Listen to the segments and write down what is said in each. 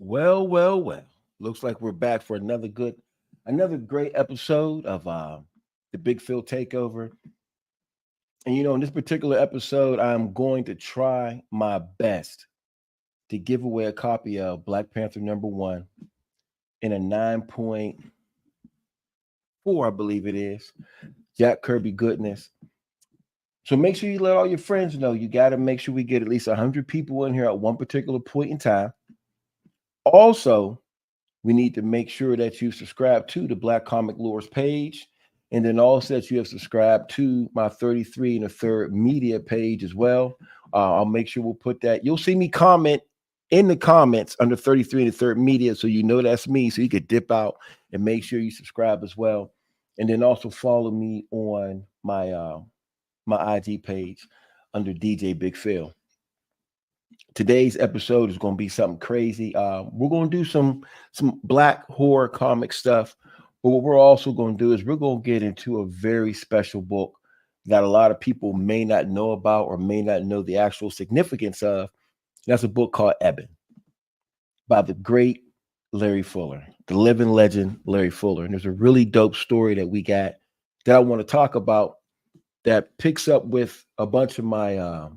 Well. Looks like we're back for another great episode of the Big Phill takeover. And in this particular episode, I'm going to try my best to give away a copy of Black Panther #1 in a 9.4, I believe it is. Jack Kirby goodness. So make sure you let all your friends know. You got to make sure we get at least 100 people in here at one particular point in time. Also, we need to make sure that you subscribe to the Black Comic Lores page, and then also that you have subscribed to my 33 and a third media page as well. I'll make sure we'll put that. You'll see me comment in the comments under 33 and a third media, so you know that's me, so you could dip out and make sure you subscribe as well. And then also follow me on my my IG page under DJ Big Phill. Today's episode is going to be something crazy. We're going to do some black horror comic stuff, but what we're also going to do is we're going to get into a very special book that a lot of people may not know about or may not know the actual significance of. That's a book called Eban by the great Larry Fuller, the living legend Larry Fuller. And there's a really dope story that we got that I want to talk about that picks up with a bunch of my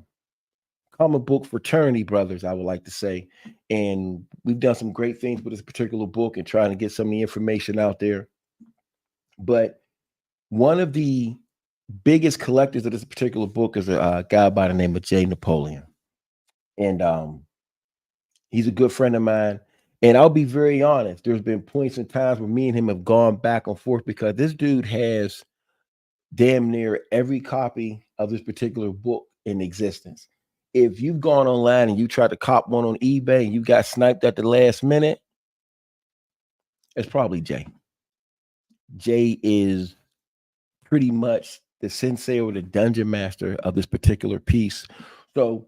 comic book fraternity brothers, I would like to say. And we've done some great things with this particular book and trying to get some of the information out there. But one of the biggest collectors of this particular book is a guy by the name of Jay Napoleon. And he's a good friend of mine. And I'll be very honest, there's been points and times where me and him have gone back and forth because this dude has damn near every copy of this particular book in existence. If you've gone online and you tried to cop one on eBay and you got sniped at the last minute, it's probably Jay. Jay is pretty much the sensei or the dungeon master of this particular piece. So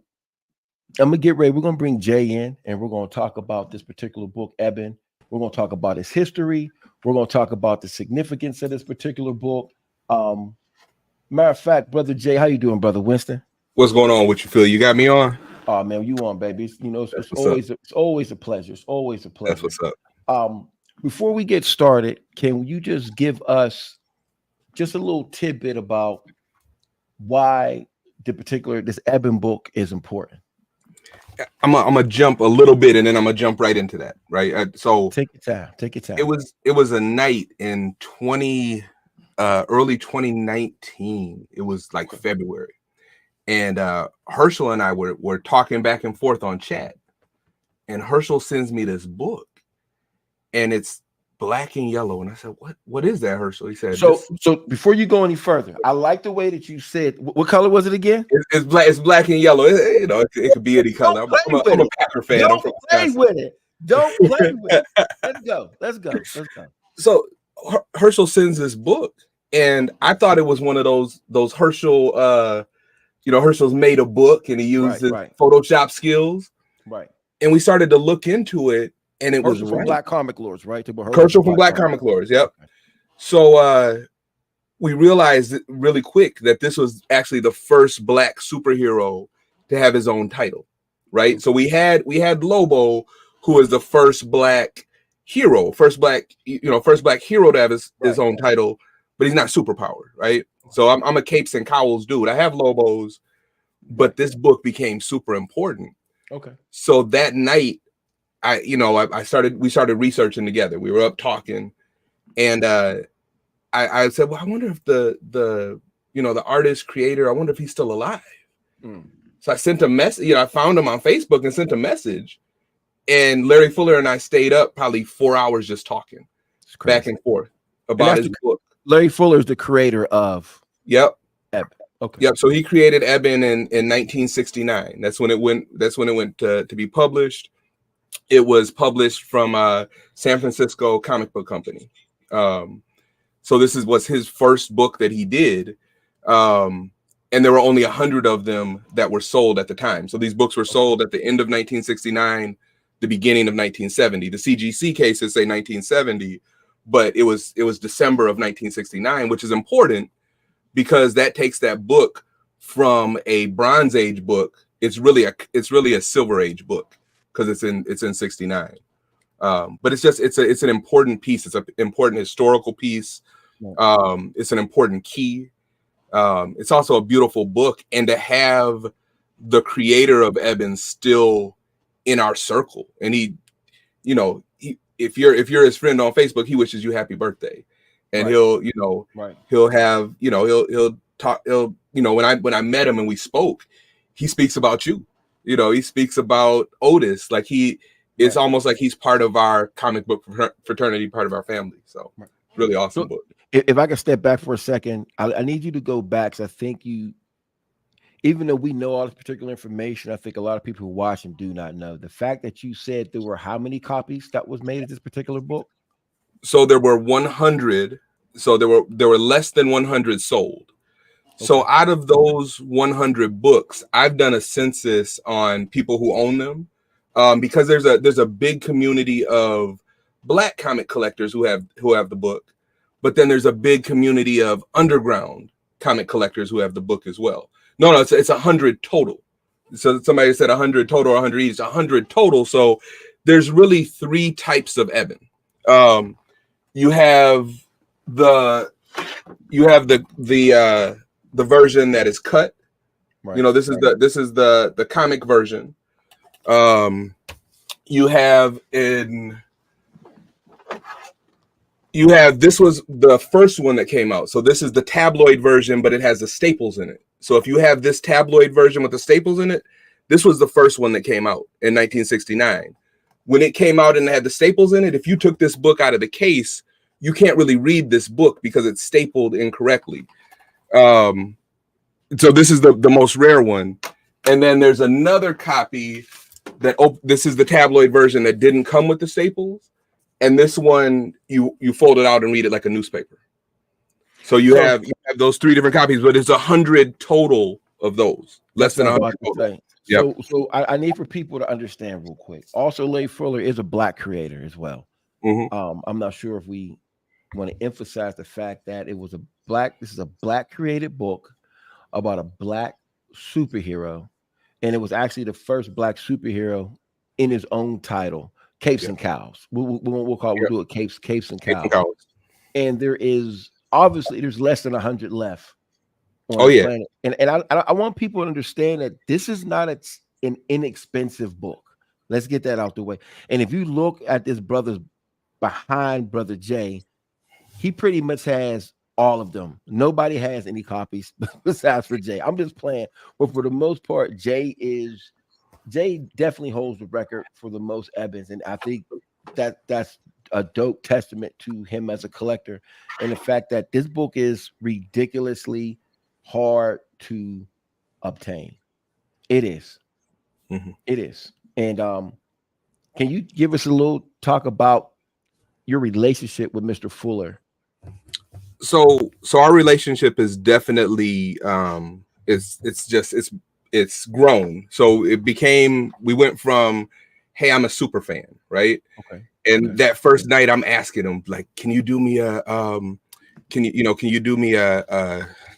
I'm going to get ready. We're going to bring Jay in and we're going to talk about this particular book, Eban. We're going to talk about its history. We're going to talk about the significance of this particular book. Matter of fact, Brother Jay, how you doing, Brother Winston? What's going on with you, Phil? You got me on? Oh man, you on, baby? It's always a pleasure. It's always a pleasure. That's what's up. Before we get started, can you just give us just a little tidbit about why this Eban book is important? I'm gonna jump a little bit, and then I'm gonna jump right into that. Right. So take your time. Take your time. It was a night in early 2019. It was like February, and Herschel and I were talking back and forth on chat, and Herschel sends me this book, and it's black and yellow, and I said, "What is that, Herschel?" He said, "So before you go any further, I like the way that you said. What color was it again? It's black. It's black and yellow. It could be any color. I'm a Packer fan. Don't play with it. Don't play with it. Let's go. So Herschel sends this book, and I thought it was one of those Herschel. Herschel's made a book, and he uses Photoshop skills. Right. And we started to look into it. And it Herschel was from Black Comic Lords, right? Herschel from Black Comic Lords, yep. Okay. So we realized really quick that this was actually the first Black superhero to have his own title, right? So we had Lobo, who was the first Black hero, first Black hero to have his own title, but he's not superpowered, right? So I'm a capes and cowls dude. I have Lobos, but this book became super important. Okay. So that night, we started researching together. We were up talking, and I said, well, I wonder if the artist creator, I wonder if he's still alive. So I sent a message, I found him on Facebook and sent a message, and Larry Fuller and I stayed up probably 4 hours just talking back and forth about his book. Larry Fuller is the creator of Eban. Okay. Yep. So he created Eban in 1969. That's when it went to be published. It was published from San Francisco comic book company. So this was his first book that he did. And there were only 100 of them that were sold at the time. So these books were sold at the end of 1969, the beginning of 1970. The CGC cases say 1970, but it was December of 1969, which is important because that takes that book from a Bronze Age book. It's really a Silver Age book, because it's in 69, but it's an important piece. It's an important historical piece. It's an important key. It's also a beautiful book, and to have the creator of Eban still in our circle, and he if you're his friend on Facebook, he wishes you happy birthday, and he'll have he'll talk when I met him and we spoke, he speaks about you. He speaks about Otis like it's almost like he's part of our comic book fraternity, part of our family. So really awesome book. If I can step back for a second, I need you to go back, because I think even though we know all this particular information, I think a lot of people who watch him do not know the fact that you said there were how many copies that was made of this particular book. So there were 100. So there were less than 100 sold. Okay. So out of those 100 books, I've done a census on people who own them, because there's a big community of Black comic collectors who have the book, but then there's a big community of underground comic collectors who have the book as well. No, it's 100 total. So somebody said 100 total or 100 each. It's 100 total. So there's really 3 types of Eban. You have the version that is cut. Right. This is the comic version. This was the first one that came out. So this is the tabloid version, but it has the staples in it. So if you have this tabloid version with the staples in it, this was the first one that came out in 1969. When it came out and it had the staples in it, if you took this book out of the case, you can't really read this book because it's stapled incorrectly. So this is the most rare one. And then there's another copy that this is the tabloid version that didn't come with the staples. And this one, you fold it out and read it like a newspaper. So you have those 3 different copies, but it's 100 total of those. Less than 100 total. Yep. So I need for people to understand real quick. Also, Larry Fuller is a Black creator as well. I'm not sure if we want to emphasize the fact that this is a black created book about a black superhero, and it was actually the first black superhero in his own title, Capes Yeah. and Cows. We'll do it Capes and Capes and Cows. Cows. And there's less than 100 left on Oh the yeah. planet. And I want people to understand that this is not an inexpensive book. Let's get that out the way. And if you look at this brother's behind Brother Jay, he pretty much has all of them. Nobody has any copies besides for Jay. I'm just playing, but for the most part, Jay definitely holds the record for the most Ebans, and I think that's a dope testament to him as a collector, and the fact that this book is ridiculously hard to obtain. It is. It is. And can you give us a little talk about your relationship with Mr. Fuller? So our relationship is definitely it's grown. So we went from, hey, I'm a super fan, right? Okay. And that first night I'm asking him, like, can you do me a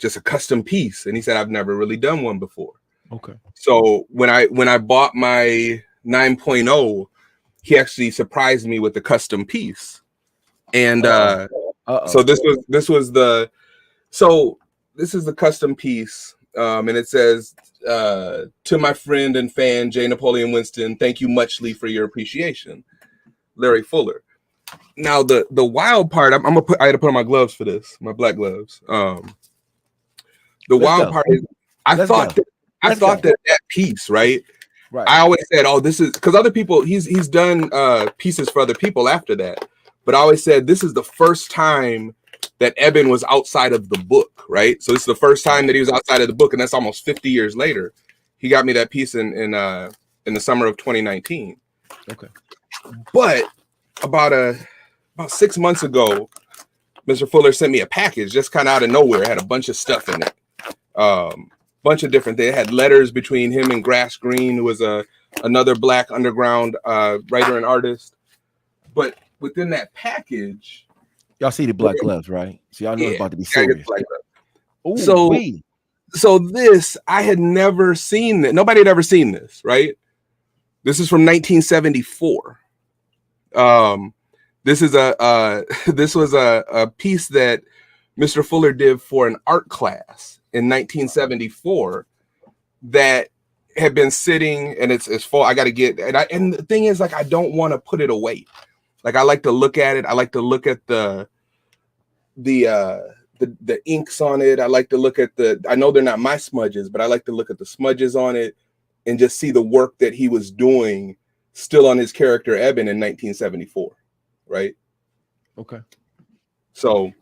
just a custom piece? And he said, I've never really done one before. Okay. So when I bought my 9.0, he actually surprised me with the custom piece. And so this is the custom piece, and it says, to my friend and fan J. Napoleon Winston, thank you muchly for your appreciation, Larry Fuller. Now the wild part, I had to put on my gloves for this, my black gloves. The wild part is I thought that piece, right? Right. I always said, oh, this is because other people, he's done pieces for other people after that. But I always said this is the first time that Eban was outside of the book, right? So this is the first time that he was outside of the book, and that's almost 50 years later. He got me that piece in the summer of 2019. Okay. But about 6 months ago, Mr. Fuller sent me a package just kind of out of nowhere. It had a bunch of stuff in it. Bunch of different things. It had letters between him and Grass Green, who was another black underground writer and artist. But within that package, y'all see the black gloves, right? So y'all know it's about to be serious. Ooh, so this, I had never seen that. Nobody had ever seen this, right? This is from 1974. This was a piece that Mr. Fuller did for an art class in 1974 that had been sitting, and it's full. I got to get, and the thing is, like, I don't want to put it away. Like, I like to look at it. I like to look at the inks on it. I like to look at I know they're not my smudges, but I like to look at the smudges on it and just see the work that he was doing still on his character Eban in 1974, right? Okay. So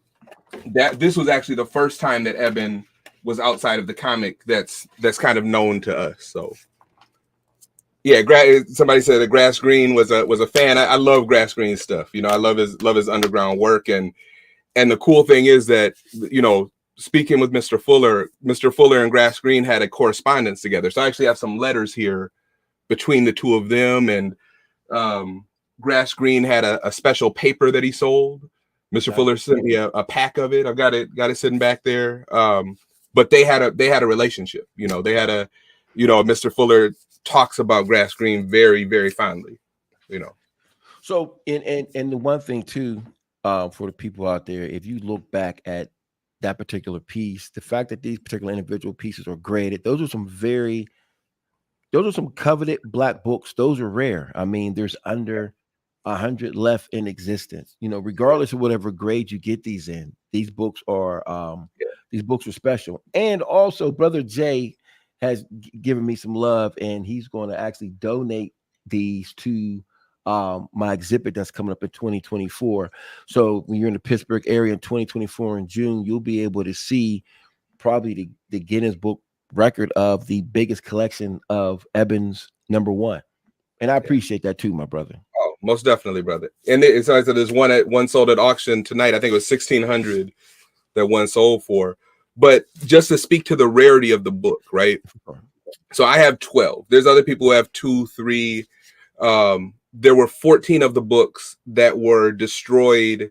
this was actually the first time that Eban was outside of the comic that's kind of known to us. So yeah, somebody said that Grass Green was a fan. I love Grass Green stuff. You know, I love his underground work, and the cool thing is that, you know, speaking with Mr. Fuller and Grass Green had a correspondence together. So I actually have some letters here between the two of them, and Grass Green had a special paper that he sold. Mr. Fuller sent me a pack of it. I've got it sitting back there. But they had a relationship. You know, Mr. Fuller talks about Grass Green very, very fondly, you know. So and the one thing too, for the people out there, if you look back at that particular piece, the fact that these particular individual pieces are graded, those are some coveted black books. Those are rare. I mean, there's under 100 left in existence. You know, regardless of whatever grade you get these in, these books are special. And also, Brother Jay has given me some love, and he's going to actually donate these to my exhibit that's coming up in 2024. So when you're in the Pittsburgh area in 2024 in June, you'll be able to see probably the Guinness Book record of the biggest collection of Eban's #1. And I appreciate that too, my brother. Oh, most definitely, brother. And it's like there's one sold at auction tonight. I think it was 1,600 that one sold for. But just to speak to the rarity of the book, right? So I have 12. There's other people who have 2, 3. there were 14 of the books that were destroyed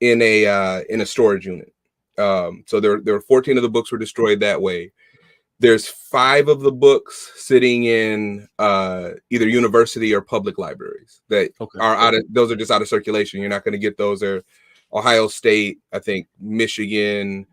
in a storage unit. So there were 14 of the books were destroyed that way. There's 5 of the books sitting in either university or public libraries that are out of, those are just out of circulation. You're not going to get those. They're Ohio State, I think Michigan.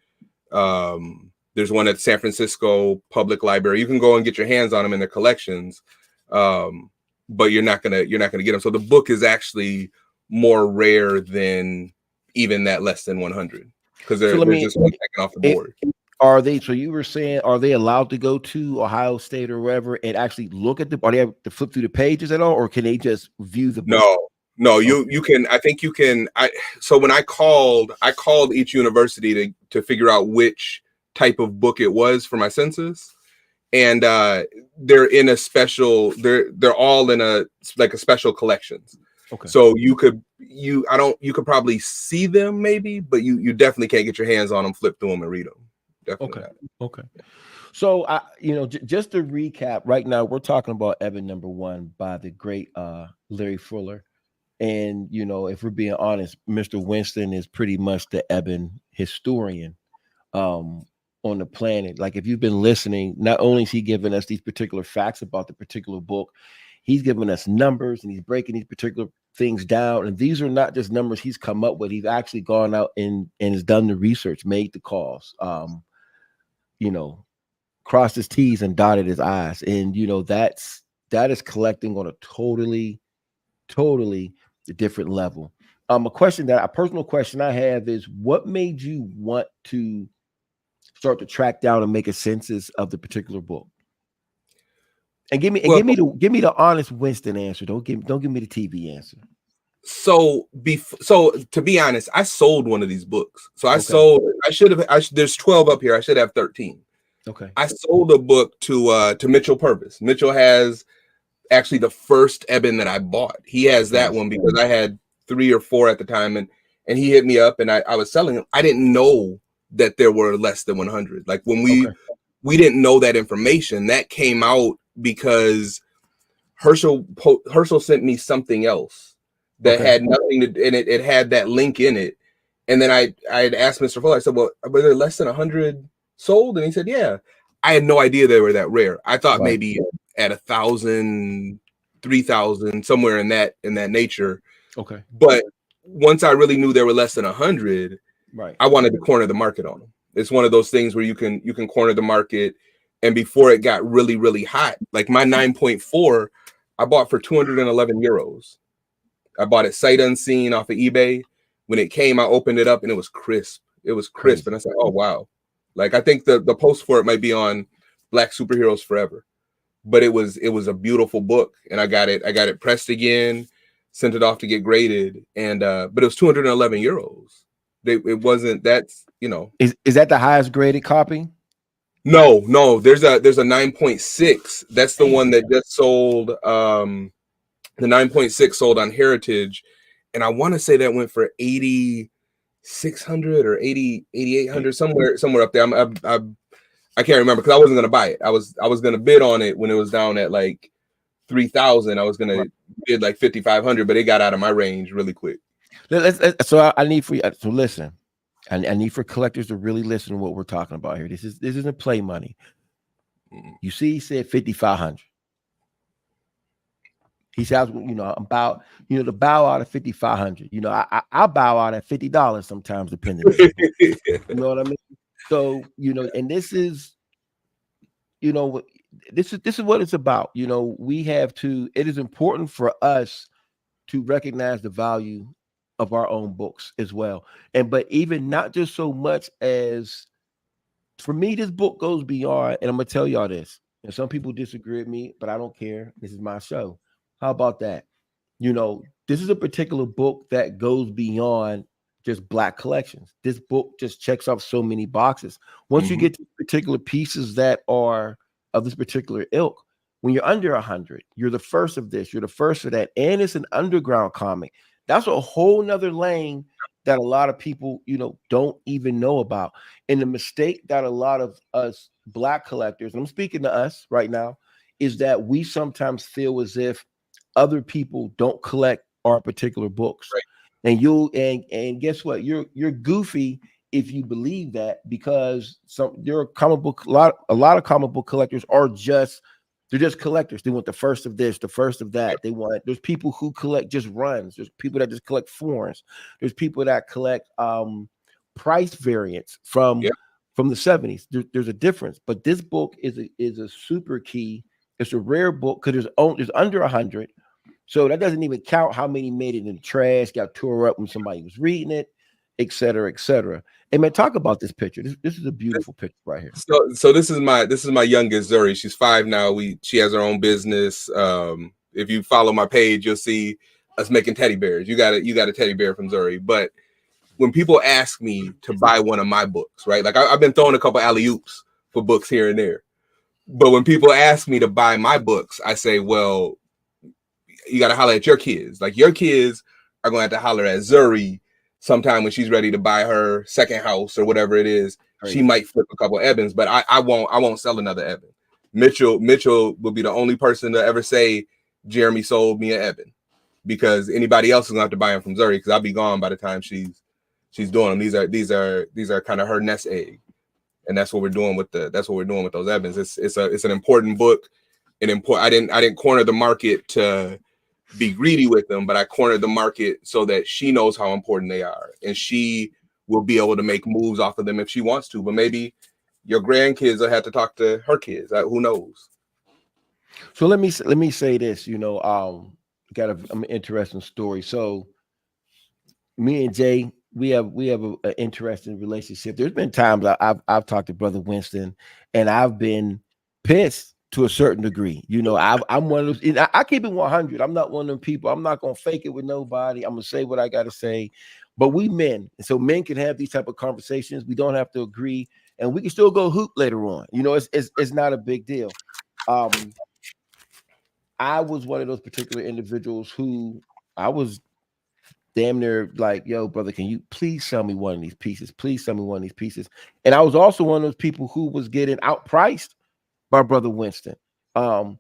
There's one at San Francisco Public Library. You can go and get your hands on them in their collections, but you're not gonna get them. So the book is actually more rare than even that less than 100 because they're just taken off the board. Are they? So you were saying, are they allowed to go to Ohio State or wherever and actually look at the? Are they have to flip through the pages at all, or can they just view the book? No, you can. I think you can. So when I called each university to figure out which type of book it was for my census, and they're in a special. They're all in a special collections. Okay. So you could probably see them maybe, but you definitely can't get your hands on them, flip through them, and read them. Definitely okay. So just to recap, right now we're talking about Eban #1 by the great Larry Fuller. And, if we're being honest, Mr. Winston is pretty much the Eban historian on the planet. Like, if you've been listening, not only is he giving us these particular facts about the particular book, he's giving us numbers and he's breaking these particular things down. And these are not just numbers he's come up with. He's actually gone out and has done the research, made the calls, crossed his T's and dotted his I's. And, that is collecting on a totally a different level. A personal question I have is, what made you want to start to track down and make a census of the particular book? And give me the honest Winston answer. Don't give me the TV answer. So to be honest, I sold one of these books. So there's 12 up here. I should have 13. Okay. I sold a book to Mitchell Purvis. Mitchell has actually the first Eban that I bought. He has that one because I had 3 or 4 at the time, and he hit me up and I was selling them. I didn't know that there were less than 100. Like when we didn't know that information. That came out because Herschel sent me something else that had nothing to, and it had that link in it. And then I had asked Mr. Fuller, I said, well, were there less than 100 sold? And he said, yeah. I had no idea they were that rare. I thought maybe at 1,000, 3,000, somewhere in that nature. Okay. But once I really knew there were less than 100, I wanted to corner the market on them. It's one of those things where you can corner the market. And before it got really, really hot, like my 9.4, I bought for 211 euros. I bought it sight unseen off of eBay. When it came, I opened it up and it was crisp. It was crisp. And I said, oh, wow. Like, I think the post for it might be on Black Superheroes Forever. But it was a beautiful book. And I got it pressed again, sent it off to get graded. And but it was 211 euros. It wasn't, that's, Is that the highest graded copy? No, there's a 9.6. That's the one that just sold. The 9.6 sold on Heritage, and I want to say that went for 8,600 or 8,800, somewhere up there. I can't remember because I wasn't gonna buy it. I was gonna bid on it when it was down at like 3,000. I was gonna bid like 5,500, but it got out of my range really quick. So I need for you to listen. I need for collectors to really listen to what we're talking about here. This isn't play money. You see, he said 5,500. He says, about, to bow out at 5,500. I'll bow out at $50 sometimes, depending. You know what I mean? So, and this is what it's about. We have to. It is important for us to recognize the value of our own books as well. But even not just so much as, for me, this book goes beyond, and I'm gonna tell y'all this, and some people disagree with me, but I don't care. This is my show. How about that? This is a particular book that goes beyond just Black collections. This book just checks off so many boxes. Once you get to particular pieces that are of this particular ilk, when you're under 100, you're the first of this, you're the first of that, and it's an underground comic. That's a whole nother lane that a lot of people, don't even know about. And the mistake that a lot of us Black collectors, and I'm speaking to us right now, is that we sometimes feel as if other people don't collect our particular books. Right. And guess what? You're goofy if you believe that, because there are comic book a lot of comic book collectors are just they're just collectors. They want the first of this, the first of that. There's people who collect just runs. There's people that just collect foreigns. There's people that collect price variants from Yep. the 70s. There's a difference. But this book is a super key. It's a rare book because there's under 100. So that doesn't even count how many made it in the trash, got tore up when somebody was reading it, et cetera, et cetera. Hey man, talk about this picture. This is a beautiful picture right here. So this is my youngest Zuri. She's 5 now. She has her own business. If you follow my page, you'll see us making teddy bears. You got a teddy bear from Zuri. But when people ask me to buy one of my books, right? Like I've been throwing a couple alley-oops for books here and there. But when people ask me to buy my books, I say, well, you got to holler at your kids. Like your kids are going to have to holler at Zuri sometime when she's ready to buy her second house or whatever it is. Right. She might flip a couple Ebans, but I won't sell another Eban. Mitchell will be the only person to ever say Jeremy sold me an Eban, because anybody else is gonna have to buy him from Zuri, because I'll be gone by the time she's doing them. These are kind of her nest egg, and that's what we're doing with those Ebans. It's an important book. I didn't corner the market to be greedy with them, but I cornered the market so that she knows how important they are, and she will be able to make moves off of them if she wants to. But maybe your grandkids will have to talk to her kids. Who knows? So let me say this. Got an interesting story. So me and Jay, we have an interesting relationship. There's been times I've talked to Brother Winston, and I've been pissed to a certain degree. I'm one of those. I keep it 100. I'm not one of them people. I'm not gonna fake it with nobody. I'm gonna say what I gotta say. But we men, and so men can have these type of conversations. We don't have to agree, and we can still go hoop later on. It's not a big deal. I was one of those particular individuals who I was damn near like, yo, brother, can you please sell me one of these pieces? Please sell me one of these pieces. And I was also one of those people who was getting outpriced by Brother Winston. I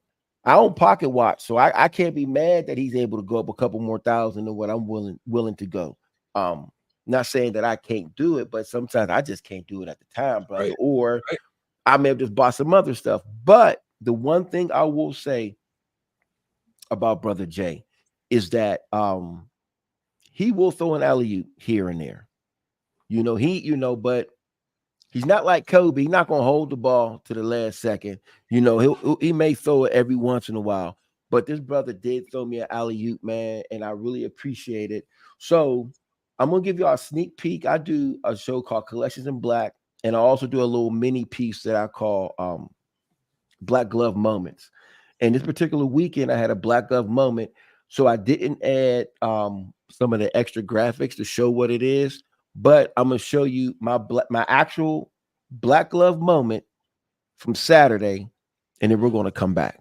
own Pocket Watch, so I can't be mad that he's able to go up a couple more thousand than what I'm willing to go. Not saying that I can't do it, but sometimes I just can't do it at the time, brother. Right. Or I may have just bought some other stuff. But the one thing I will say about Brother Jay is that he will throw an alley-oop here and there. But he's not like Kobe. He's not gonna hold the ball to the last second. He may throw it every once in a while. But this brother did throw me an alley-oop, man, and I really appreciate it. So I'm gonna give y'all a sneak peek. I do a show called Collections in Black, and I also do a little mini piece that I call Black Glove Moments. And this particular weekend, I had a Black Glove moment, so I didn't add some of the extra graphics to show what it is. But I'm gonna show you my actual Black Glove moment from Saturday, and then we're gonna come back.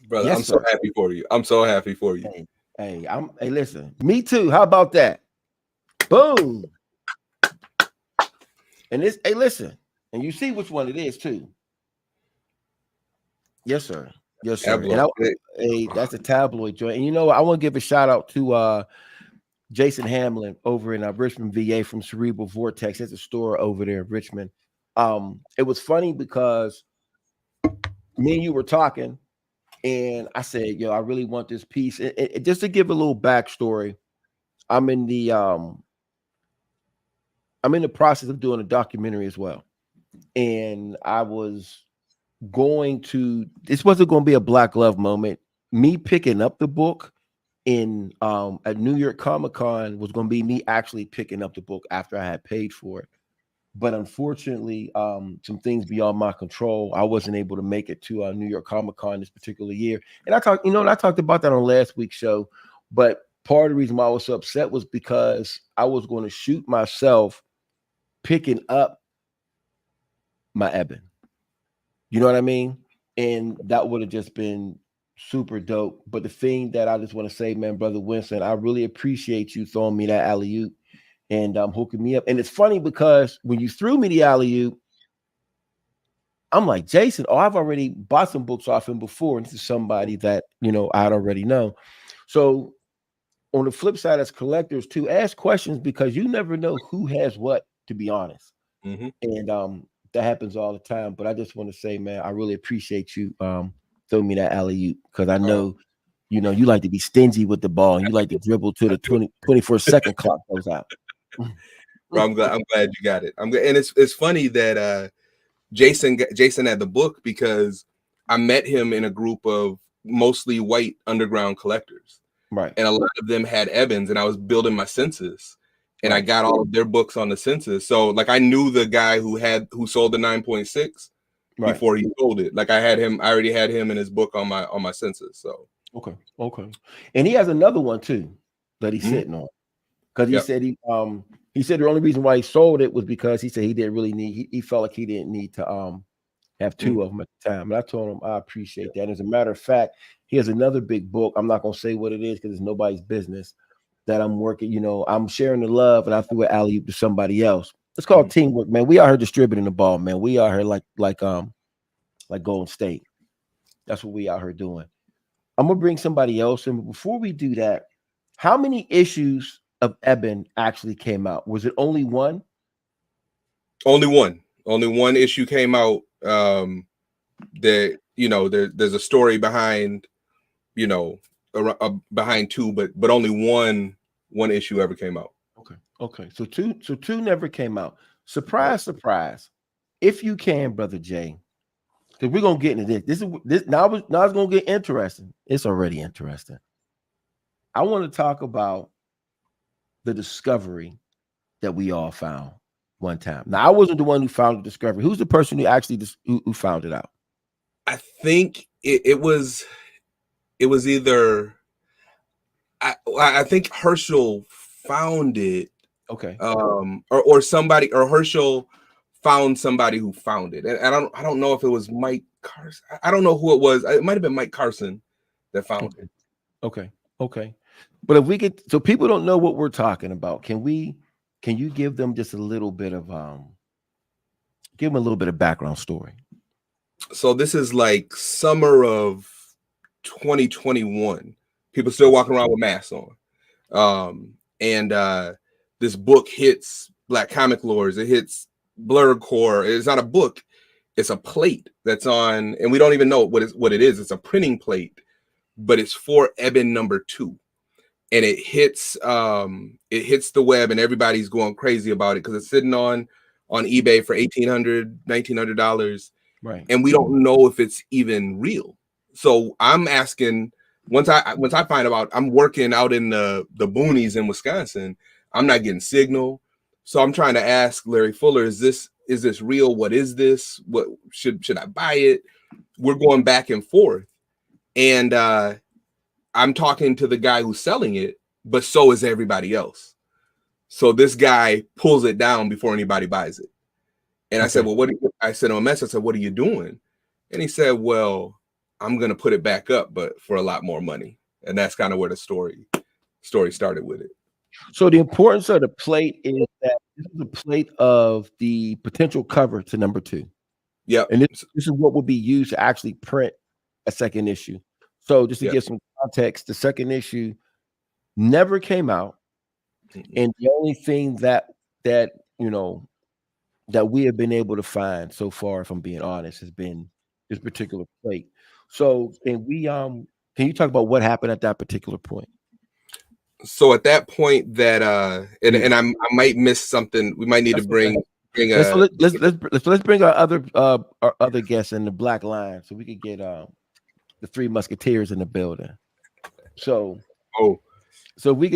Brother, yes, so happy for you. I'm so happy for you. Hey, listen, me too. How about that? Boom. And listen, and you see which one it is too. Yes, sir. Yes, sir. And that's a tabloid joint. And I want to give a shout out to Jason Hamlin over in Richmond, VA, from Cerebral Vortex. There's a store over there in Richmond. It was funny because me and you were talking, and I said, yo, I really want this piece. And just to give a little backstory, I'm in the process of doing a documentary as well. and I was going to. This wasn't going to be a Black Love moment. Me picking up the book in at New York Comic Con was going to be me actually picking up the book after I had paid for it. But unfortunately, some things beyond my control, I wasn't able to make it to New York Comic Con this particular year. And I talked, and I talked about that on last week's show. But part of the reason why I was so upset was because I was going to shoot myself picking up my Eban. You know what I mean? And that would have just been super dope. But the thing that I just want to say, man, brother Winston, I really appreciate you throwing me that alley oop and hooking me up. And it's funny because when you threw me the alley oop, I'm like, Jason, I've already bought some books off him before. And this is somebody that, I'd already know. So on the flip side, as collectors too, ask questions because you never know who has what, to be honest. Mm-hmm. And that happens all the time. But I just want to say, man, I really appreciate you throwing me that alley oop because I know, you like to be stingy with the ball and you like to dribble till the 24-second clock goes out. Bro, I'm glad you got it. And it's funny that Jason had the book because I met him in a group of mostly white underground collectors. Right. And a lot of them had Ebans, and I was building my census. And I got all of their books on the census. So like I knew the guy who sold the 9.6 before he sold it. Like I already had him and his book on my census. So okay. And he has another one too that he's sitting on. Because he said he said the only reason why he sold it was because he said he didn't really need he felt like he didn't need to have two of them at the time. And I told him I appreciate that. And as a matter of fact, he has another big book. I'm not gonna say what it is because it's nobody's business. That I'm working, I'm sharing the love, and I threw an alley-oop to somebody else. It's called teamwork, man. We out here distributing the ball, man. We out here like Golden State. That's what we out here doing. I'm gonna bring somebody else in, but before we do that, how many issues of Eban actually came out? Was it only one? Only one. Only one issue came out. That there's a story behind, behind two, but only one issue ever came out. Okay. So two never came out. Surprise. If you can, brother Jay, because we're gonna get into this. Now it's gonna get interesting. It's already interesting. I want to talk about the discovery that we all found one time. Now, I wasn't the one who found the discovery. Who's the person who actually who found it out? I think it was either I think Herschel found it. Okay. Or somebody, or Herschel found somebody who found it. And I don't know if it was Mike Carson. I don't know who it was. It might have been Mike Carson that found it. Okay. But if we get, so people don't know what we're talking about, can you give them just a little bit of give them a little bit of background story? So this is like summer of 2021. People still walking around with masks on. And this book hits Black Comic Lords. It hits Blurred Core. It's not a book. It's a plate that's on, and we don't even know what it is. It's a printing plate, but it's for Eban #2. And it hits the web, and everybody's going crazy about it because it's sitting on eBay for $1,800, $1,900. Right. And we don't know if it's even real. So I'm asking, once I find out, I'm working out in the boonies in Wisconsin. I'm not getting signal. So I'm trying to ask Larry Fuller, is this real? What is this? What should I buy it? We're going back and forth. And I'm talking to the guy who's selling it, but so is everybody else. So this guy pulls it down before anybody buys it. And I said, well, I sent him a message. I said, what are you doing? And he said, well, I'm going to put it back up, but for a lot more money. And that's kind of where the story started with it. So the importance of the plate is that this is a plate of the potential cover to #2. Yeah. And this is what will be used to actually print a second issue. So just to give some context, the second issue never came out. And the only thing that we have been able to find so far, if I'm being honest, has been this particular plate. So can you talk about what happened at that particular point? So at that point that and I might miss something. We might need to bring bring let's bring our other guests in the black line so we could get the Three Musketeers in the building. So we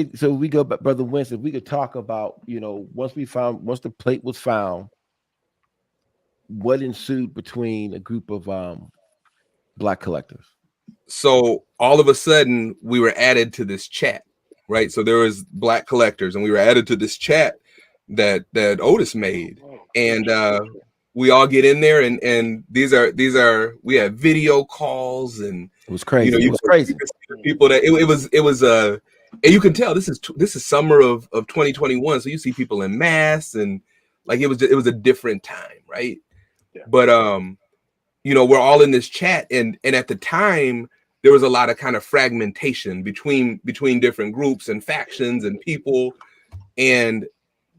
go, Brother Winston. We could talk about, once the plate was found, what ensued between a group of black collectors. So all of a sudden we were added to this chat, right? So there was black collectors, and we were added to this chat that Otis made, and we all get in there, and these are we have video calls, and it was crazy. It was crazy. People that it was and you can tell this is summer of 2021, so you see people in masks, and like it was a different time, right? Yeah. But we're all in this chat, and at the time there was a lot of kind of fragmentation between different groups and factions and people. And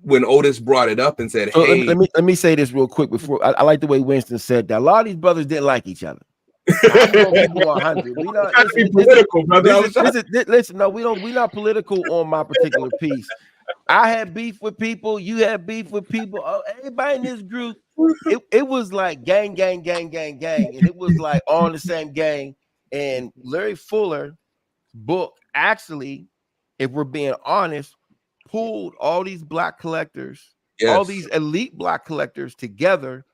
when Otis brought it up and said, "Hey," let me say this real quick before I like the way Winston said that. A lot of these brothers didn't like each other. I don't keep it 100. We not political, brother. Listen, no, we're not political on my particular piece. I had beef with people. You had beef with people. Everybody in this group, it was like gang, and it was like all in the same gang. And Larry Fuller's book actually, if we're being honest, pulled all these black collectors, all these elite black collectors together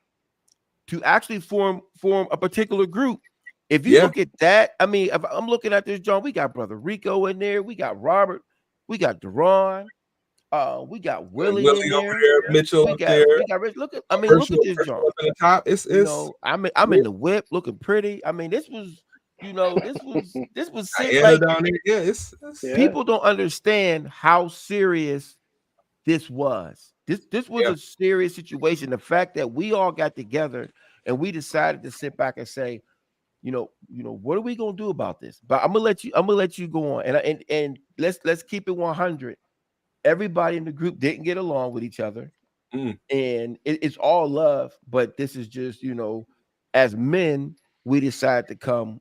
to actually form a particular group. If you look at that, I mean, if I'm looking at this, John, we got Brother Rico in there, we got Robert, we got Deron, we got Willie in there, Mitchell we up there. We got Rich. Look at this, John. Up in the top. It's I'm in the whip, looking pretty. I mean, this was sick. Like, down there. It's people don't understand how serious this was. This was a serious situation. The fact that we all got together and we decided to sit back and say, what are we gonna do about this? But I'm gonna let you go on, and let's keep it 100. Everybody in the group didn't get along with each other, and it's all love. But this is just, as men, we decided to come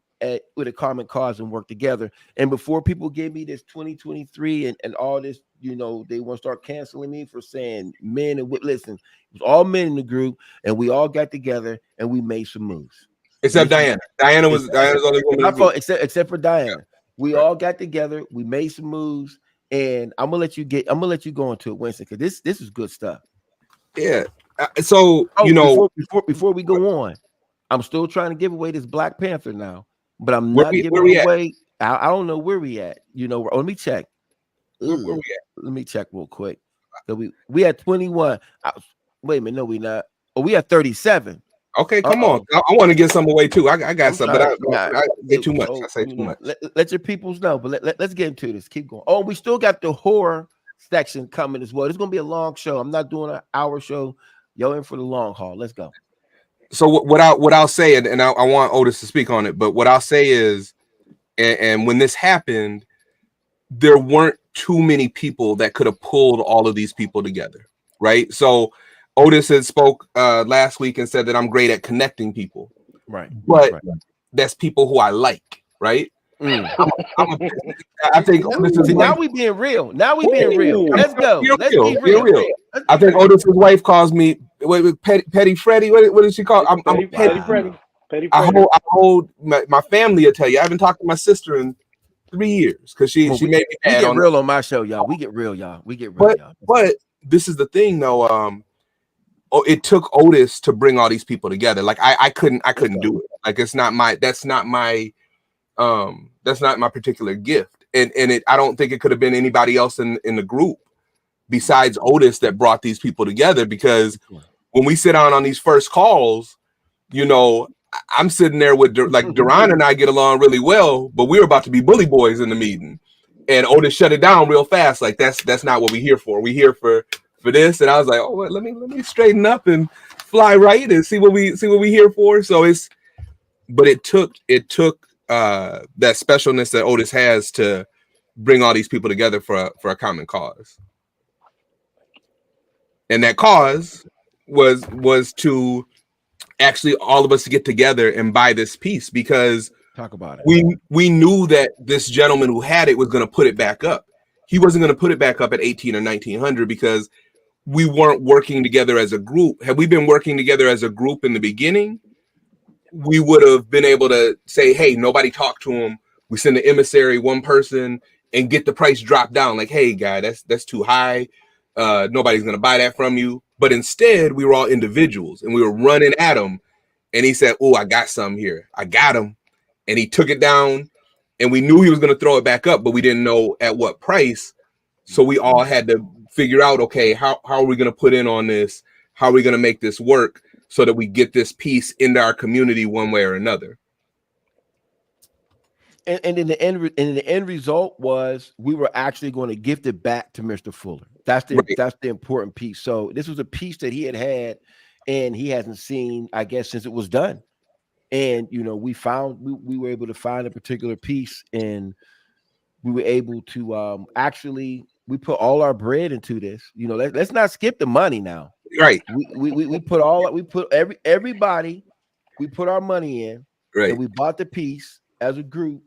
with a common cause and work together. And before people gave me this 2023 and all this, they want to start canceling me for saying men and listen, it was all men in the group, and we all got together and we made some moves. Except Diana. Diana's only woman. Except for Diana. We all got together, we made some moves, and I'm gonna let you go into it, Winston, because this is good stuff. Yeah. So before we go on, I'm still trying to give away this Black Panther now, but I'm not giving away. I don't know where we at. Let me check. Where we at? Let me check real quick. So we had 21. Wait a minute, no, we not. Oh, we had 37. Okay, come on. I want to get some away too. I got some, but I say too much. I say too much. Let your peoples know, but let's get into this. Keep going. Oh, we still got the horror section coming as well. It's gonna be a long show. I'm not doing an hour show. Yo, in for the long haul. Let's go. So what I'll say, and I want Otis to speak on it, but what I'll say is, and when this happened, there weren't too many people that could have pulled all of these people together, right? So Otis had spoke last week and said that I'm great at connecting people, right? But that's people who I like, right? I think now we being real. Now we being real. Let's go. Let's be real. I think Otis's wife calls me Petty Freddy. What does she call? I'm Petty Freddy. I hold my family. I tell you, I haven't talked to my sister in 3 years because she made me mad. We get real on my show, y'all. We get real, y'all. But this is the thing, though. It took Otis to bring all these people together. Like I couldn't do it. Like that's not my particular gift. And I don't think it could have been anybody else in the group besides Otis that brought these people together, because when we sit down on these first calls, I'm sitting there with Deron and I get along really well, but we were about to be bully boys in the meeting, and Otis shut it down real fast. Like that's not what we're here for. We're here for this. And I was like, oh, let me straighten up and fly right and see what we here for. So it took that specialness that Otis has to bring all these people together for a common cause. And that cause was to actually all of us to get together and buy this piece, because talk about it. We knew that this gentleman who had it was going to put it back up. He wasn't going to put it back up at 18 or 1900 because we weren't working together as a group. Had we been working together as a group in the beginning, we would have been able to say, hey, nobody talk to him. We send an emissary, one person, and get the price dropped down. Like, hey, guy, that's too high. Nobody's going to buy that from you. But instead, we were all individuals, and we were running at him. And he said, oh, I got some here. I got him. And he took it down, and we knew he was going to throw it back up, but we didn't know at what price. So we all had to figure out, okay, how are we going to put in on this? How are we going to make this work so that we get this piece into our community one way or another? And in the end result was we were actually going to gift it back to Mr. Fuller. That's the important piece. So this was a piece that he had, and he hasn't seen, I guess, since it was done. And we were able to find a particular piece, and we were able to actually we put all our bread into this. Let's not skip the money now. Right. We put everybody, we put our money in, right, and we bought the piece as a group,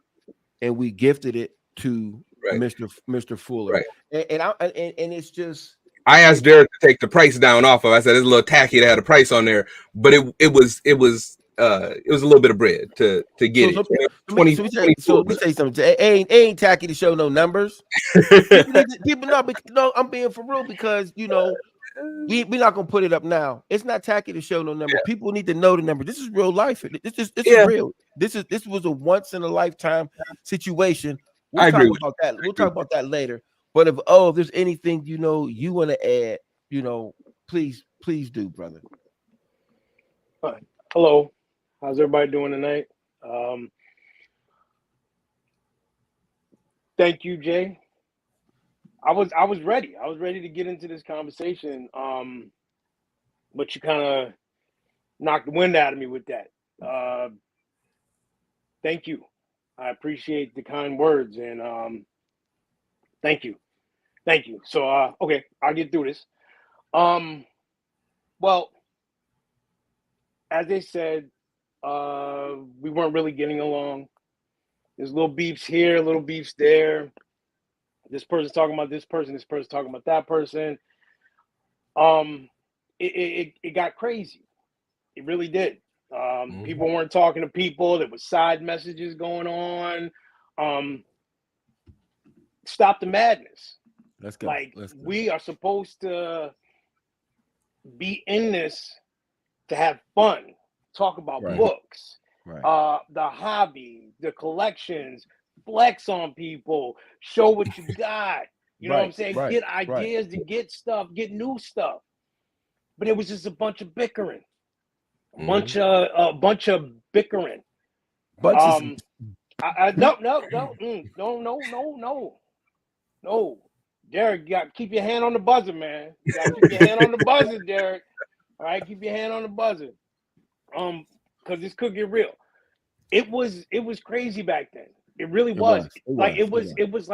and we gifted it to Mr. Fuller. Right. And it's just, I asked Derek to take the price down off of. I said it's a little tacky to have a price on there, but it was a little bit of bread to get it. So let me say something. It ain't tacky to show no numbers. people know, I'm being for real, because we're not gonna put it up now. It's not tacky to show no number. People need to know the number. This is real life. This is real. This was a once in a lifetime situation. We'll talk about that. We'll talk about that later. But if there's anything you want to add, please do, brother. Hello, how's everybody doing tonight? Thank you, Jay. I was ready. I was ready to get into this conversation. But you kind of knocked the wind out of me with that. Thank you. I appreciate the kind words, and thank you. So okay, I'll get through this. Well, as they said, we weren't really getting along. There's little beefs here, little beefs there. This person's talking about this person, this person's talking about that person. It got crazy. It really did. People weren't talking to people. There was side messages going on. Stop the madness. Let's go. We are supposed to be in this to have fun, talk about books, the hobby, the collections, flex on people, show what you got. You know what I'm saying? Get ideas to get stuff, get new stuff. But it was just a bunch of bickering, a bunch of bickering. No. Derek, you got to keep your hand on the buzzer, man. You got to keep your hand on the buzzer, Derek. All right, keep your hand on the buzzer. Because this could get real. It was crazy back then. It really was. It was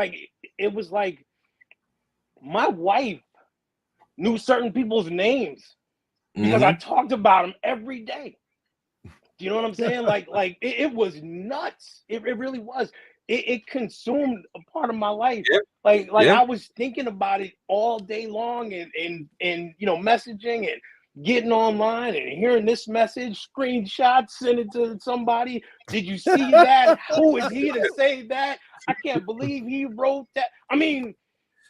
like my wife knew certain people's names because I talked about them every day. Do you know what I'm saying? It was nuts. It really was. It consumed a part of my life. I was thinking about it all day long, and messaging and getting online and hearing this message, screenshots, send it to somebody. Did you see that? Who is he to say that? I can't believe he wrote that. I mean,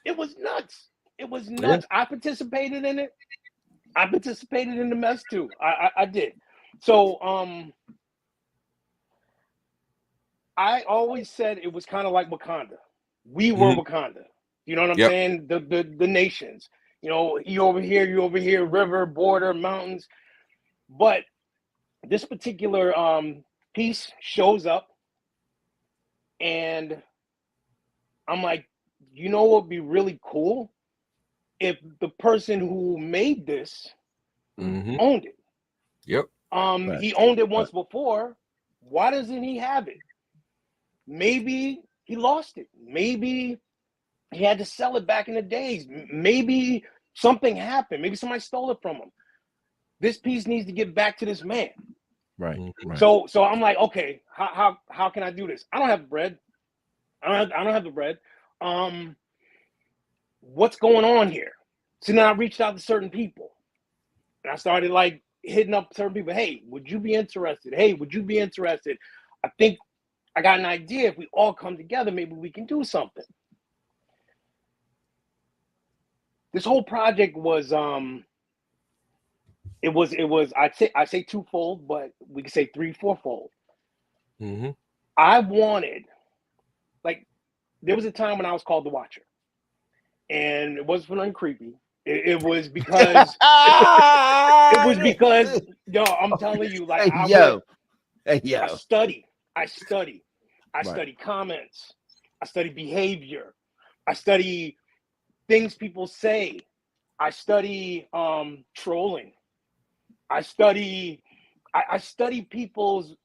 it was nuts. It was nuts. Yeah. I participated in it. I participated in the mess too. I did. So I always said it was kind of like Wakanda. We were Wakanda. You know what I'm saying? The nations. You over here, you over here, river, border, mountains. But this particular piece shows up, and I'm like, what would be really cool if the person who made this owned it. Yep. He owned it once before. Why doesn't he have it? Maybe he lost it. Maybe he had to sell it back in the days. Maybe something happened. Maybe somebody stole it from him. This piece needs to get back to this man. Right. So I'm like, okay, how can I do this? I don't have bread. I don't have the bread. What's going on here? So now I reached out to certain people, and I started like hitting up certain people. Hey, would you be interested? Hey, would you be interested? I think I got an idea. If we all come together, maybe we can do something. This whole project was it was I say twofold, but we could say three, fourfold. Mm-hmm. I wanted, like, there was a time when I was called the Watcher, and it wasn't for nothing creepy. It was because it was because, yo, I'm telling you, like, I study comments, I study behavior, I study things people say, I study trolling, I study people's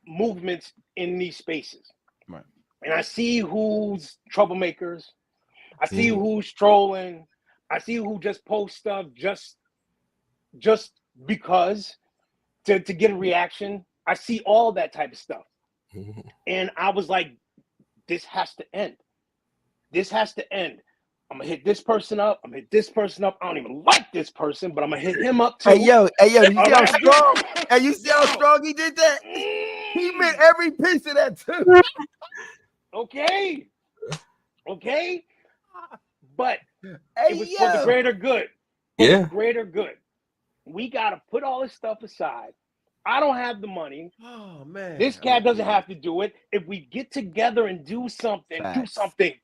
movements in these spaces. Right. And I see who's troublemakers, I see who's trolling, I see who just posts stuff just because to get a reaction. I see all that type of stuff. And I was like, this has to end. This has to end. I'm gonna hit this person up. I'm gonna hit this person up. I don't even like this person, but I'm gonna hit him up too. Hey yo, you see how strong? Hey, you see how strong he did that? He meant every piece of that too. Okay. But it was for the greater good. For the greater good. We gotta put all this stuff aside. I don't have the money. Oh man. This cat doesn't have to do it. If we get together and do something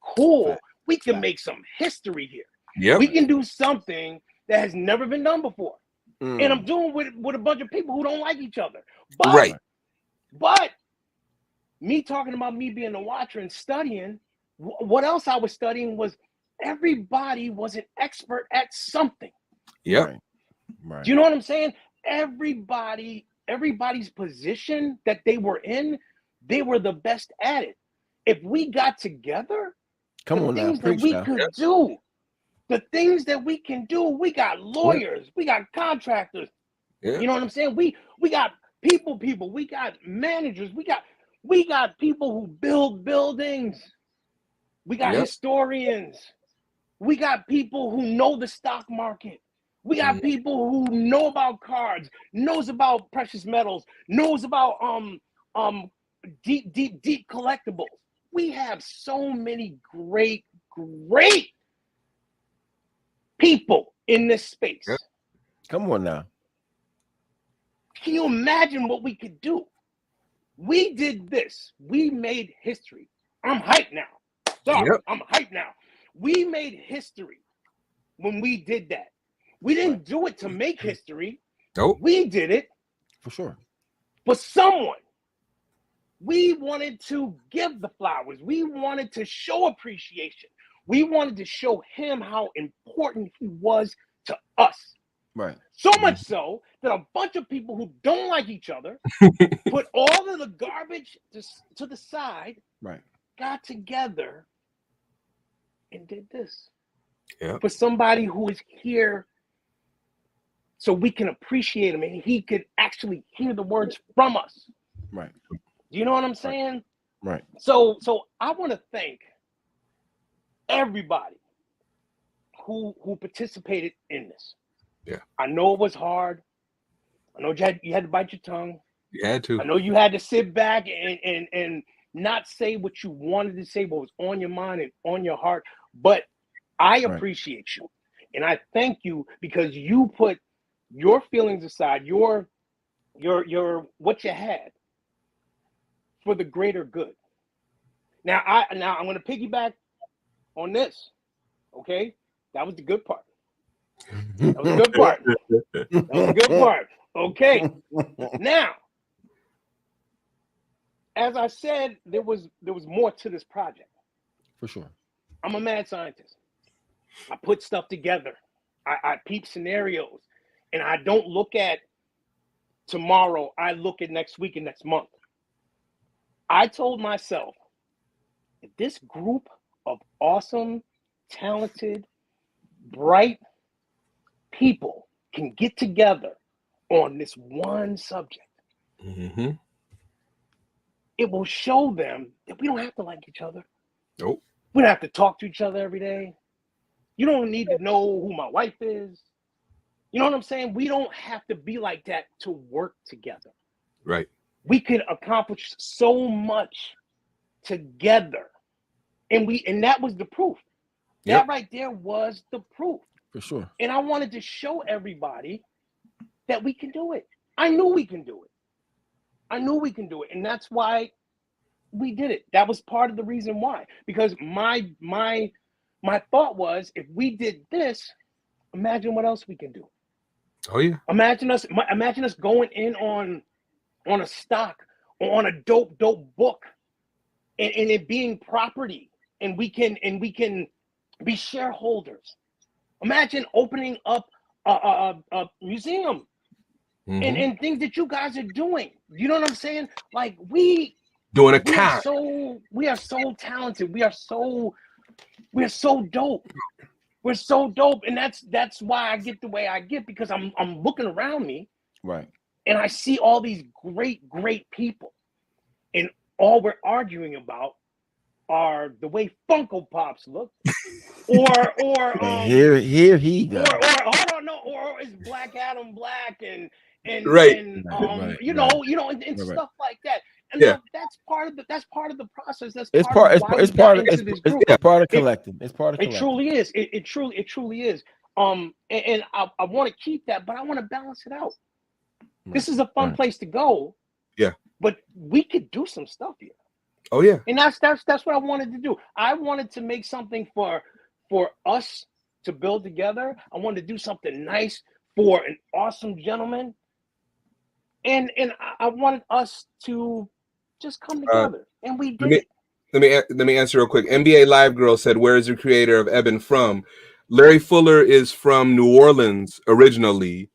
cool, we can make some history here. Yep. We can do something that has never been done before. And I'm doing with a bunch of people who don't like each other. But me talking about me being a Watcher and studying, what else I was studying was everybody was an expert at something. Yep. Right. Do you know what I'm saying? Everybody's position that they were in, they were the best at it. If we got together, the things that we could do, the things that we can do, we got lawyers, we got contractors. You know what I'm saying? We got people, we got managers, we got people who build buildings. We got historians. We got people who know the stock market. We got people who know about cards, knows about precious metals, knows about deep collectibles. We have so many great people in this space. Come on now. Can you imagine what we could do? We did this. We made history. I'm hyped now. Sorry, I'm hyped now. We made history when we did that. We didn't do it to make history. Nope. We did it for sure. For someone. We wanted to give the flowers. We wanted to show appreciation. We wanted to show him how important he was to us. Right. So much so that a bunch of people who don't like each other put all of the garbage to the side, got together and did this. For somebody who is here so we can appreciate him and he could actually hear the words from us. Right. Do you know what I'm saying? Right. So I want to thank everybody who participated in this. Yeah. I know it was hard. I know you had to bite your tongue. You had to. I know you had to sit back and not say what you wanted to say, what was on your mind and on your heart. But I appreciate you. And I thank you because you put your feelings aside, your what you had for the greater good. Now I'm going to piggyback on this. Okay? That was the good part. That was the good part. That was the good part. Okay. Now, as I said, there was more to this project. For sure. I'm a mad scientist. I put stuff together. I peep scenarios. And I don't look at tomorrow. I look at next week and next month. I told myself, if this group of awesome, talented, bright people can get together on this one subject, it will show them that we don't have to like each other. Nope. We don't have to talk to each other every day. You don't need to know who my wife is. You know what I'm saying? We don't have to be like that to work together. Right. We can accomplish so much together. And that was the proof. Yep. That right there was the proof. For sure. And I wanted to show everybody that we can do it. I knew we can do it. And that's why we did it. That was part of the reason why. Because my thought was, if we did this, imagine what else we can do. Oh yeah. Imagine us going in on a stock or on a dope book and it being property, and we can be shareholders. Imagine opening up a museum and things that you guys are doing. You know what I'm saying? Like we are so talented. We are so dope. We're so dope, and that's why I get the way I get, because I'm looking around me, right, and I see all these great people, and all we're arguing about are the way Funko Pops look, or here he goes, or hold on, no, or is Black Adam black and right, and right, you know and stuff like that. And Yeah. that's part of the process. That's it's part part of why it's we got part of into this group. it's part of collecting. It's part of It collecting. truly is. It truly is. And I want to keep that, but I want to balance it out. Right. This is a fun place to go. Yeah. But we could do some stuff here. Oh yeah. And that's what I wanted to do. I wanted to make something for us to build together. I wanted to do something nice for an awesome gentleman. And I wanted us to just come together. And we did it. Let me answer real quick. NBA Live Girl said, "Where is the creator of Eban from?" Larry Fuller is from New Orleans originally.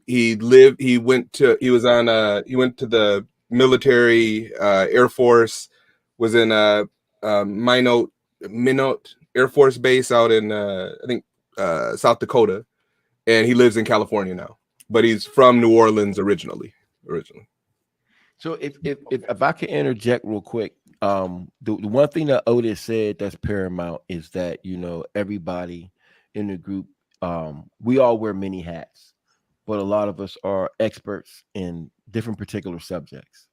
He went to the military, Air Force, was in Minot Air Force Base out in I think South Dakota, and he lives in California now. But he's from New Orleans originally. So if I can interject real quick, the one thing that Otis said that's paramount is that, you know, everybody in the group, we all wear many hats, but a lot of us are experts in different particular subjects.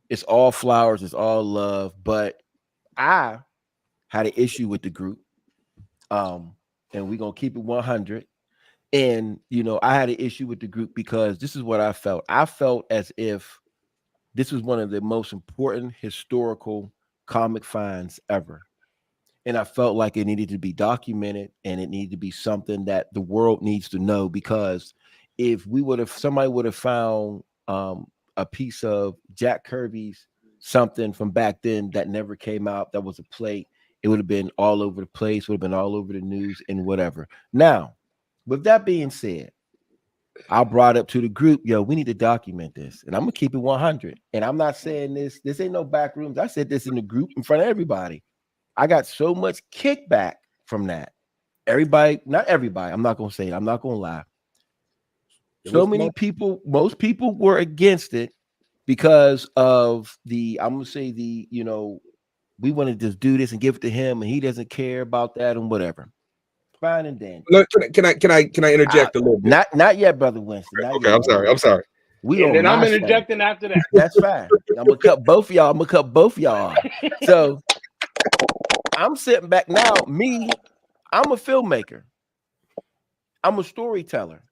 It's all flowers, it's all love, but I had an issue with the group, and we're gonna keep it 100. And you know, I had an issue with the group because this is what I felt. I felt as if this was one of the most important historical comic finds ever. And I felt like it needed to be documented, and it needed to be something that the world needs to know, because if somebody would have found a piece of Jack Kirby's something from back then that never came out, that was a plate, it would have been all over the place, would have been all over the news and whatever. Now, with that being said, I brought up to the group, yo, we need to document this. And I'm going to keep it 100. And I'm not saying this ain't no back rooms. I said this in the group in front of everybody. I got so much kickback from that. Everybody, not everybody, I'm not going to say it. I'm not going to lie. So many people, most people were against it because of I'm going to say you know, we want to just do this and give it to him, and he doesn't care about that and whatever. Fine and dandy. Look, can I interject a little bit? Not yet, Brother Winston. Not Okay, yet. I'm sorry. And then I'm interjecting after that. That's fine. I'm gonna cut both of y'all. So I'm sitting back now. I'm a filmmaker. I'm a storyteller.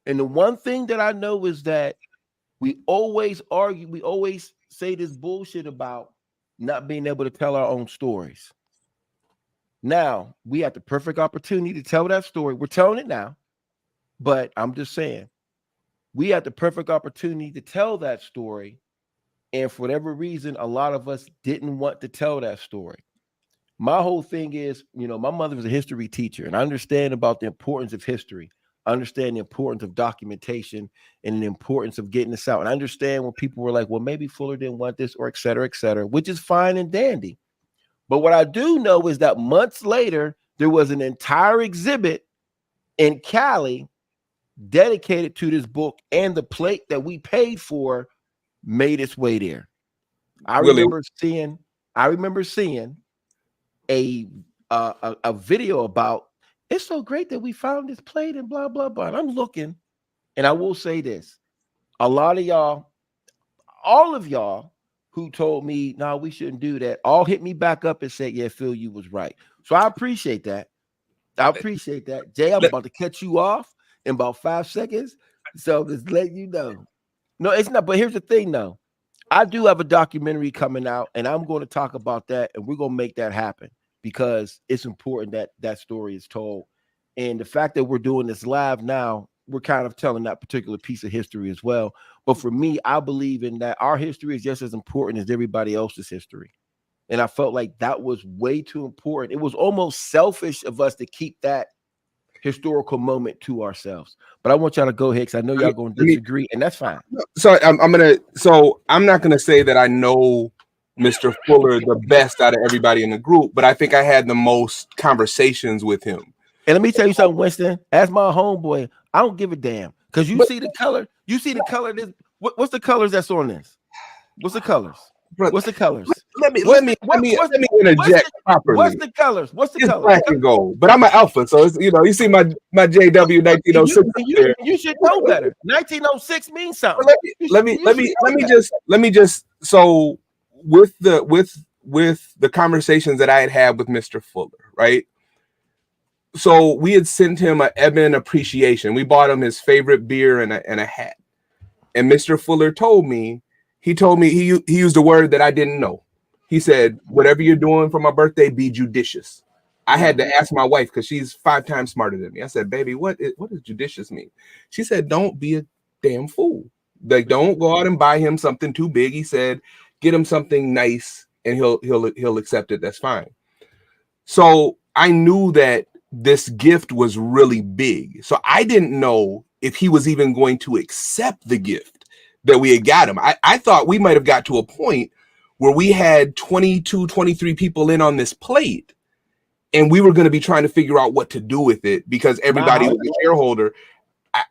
And the one thing that I know is that we always argue, we always say this bullshit about not being able to tell our own stories. Now we have the perfect opportunity to tell that story. We're telling it now, but I'm just saying we had the perfect opportunity to tell that story. And for whatever reason, a lot of us didn't want to tell that story. My whole thing is, you know, my mother was a history teacher, and I understand about the importance of history. I understand the importance of documentation and the importance of getting this out. And I understand when people were like, well, maybe Fuller didn't want this, or et cetera, which is fine and dandy. But what I do know is that months later, there was an entire exhibit in Cali dedicated to this book, and the plate that we paid for made its way there. I remember seeing a a video about it's so great that we found this plate and blah blah blah. And I'm looking, and I will say this: a lot of y'all, all of y'all who told me, no, we shouldn't do that, all hit me back up and said, yeah, Phil, you was right. So I appreciate that. I appreciate that. Jay, I'm about to cut you off in about 5 seconds. So just let you know. No, it's not. But here's the thing, though. I do have a documentary coming out, and I'm going to talk about that, and we're going to make that happen because it's important that that story is told. And the fact that we're doing this live now, we're kind of telling that particular piece of history as well. But for me, I believe in that our history is just as important as everybody else's history. And I felt like that was way too important. It was almost selfish of us to keep that historical moment to ourselves. But I want y'all to go ahead because I know y'all going to disagree, and that's fine. So I'm not gonna say that I know Mr. Fuller the best out of everybody in the group, but I think I had the most conversations with him. And let me tell you something, Winston. As my homeboy, I don't give a damn because see the color. You see the color. What's the colors that's on this? What's the colors? What's the colors? Let me interject properly. What's the colors? What's the colors? Black and gold. But I'm an alpha, so it's, you see my JW 1906. You should know better. 1906 means something. Let me just so with the conversations that I had with Mr. Fuller, right? So we had sent him an Eban appreciation. We bought him his favorite beer and a hat. And Mr. Fuller told me he used a word that I didn't know. He said, whatever you're doing for my birthday, be judicious. I had to ask my wife because she's 5 times smarter than me. I said, baby, what does judicious mean? She said, don't be a damn fool. Like, don't go out and buy him something too big. He said, get him something nice and he'll accept it. That's fine. So I knew that this gift was really big. So I didn't know if he was even going to accept the gift that we had got him. I thought we might have got to a point where we had 22, 23 people in on this plate and we were going to be trying to figure out what to do with it because everybody was a shareholder.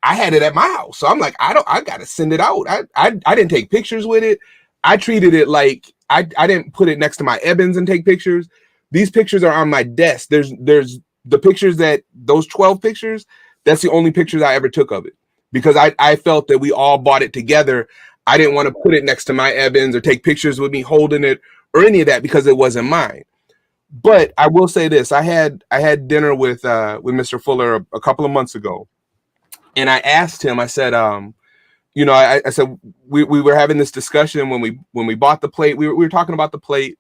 I had it at my house. So I'm like, I got to send it out. I didn't take pictures with it. I treated it like I didn't put it next to my Ebans and take pictures. These pictures are on my desk. There's the pictures those 12 pictures, that's the only pictures I ever took of it because I felt that we all bought it together. I didn't want to put it next to my Evans or take pictures with me holding it or any of that because it wasn't mine. But I will say this: I had dinner with Mr. Fuller a couple of months ago, and I asked him. I said, I said we were having this discussion when we bought the plate. We were talking about the plate,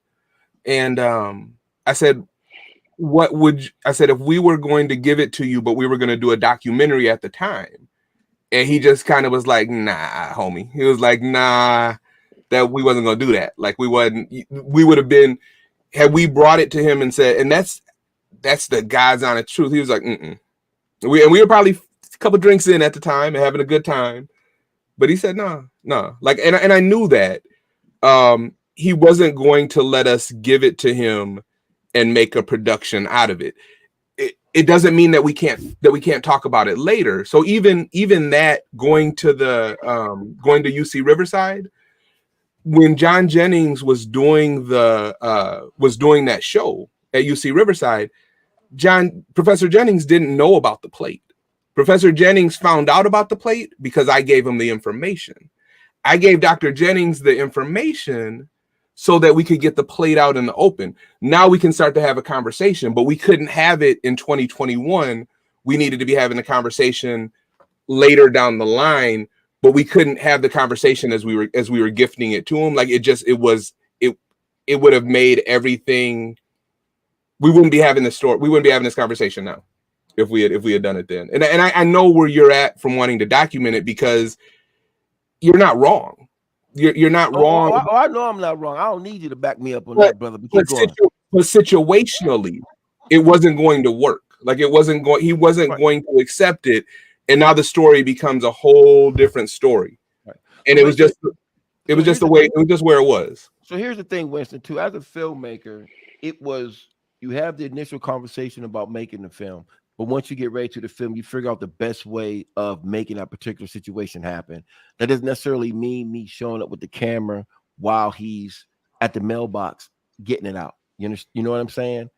and I said, I said if we were going to give it to you, but we were going to do a documentary at the time. And he just kind of was like, nah, homie. He was like, nah, that we wasn't going to do that. Like we would have been, had we brought it to him and said, and that's the God's honest truth. He was like, We were probably a couple drinks in at the time and having a good time. But he said, no. Like, and I knew that he wasn't going to let us give it to him and make a production out of it. It doesn't mean that we can't talk about it later. So even that going to UC Riverside, when John Jennings was doing that show at UC Riverside, Professor Jennings didn't know about the plate. Professor Jennings found out about the plate because I gave him the information. I gave Dr. Jennings the information so that we could get the plate out in the open. Now we can start to have a conversation, but we couldn't have it in 2021. We needed to be having a conversation later down the line, but we couldn't have the conversation as we were gifting it to him. Like it would have made everything. We wouldn't be having this story. We wouldn't be having this conversation now if we had done it then. And I know where you're at from wanting to document it because you're not wrong. You're not wrong. I know I'm not wrong. I don't need you to back me up on that, brother. But situationally, it wasn't going to work. Like he wasn't going to accept it. And now the story becomes a whole different story. Right. And it was just where it was. So here's the thing, Winston, too. As a filmmaker, you have the initial conversation about making the film. But once you get ready to the film, you figure out the best way of making that particular situation happen. That doesn't necessarily mean me showing up with the camera while he's at the mailbox getting it out. You know what I'm saying?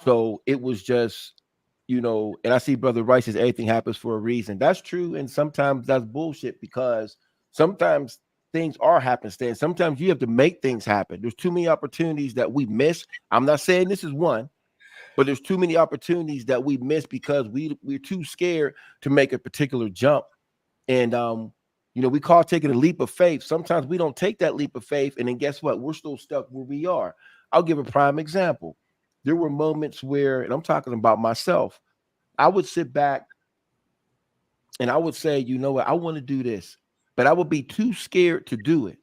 So it was just, and I see Brother Rice says everything happens for a reason. That's true. And sometimes that's bullshit because sometimes things are happenstance. Sometimes you have to make things happen. There's too many opportunities that we miss. I'm not saying this is one, but there's too many opportunities that we miss because we're too scared to make a particular jump. And we call taking a leap of faith. Sometimes we don't take that leap of faith, and then guess what? We're still stuck where we are. I'll give a prime example. There were moments where, and I'm talking about myself, I would sit back and I would say, you know what, I want to do this, but I would be too scared to do it.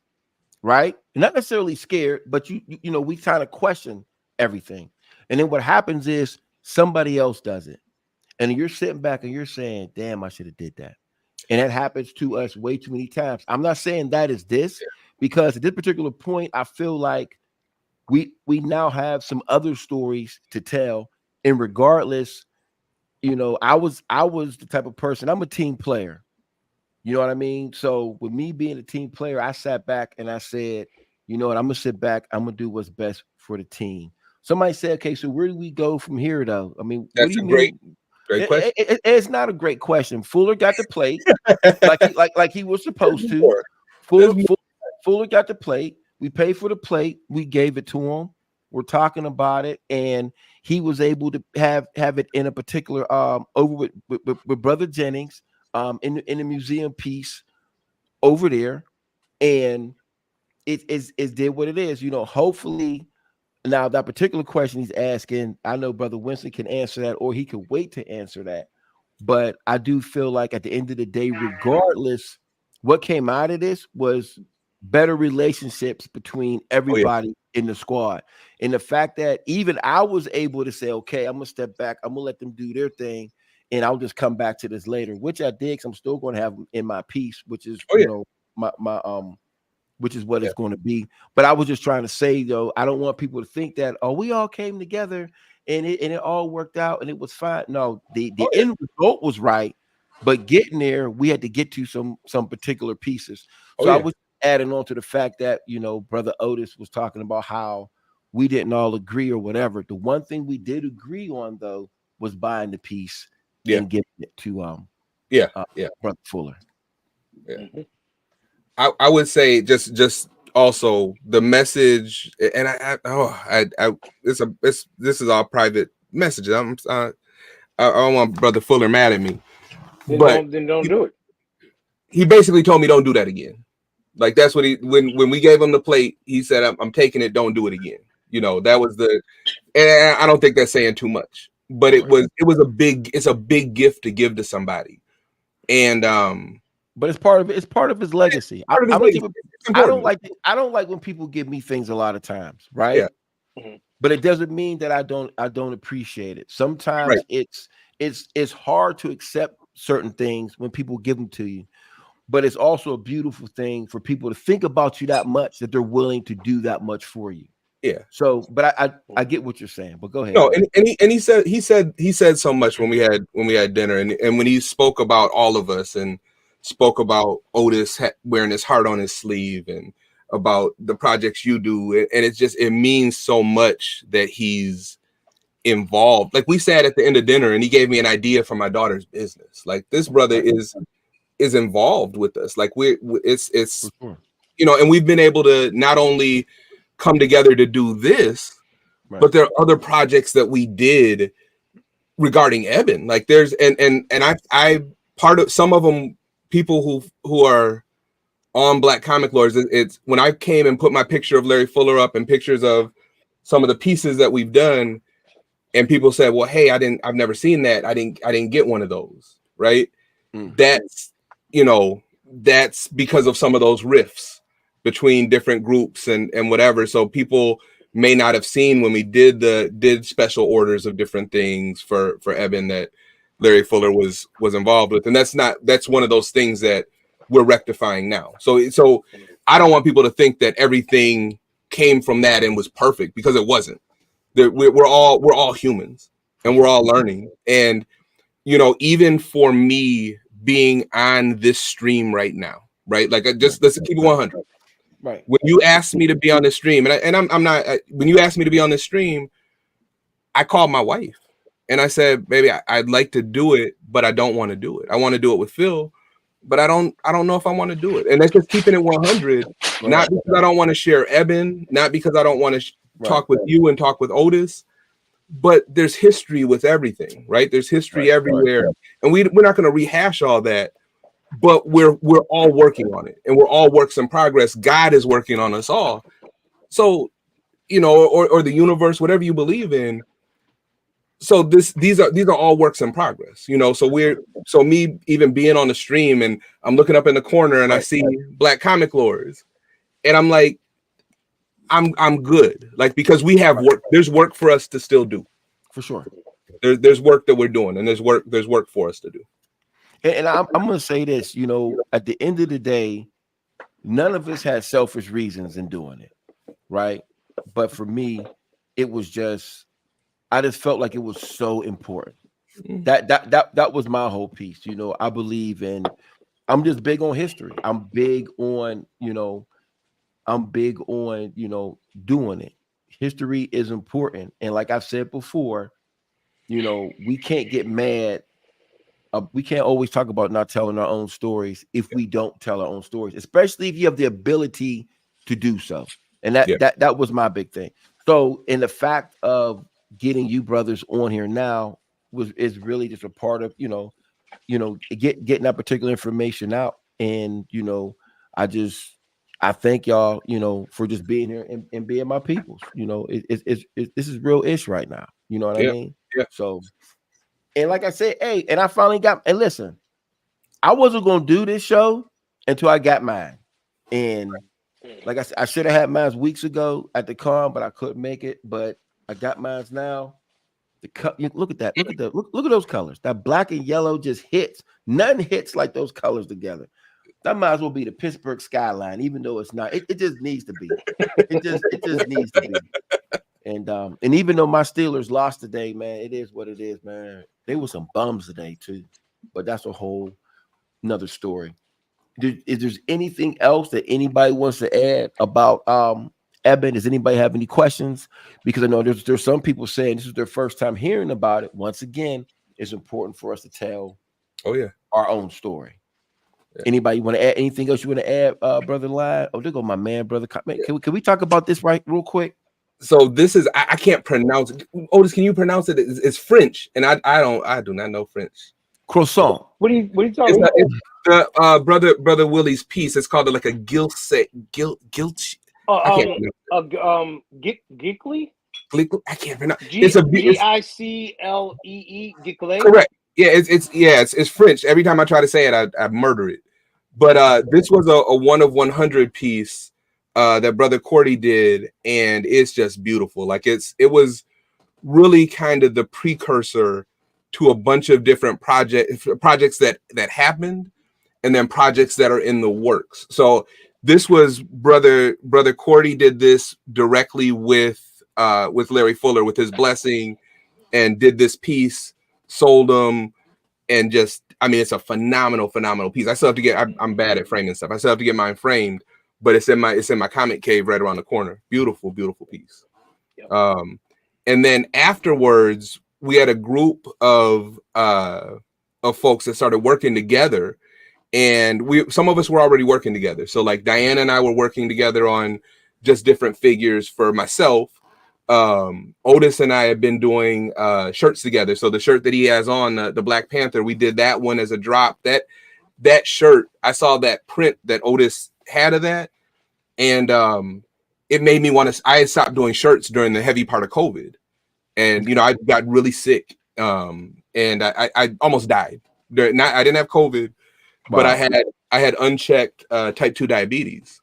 Right? Not necessarily scared, but we kind of question everything. And then what happens is somebody else does it. And you're sitting back and you're saying, damn, I should have did that. And that happens to us way too many times. I'm not saying that is this, because at this particular point, I feel like we now have some other stories to tell. And regardless, I was the type of person, I'm a team player. You know what I mean? So with me being a team player, I sat back and I said, you know what, I'm gonna sit back, I'm gonna do what's best for the team. Somebody said, okay, so where do we go from here though? I mean, what do you mean? Great question. It's not a great question. Fuller got the plate like he was supposed to. Fuller got the plate. We paid for the plate. We gave it to him. We're talking about it, and he was able to have it in a particular over with Brother Jennings in the museum piece over there, and it did what it is. Hopefully. Now, that particular question he's asking, I know Brother Winston can answer that, or he could wait to answer that. But I do feel like at the end of the day, regardless, what came out of this was better relationships between everybody in the squad. And the fact that even I was able to say, okay, I'm going to step back. I'm going to let them do their thing. And I'll just come back to this later, which I did, because I'm still going to have them in my piece, which is, my which is what it's going to be. But I was just trying to say, though, I don't want people to think that, we all came together and it all worked out and it was fine. No, the end result was right, but getting there, we had to get to some particular pieces. So I was adding on to the fact that, Brother Otis was talking about how we didn't all agree or whatever. The one thing we did agree on, though, was buying the piece and giving it to Brother Fuller. Yeah. Mm-hmm. I would say just also the message, and this is all private messages. I don't want Brother Fuller mad at me, then don't do it. He basically told me don't do that again. Like that's what when we gave him the plate, he said I'm taking it. Don't do it again. That was and I don't think that's saying too much, but it's a big gift to give to somebody, and but it's part of his legacy. I don't like when people give me things a lot of times, right? Yeah. Mm-hmm. But it doesn't mean that I don't appreciate it. Sometimes it's hard to accept certain things when people give them to you. But it's also a beautiful thing for people to think about you that much that they're willing to do that much for you. Yeah. So, but I get what you're saying. But go ahead. No, and he said so much when we had dinner, and when he spoke about all of us and spoke about Otis wearing his heart on his sleeve and about the projects you do, and it means so much that he's involved. Like we sat at the end of dinner and he gave me an idea for my daughter's business. Like this brother is involved with us. Like it's and we've been able to not only come together to do this, but there are other projects that we did regarding Eban. Like there's and I part of some of them, people who are on Black Comic Lords, it's when I came and put my picture of Larry Fuller up and pictures of some of the pieces that we've done, and people said, well, hey, I've never seen that. I didn't get one of those. Right. That's that's because of some of those rifts between different groups and whatever. So people may not have seen when we did special orders of different things for Eban that Larry Fuller was involved with. And that's one of those things that we're rectifying now. So I don't want people to think that everything came from that and was perfect, because it wasn't. We're all humans and we're all learning. And, even for me being on this stream right now, right? Like let's keep it 100. Right. When you asked me to be on this stream, and I'm not. When you asked me to be on this stream, I called my wife and I said, baby, I'd like to do it, but I don't want to do it. I want to do it with Phill, but I don't know if I want to do it. And that's just keeping it 100, not because I don't want to share Eban, not because I don't want to talk with you and talk with Otis, but there's history with everything, right? There's history everywhere. And we're not going to rehash all that, but we're all working on it, and we're all works in progress. God is working on us all. So, you know, or the universe, whatever you believe in. So these are all works in progress, you know. So me even being on the stream and I'm looking up in the corner and I see Black Comic Lords, and I'm like, I'm good, like, because we have work. There's work for us to still do, for sure. There's work that we're doing, and there's work for us to do. And I'm gonna say this, you know, at the end of the day, none of us had selfish reasons in doing it, right? But for me, it was just, I just felt like it was so important. That was my whole piece. You know, I believe in, I'm just big on history. I'm big on, you know, doing it. History is important. And like I've said before, you know, we can't get mad. We can't always talk about not telling our own stories if we don't tell our own stories, especially if you have the ability to do so. And that was my big thing. So, in the fact of getting you brothers on here now is really just a part of, getting that particular information out. And, you know, I thank y'all, you know, for just being here and being my peoples. You know, this is real ish right now. You know what I mean? Yeah. So, and like I said, hey, and I finally got, and listen, I wasn't going to do this show until I got mine. And like I said, I should have had mine weeks ago at the con, but I couldn't make it. But I got mine now. Look at that. Look at those colors. That black and yellow just hits. Nothing hits like those colors together. That might as well be the Pittsburgh skyline, even though it's not. It just needs to be. It just needs to be. And even though my Steelers lost today, man, it is what it is, man. They were some bums today too, but that's a whole another story. Is there anything else that anybody wants to add about Eban? Does anybody have any questions? Because I know there's some people saying this is their first time hearing about it. Once again, it's important for us to tell our own story. Yeah. Anybody want to add anything else you want to add, Brother Lyon? Oh, there go my man, Brother. Can we talk about this real quick? So this is, I can't pronounce it. Otis, can you pronounce it? It's French, and I do not know French. Croissant. What are you talking about? It's brother Willie's piece. It's called like a gilt. Gickly? I can't pronounce. It's a Giclee. Gickle. Correct. Yeah, it's French. Every time I try to say it, I murder it. But this was a 1 of 100 piece that Brother Cordy did, and it's just beautiful. Like it was really kind of the precursor to a bunch of different projects that happened, and then projects that are in the works. So this was Brother Cordy did this directly with Larry Fuller with his blessing, and did this piece, sold them, and just, I mean, it's a phenomenal piece. I still have to get, I'm bad at framing stuff. I still have to get mine framed, but it's in my comic cave right around the corner. Beautiful piece. Yep. And then afterwards, we had a group of folks that started working together, and some of us were already working together. So like Diana and I were working together on just different figures for myself. Otis and I have been doing shirts together. So the shirt that he has on, the Black Panther, we did that one as a drop. That shirt, I saw that print that Otis had of that, and it made me want to. I had stopped doing shirts during the heavy part of COVID, and I got really sick, and I almost died. I didn't have COVID, but I had unchecked type 2 diabetes,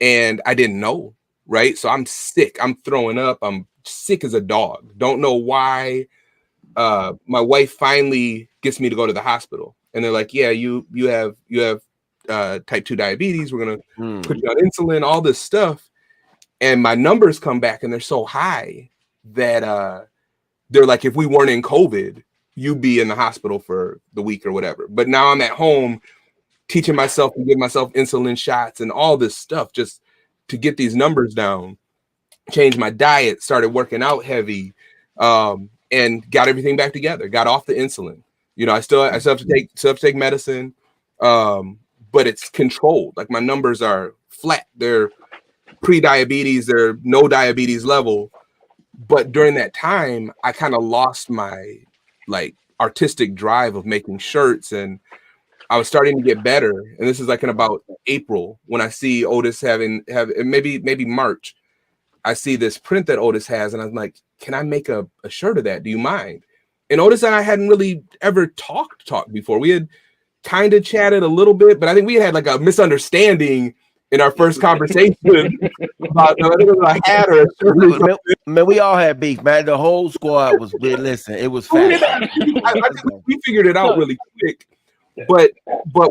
and I didn't know. Right. So I'm sick. I'm throwing up. I'm sick as a dog. Don't know why. My wife finally gets me to go to the hospital, and they're like, yeah, you have type 2 diabetes. We're going to put you on insulin, all this stuff. And my numbers come back, and they're so high that they're like, if we weren't in COVID, you'd be in the hospital for the week or whatever. But now I'm at home teaching myself to give myself insulin shots and all this stuff just to get these numbers down. Changed my diet, started working out heavy, and got everything back together. Got off the insulin. You know, I still have to take medicine, but it's controlled. Like my numbers are flat. They're pre-diabetes. They're no diabetes level. But during that time, I kind of lost my like artistic drive of making shirts, and I was starting to get better. And this is like in about April when I see Otis have maybe March. I see this print that Otis has, and I'm like, can I make a shirt of that? Do you mind? And Otis and I hadn't really ever talked before. We had kind of chatted a little bit, but I think we had like a misunderstanding in our first conversation about I think it was a hat or a shirt or man, we all had beef, man. The whole squad was listen, it was fast. I think we figured it out really quick. But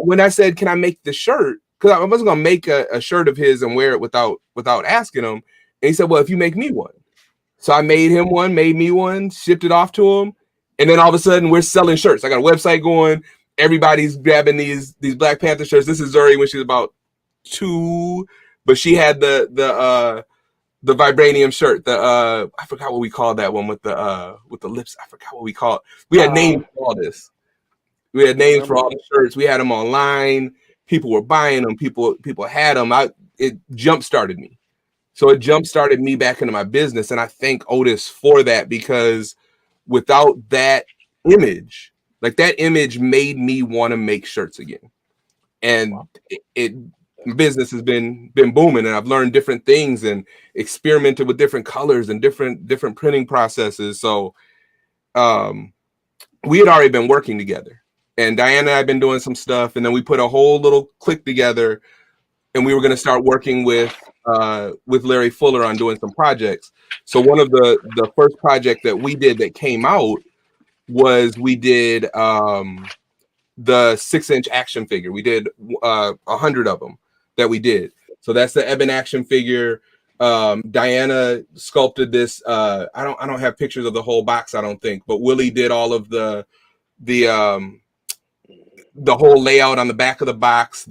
when I said, can I make the shirt? Because I wasn't gonna make a shirt of his and wear it without asking him. And he said, well, if you make me one. So I made me one, shipped it off to him. And then all of a sudden we're selling shirts. I got a website going. Everybody's grabbing these Black Panther shirts. This is Zuri when she was about 2, but she had the vibranium shirt. I forgot what we called that one with the lips. I forgot what we called it. We had names for all this. We had names for all the shirts. We had them online. People were buying them. People had them. It jump started me. So it jump started me back into my business, and I thank Otis for that, because without that image, like that image made me want to make shirts again. And my business has been booming, and I've learned different things and experimented with different colors and different printing processes. So we had already been working together, and Diana and I had been doing some stuff, and then we put a whole little clique together, and we were going to start working with Larry Fuller on doing some projects. So one of the first project that we did that came out was we did the 6-inch action figure. We did 100 of them that we did. So that's the Eban action figure. Diana sculpted this. I don't have pictures of the whole box, I don't think, but Willie did all of the whole layout on the back of the box.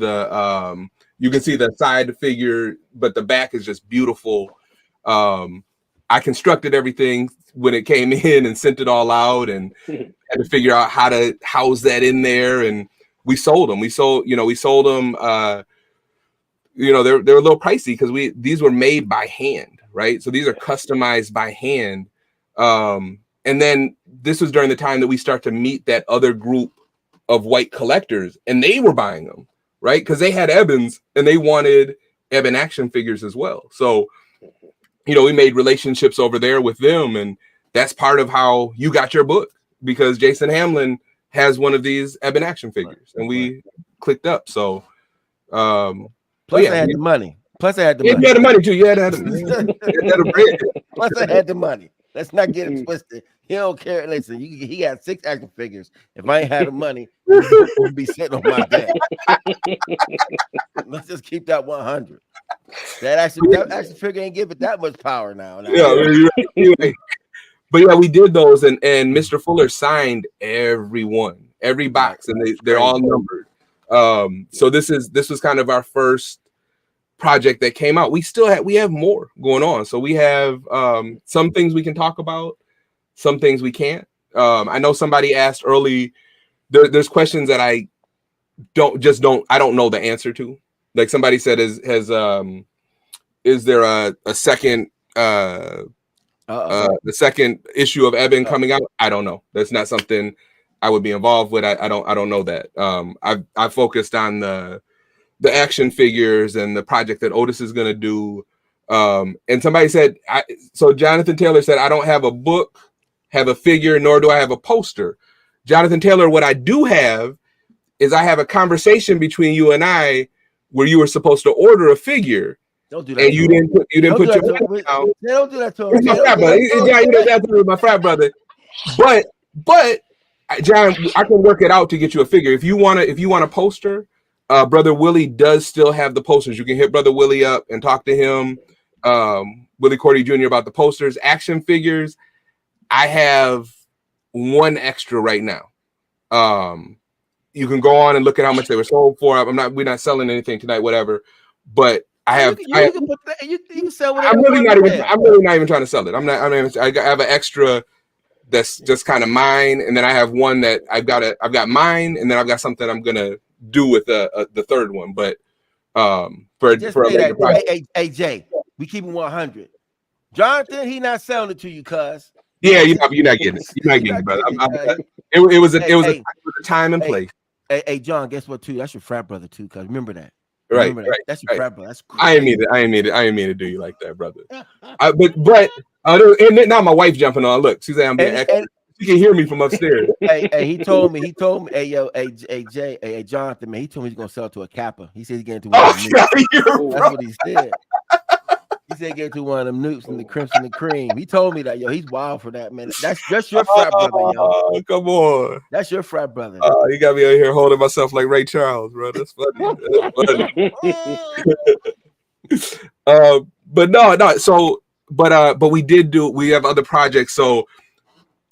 You can see the side figure, but the back is just beautiful. I constructed everything when it came in and sent it all out, and had to figure out how to house that in there. And we sold them. We sold them. They're a little pricey because these were made by hand, right? So these are customized by hand. And then this was during the time that we start to meet that other group of white collectors, and they were buying them, right? Because they had Ebans and they wanted Eban action figures as well. So, we made relationships over there with them, and that's part of how you got your book, because Jason Hamlin has one of these Eban action figures, and we clicked up. So, plus I had the money. Plus I had the money. You had the money too. You had the Plus I had the money. Let's not get it twisted. He don't care. Listen, he got 6 action figures. If I ain't had the money, it would be sitting on my desk. Let's just keep that 100. That action figure ain't give it that much power now. Yeah, you're right. But yeah, we did those, and Mr. Fuller signed every box, and they're all numbered. So this was kind of our first project that came out. We have more going on. So we have some things we can talk about, some things we can't. I know somebody asked early. There's questions that I don't know the answer to. Like somebody said, is there a second the second issue of Eban coming out? I don't know. That's not something I would be involved with. I don't know that. I focused on the action figures and the project that Otis is going to do. And somebody said, so Jonathan Taylor said, I don't have a book, have a figure, nor do I have a poster. Jonathan Taylor, what I do have is I have a conversation between you and I where you were supposed to order a figure. Don't do that. And you didn't put your money down. Don't do that to him. He's my frat brother. He's my frat brother. But John, I can work it out to get you a figure. If you want a poster, Brother Willie does still have the posters. You can hit Brother Willie up and talk to him. Willie Cordy Jr. about the posters. Action figures, I have one extra right now. You can go on and look at how much they were sold for. We're not selling anything tonight, whatever. But I have. You can sell whatever. I'm really not even trying to sell it. I have an extra that's just kind of mine, and then I have one that I've got mine, and then I've got something I'm gonna do with the third one. But for Just a say later that, project. hey, Jay, we keep it 100. Jonathan, he not selling it to you, cuz. Yeah, you're not getting it. You're not getting it, brother. It was a time and place. Hey, John, guess what? Too, that's your frat brother too. Cuz remember that. Right. That's your frat brother. That's crazy. I ain't mean to do you like that, brother. But and then now my wife jumping on. Look, she's saying I'm being extra. She can hear me from upstairs. Hey, he told me, hey, Jay, hey, Jonathan, man, he told me he's gonna sell it to a Kappa. He said he's getting to one of them nukes. That's what he said. He said get to one of them nukes and the crimson and cream. He told me that, yo, he's wild for that, man. That's just your frat brother, yo. Oh, come on. That's your frat brother. You got me out here holding myself like Ray Charles, bro. That's funny. But no. So, but we have other projects. So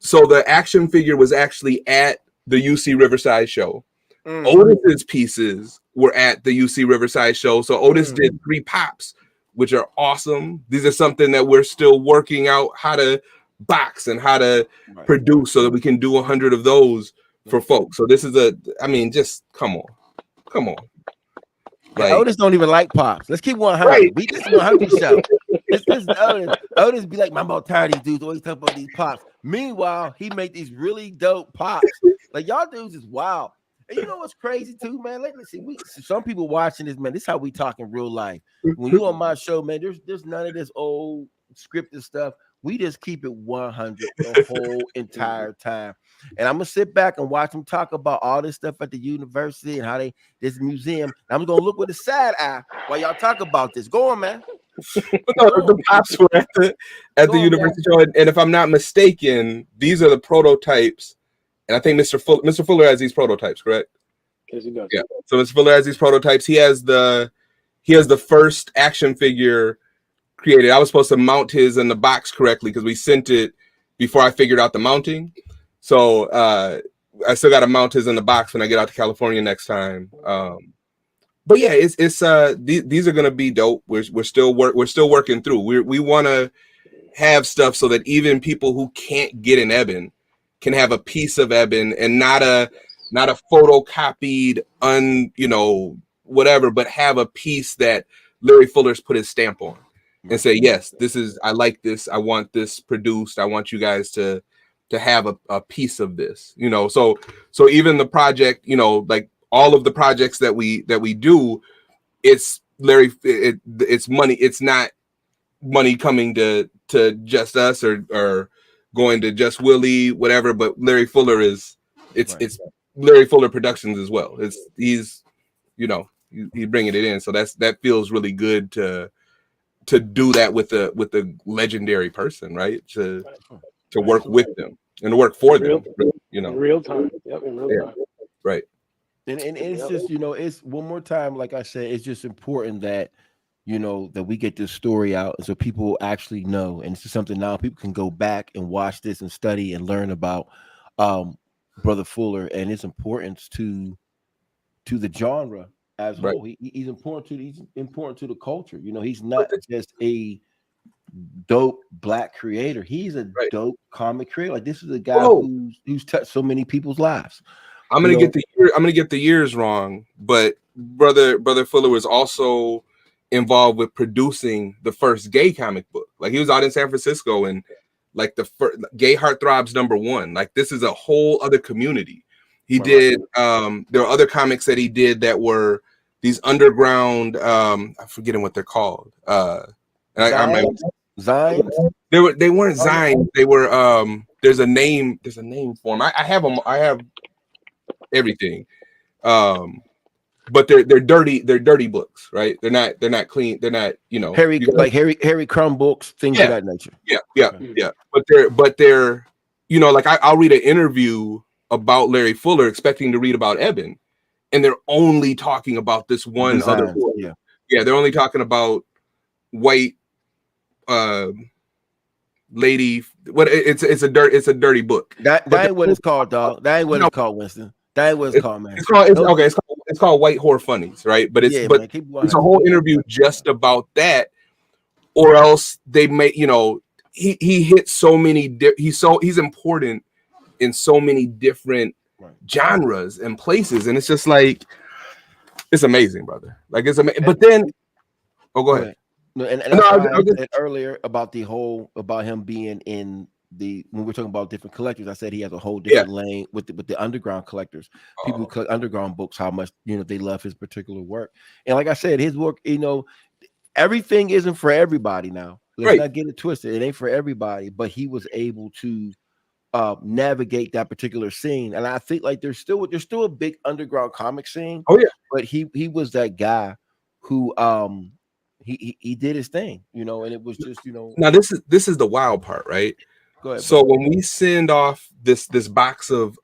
the action figure was actually at the UC Riverside show. Otis's pieces were at the UC Riverside show. So Otis did 3 pops, which are awesome. These are something that we're still working out how to box and how to produce so that we can do 100 of those for folks. So this is just come on. Like, Otis don't even like pops. Let's keep 100. Right. We just 100 show. This Otis. Otis be like, I'm about tired of these dudes always talking about these pops. Meanwhile, he make these really dope pops. Like y'all dudes is wild. And you know what's crazy too, man? Let's see. Some people watching this, man. This is how we talk in real life. When you on my show, man, there's none of this old scripted stuff. We just keep it 100 the whole entire time. And I'm gonna sit back and watch them talk about all this stuff at the university and how this museum. I'm gonna look with a side eye while y'all talk about this. Go on, man. The pops were at the university show, and if I'm not mistaken, these are the prototypes. And I think Mr. Fuller has these prototypes, correct? Yes, he does. Yeah. So Mr. Fuller has these prototypes. He has the first action figure created. I was supposed to mount his in the box correctly because we sent it before I figured out the mounting. So I still got to mount his in the box when I get out to California next time. But yeah, it's these are gonna be dope. We're still working through. We want to have stuff so that even people who can't get an Eban can have a piece of Eban and not a photocopied whatever, but have a piece that Larry Fuller's put his stamp on and say, yes, I like this. I want this produced. I want you guys to have a piece of this, so even the project, like all of the projects that we do, it's Larry, it's money. It's not money coming to just us or going to just Willie, whatever, but Larry Fuller it's Larry Fuller Productions as well. He's bringing it in. So that feels really good to do that with a legendary person, right? To work with them and to work for them, in real time. Yep, in real time. Right. And it's just, it's one more time, like I said, it's just important that that we get this story out, and so people actually know. And this is something now people can go back and watch this and study and learn about Brother Fuller and his importance to the genre as a whole. He's important to the culture. He's not just a dope black creator. He's a dope comic creator. Like, this is a guy who's touched so many people's lives. I'm gonna get the years wrong, but brother Fuller was also involved with producing the first gay comic book. Like, he was out in San Francisco and like the first Gay Heartthrobs #1. Like, this is a whole other community. He did there are other comics that he did that were these underground I'm forgetting what they're called. Zines? They weren't Zines. They were there's a name for them. I have them. I have everything. But they're dirty books, right? They're not clean. They're not, Harry Crumb books, things of that nature. Yeah. But they're like I'll read an interview about Larry Fuller expecting to read about Eban, and they're only talking about this one other book. Yeah, they're only talking about white lady. What it's a dirty book. That ain't what it's called, dog. That ain't what it's called, Winston. That ain't what it's called, man. It's called White Whore Funnies, right? But it's a whole interview just about that, or else they may, he hits so many. He's important in so many different genres and places, and it's just like it's amazing, brother. Like it's amazing. But then, go ahead. No, and that's why I said earlier about about him being in when we're talking about different collectors. I said he has a whole different lane with the underground collectors, people who collect underground books. How much they love his particular work, and like I said, his work. Everything isn't for everybody now. Let's not get it twisted. It ain't for everybody, but he was able to navigate that particular scene. And I think like there's still a big underground comic scene. Oh yeah. But he was that guy who he did his thing, and it was just, Now this is the wild part, right? Go ahead. So when we send off this box of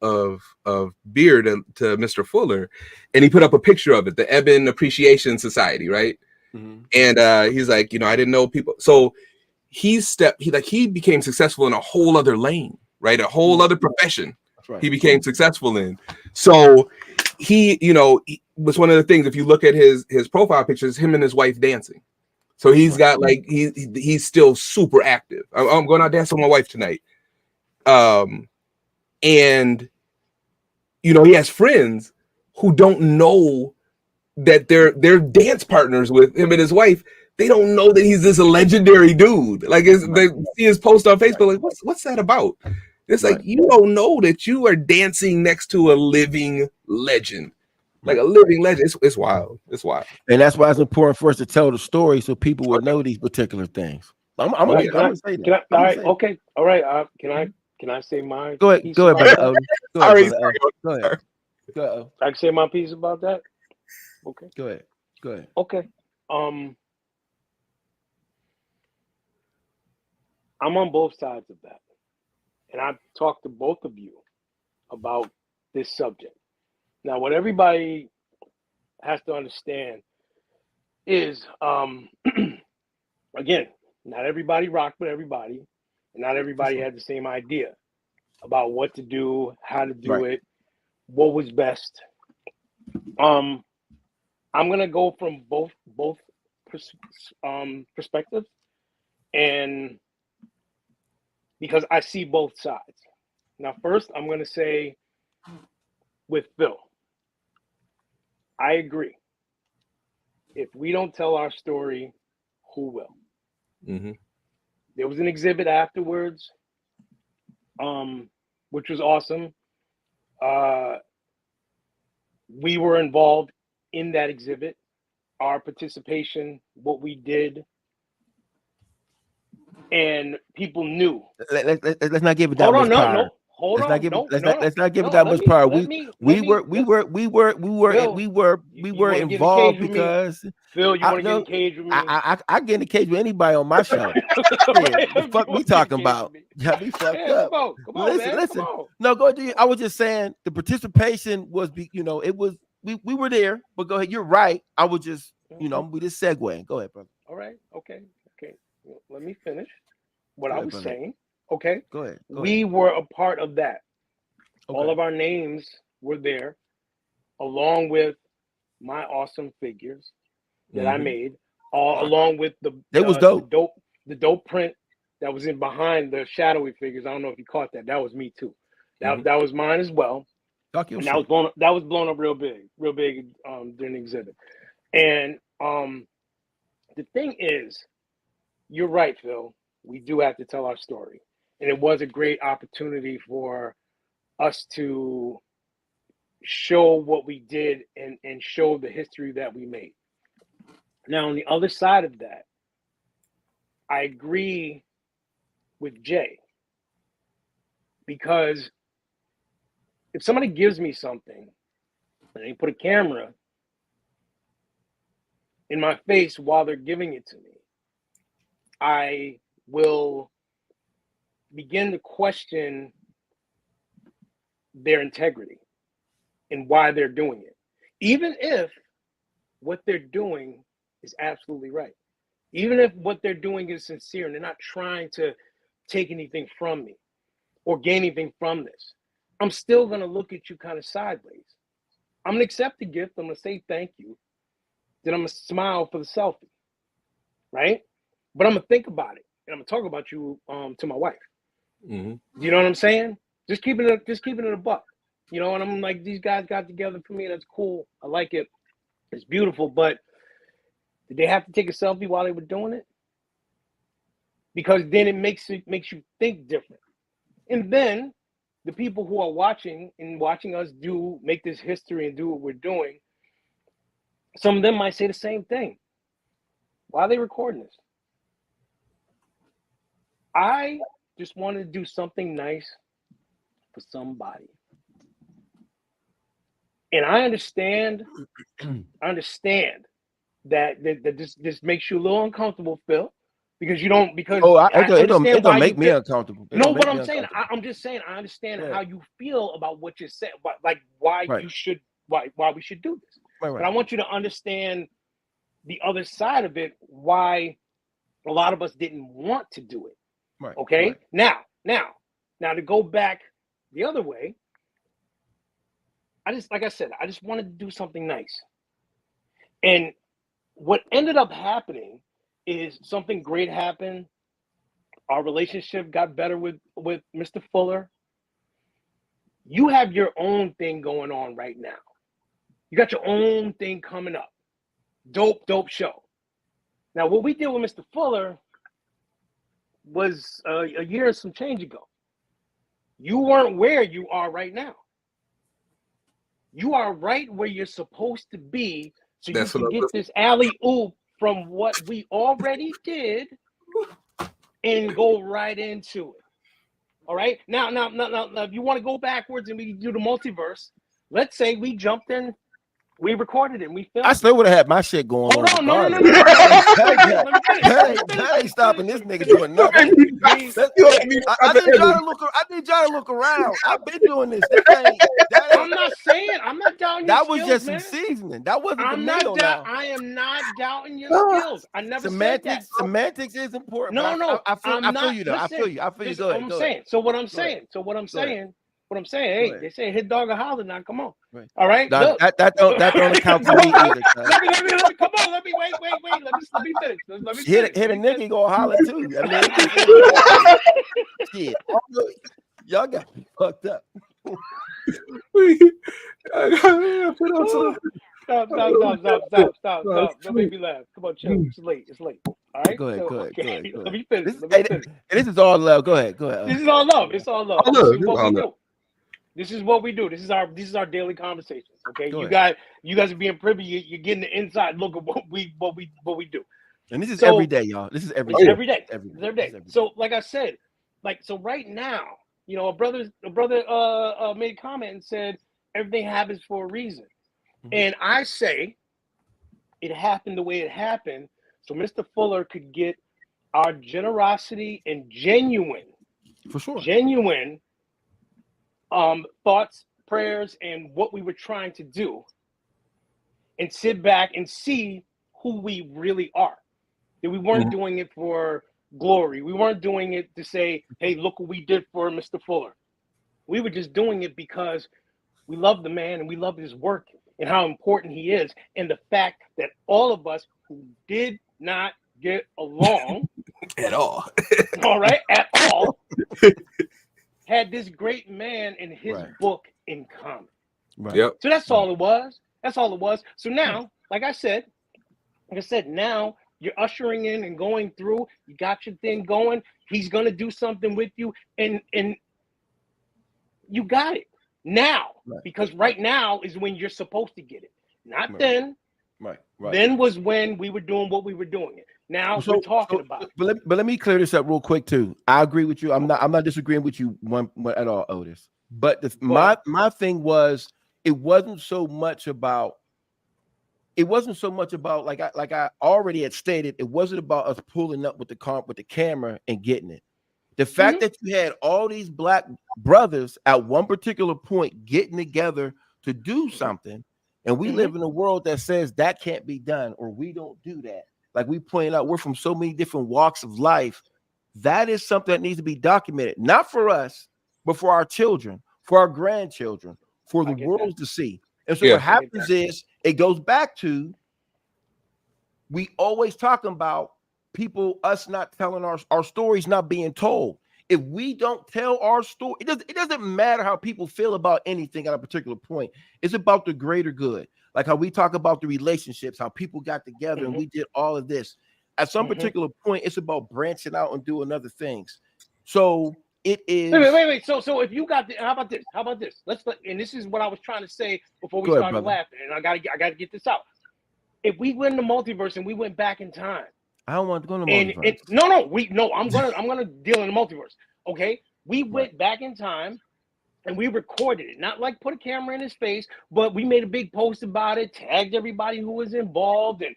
beer to Mr. Fuller, and he put up a picture of it, the Eban Appreciation Society, right? Mm-hmm. And he's like, I didn't know people. So he became successful in a whole other lane, right? A whole other profession. That's right. He became successful in. So he was one of the things. If you look at his profile pictures, him and his wife dancing. So he's got like he's still super active. I'm going out dancing with my wife tonight. And he has friends who don't know that they're dance partners with him and his wife. They don't know that he's this legendary dude. Like they see his post on Facebook, like what's that about? It's like you don't know that you are dancing next to a living legend. Like a living legend. It's wild. It's wild. And that's why it's important for us to tell the story so people will know these particular things. I'm gonna say that. All right. Okay. All right. Can I say mine? Go ahead, brother. Go ahead. I can say my piece about that. Okay. Go ahead. Okay. I'm on both sides of that. And I've talked to both of you about this subject. Now, what everybody has to understand is, again, not everybody rocked with everybody, and not everybody had the same idea about what to do, how to do it, what was best. I'm gonna go from both perspectives, and because I see both sides. Now, first, I'm gonna say with Phill, I agree. If we don't tell our story, who will? Mm-hmm. There was an exhibit afterwards, which was awesome. We were involved in that exhibit. Our participation, what we did, and people knew. Let's not give it that much power. Let's not give it that much power. We were involved because Phill, you want to get in the cage with me? I get in the cage with anybody on my show. The fuck we talking about? Got me fucked up. Come on, listen. Come on. No, go ahead. I was just saying the participation was, it was we were there. But go ahead. You're right. I was just, we just segue. Go ahead, brother. All right. Okay. Well, let me finish what I was saying. Okay. Go ahead. We were a part of that. Okay. All of our names were there, along with my awesome figures that I made, along with the dope print that was in behind the shadowy figures. I don't know if you caught that. That was me too. That was mine as well. And that was blown up real big during the exhibit. And the thing is, you're right, Phill. We do have to tell our story. And it was a great opportunity for us to show what we did and show the history that we made. Now, on the other side of that, I agree with Jay. Because if somebody gives me something and they put a camera in my face while they're giving it to me, I will begin to question their integrity and why they're doing it, even if what they're doing is absolutely right, even if what they're doing is sincere and they're not trying to take anything from me or gain anything from this. I'm still going to look at you kind of sideways. I'm going to accept the gift. I'm going to say thank you. Then I'm going to smile for the selfie, right? But I'm going to think about it. and I'm gonna talk about you to my wife. Mhm. You know what I'm saying? Just keeping it a buck. You know, and I'm like, these guys got together for me. That's cool. I like it. It's beautiful. But did they have to take a selfie while they were doing it? Because then it makes you think different. And then the people who are watching us make this history and do what we're doing, some of them might say the same thing. Why are they recording this? I just wanted to do something nice for somebody. And I understand that this makes you a little uncomfortable, Phill, because you don't I understand it don't why make you me feel. uncomfortable. It No, don't make what me I'm saying, uncomfortable. I'm just saying I understand Right. how you feel about what you're saying, like why Right. you should why we should do this. Right. But I want you to understand the other side of it, why a lot of us didn't want to do it. Right. Okay. Right. Now to go back the other way, like I said, I just wanted to do something nice. And what ended up happening is something great happened. Our relationship got better with Mr. Fuller. You have your own thing going on right now. You got your own thing coming up. Dope show. Now, what we did with Mr. Fuller was a year and some change ago. You weren't where you are right now. You are right where you're supposed to be, so you can get this alley-oop from what we already did and go right into it. All right? Now, if you want to go backwards and we do the multiverse, let's say we jumped in, we recorded it, and we filmed. I still would have had my shit going Hold on, no. That ain't stopping this nigga doing nothing. I need y'all to look around. I've been doing this. I'm not doubting your skills, that was just man. some seasoning. That wasn't the meal. I am not doubting your skills. I never said that. Semantics is important. No. I feel you though. I feel you. Go ahead. So what I'm saying, hey, they say hit dog or holler now. Come on. Right. All right. That don't account for me either. Let me come on. Let me wait. Let me finish. Let me hit a nigga go holler too. I mean, shit. Y'all got me fucked up. Stop. Don't make me laugh. Come on, chill. It's late. All right. Go ahead. Let me finish. This is all love. Go ahead. This is all love. It's all love. This is what we do. This is our daily conversations. Okay. You guys are being privy. You're getting the inside look of what we do. And this is every day, y'all. This is every day. Every day. So, like I said, so right now, you know, a brother made a comment and said everything happens for a reason. Mm-hmm. And I say it happened the way it happened, so Mr. Fuller could get our generosity and genuine thoughts, prayers, and what we were trying to do, and sit back and see who we really are. That we weren't doing it for glory. We weren't doing it to say, hey, look what we did for Mr. Fuller. We were just doing it because we love the man and we love his work and how important he is. And the fact that all of us who did not get along at all, at all, had this great man and his book in common. Right. Yep. So that's all it was. So now, like I said, now you're ushering in and going through. You got your thing going. He's gonna do something with you, and you got it now, because right now is when you're supposed to get it. Not then. Right. Then was when we were doing what we were doing it. Now we're talking about it. But let me clear this up real quick too. I agree with you. I'm not disagreeing with you one at all, Otis. But my thing was, it wasn't so much about like I already had stated, it wasn't about us pulling up with the camera and getting it. The fact that you had all these black brothers at one particular point getting together to do something, and we live in a world that says that can't be done, or we don't do that. Like we pointed out, we're from so many different walks of life. That is something that needs to be documented, not for us, but for our children, for our grandchildren, for the world to see. And so what happens is, it goes back to, we always talking about us not telling our stories not being told. If we don't tell our story, it doesn't matter how people feel about anything at a particular point. It's about the greater good. Like how we talk about the relationships, how people got together and we did all of this. At some particular point, it's about branching out and doing other things. So it is. Wait. So if you got how about this? And this is what I was trying to say before we started laughing. And I gotta get this out. If we went in the multiverse and we went back in time. I don't want to go in the multiverse. I'm gonna deal in the multiverse. Okay. We went back in time and we recorded it. Not like put a camera in his face, but we made a big post about it, tagged everybody who was involved, and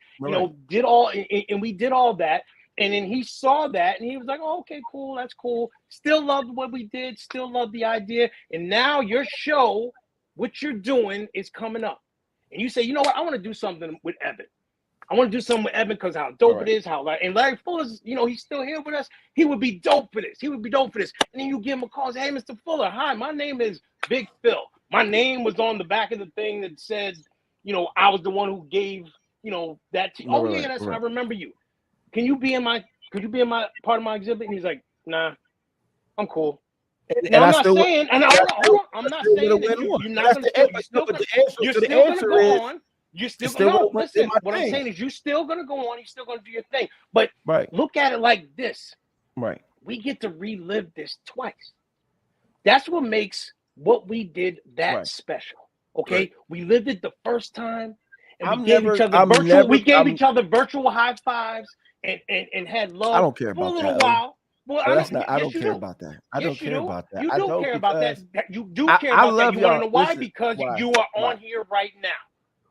did all and we did all that. And then he saw that and he was like, oh, okay, cool, that's cool. Still loved what we did, still loved the idea. And now your show, what you're doing is coming up. And you say, you know what, I want to do something with Eban. I want to do something with Eban because how dope it is, and Larry Fuller's, he's still here with us. He would be dope for this. And then you give him a call, say, hey, Mr. Fuller, hi, my name is Big Phill. My name was on the back of the thing that said, I was the one who gave, that to you. Oh, yeah, that's I remember you. Could you be in my part of my exhibit? And he's like, nah, I'm cool. And I'm not saying that you're still gonna go on. You're still gonna listen. What I'm saying is you're still gonna go on, you're still gonna do your thing. But look at it like this. Right. We get to relive this twice. That's what makes what we did that special. Okay. Right. We lived it the first time and we gave each other virtual high fives and had love. I don't care for about a little that. while. Well, I don't care about that. I don't care about that. You don't care about that. You do care about that. You want to know why? Because you are on here right now.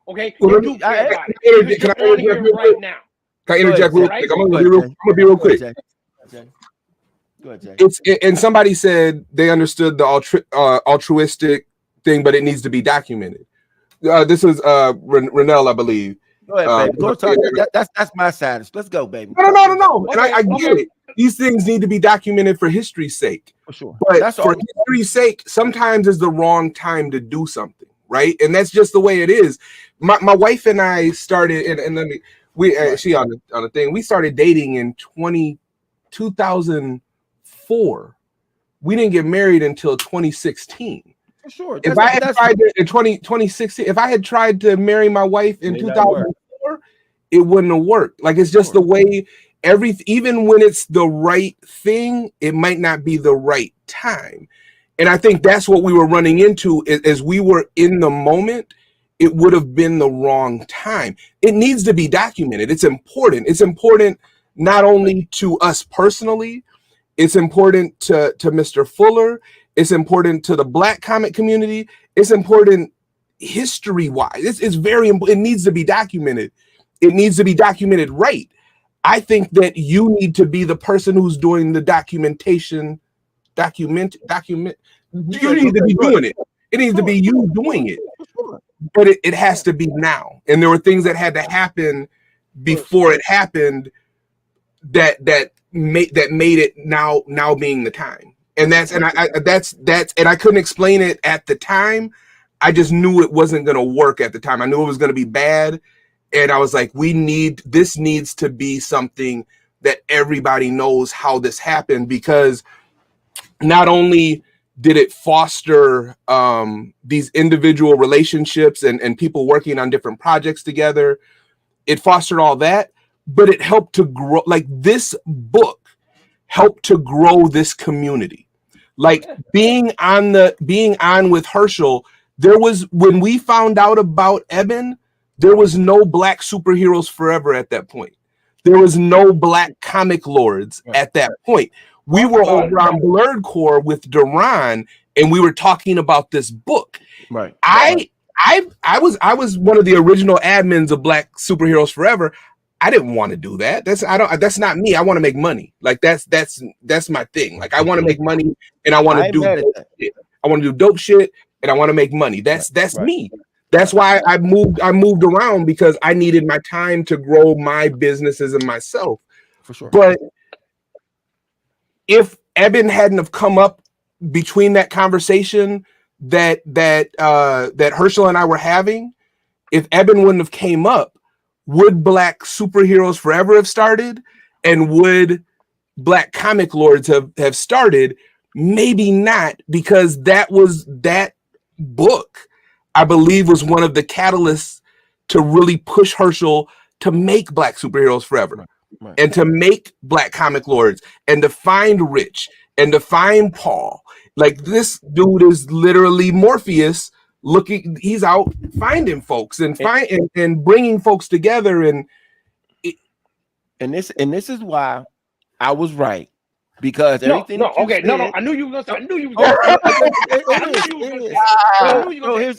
Okay? You do care about it. You're on here right now. Can I interject real quick? I'm gonna be real quick. Go ahead, Jay. And somebody said they understood the altruistic thing, but it needs to be documented. This is Renell, I believe. Go ahead, baby. Go talk. That's my side. Let's go, baby. No. And I get it. These things need to be documented for history's sake. For sure. But history's sake, sometimes is the wrong time to do something, right? And that's just the way it is. My wife and I started, and let me, she on the thing. We started dating in 2004. We didn't get married until 2016. For sure. If I had tried to, in 2016, if I had tried to marry my wife in 2004, it wouldn't have worked. Like, it's just the way even when it's the right thing, it might not be the right time. And I think that's what we were running into as we were in the moment. It would have been the wrong time. It needs to be documented. It's important. It's important not only to us personally, it's important to Mr. Fuller. It's important to the Black comic community. It's important history-wise. It's very important. It needs to be documented. It needs to be documented right. I think that you need to be the person who's doing the documentation. You need to be doing it. It needs to be you doing it. But it has to be now. And there were things that had to happen before it happened that made it now being the time. And that's and I couldn't explain it at the time. I just knew it wasn't going to work at the time. I knew it was going to be bad. And I was like, this needs to be something that everybody knows how this happened, because not only did it foster these individual relationships and people working on different projects together, it fostered all that, but it helped to grow. Like, this book helped to grow this community. Like, being on with Herschel, when we found out about Eban, there was no Black superheroes forever at that point. There was no Black comic lords at that point. We were over on Blurred Core with Duran, and we were talking about this book. Right. I was one of the original admins of Black Superheroes Forever. I didn't want to do that. That's not me. I want to make money. Like, that's my thing. Like, I want to make money, and I want to do dope shit. I want to do dope shit, and I want to make money. That's me. That's why I moved around, because I needed my time to grow my businesses and myself. For sure. But if Eban hadn't have come up between that conversation that Herschel and I were having, if Eban wouldn't have came up, would Black Superheroes Forever have started? And would Black comic lords have started? Maybe not, because that book, I believe, was one of the catalysts to really push Herschel to make Black superheroes forever. Right. And to make Black comic lords and to find Rich and to find Paul. Like, this dude is literally Morpheus looking, he's out finding folks and bringing folks together. And this is why I was right. Because everything I knew you were gonna say.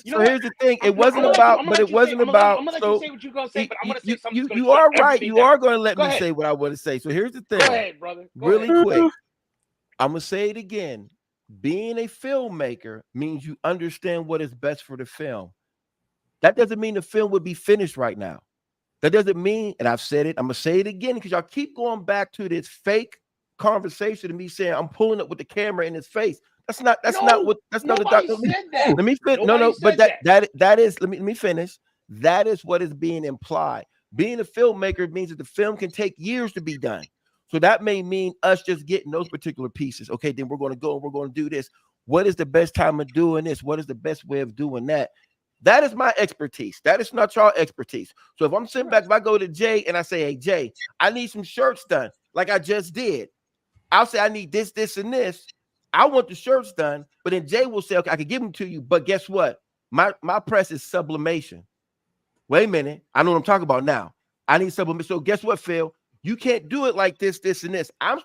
Here's the thing. It wasn't about, but it wasn't about. I'm gonna let you say what you're gonna say, but I'm gonna say something. You are right. You are gonna let me say what I want to say. So here's the thing. Go ahead, brother. Really quick. I'm gonna say it again. Being a filmmaker means you understand what is best for the film. That doesn't mean the film would be finished right now. That doesn't mean, and I've said it, I'm gonna say it again because y'all keep going back to this fake conversation and me saying I'm pulling up with the camera in his face. That's not the doctor. Let me finish. But that is let me finish. That is what is being implied. Being a filmmaker means that the film can take years to be done. So that may mean us just getting those particular pieces. Okay, then we're going to go and we're going to do this. What is the best time of doing this? What is the best way of doing that? That is my expertise. That is not your expertise. So if I'm sitting back, if I go to Jay and I say, hey, Jay, I need some shirts done like I just did. I'll say I need this, this, and this. I want the shirts done, but then Jay will say, okay, I can give them to you, but guess what? My press is sublimation. Wait a minute. I know what I'm talking about now. I need sublimation. So guess what, Phil? You can't do it like this, this, and this. I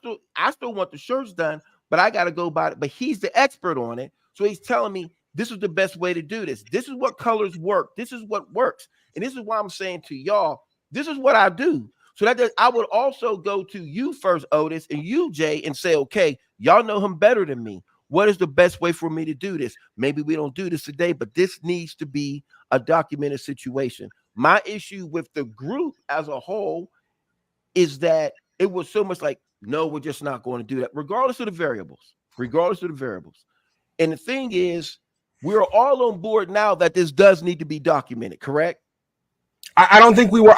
still want the shirts done, but I got to go by it. But he's the expert on it. So he's telling me this is the best way to do this. This is what colors work. This is what works. And this is why I'm saying to y'all, this is what I do. So I would also go to you first, Otis, and you, Jay, and say, okay, y'all know him better than me. What is the best way for me to do this? Maybe we don't do this today, but this needs to be a documented situation. My issue with the group as a whole is that it was so much like, no, we're just not going to do that, regardless of the variables. And the thing is, we're all on board now that this does need to be documented, correct? I don't think we were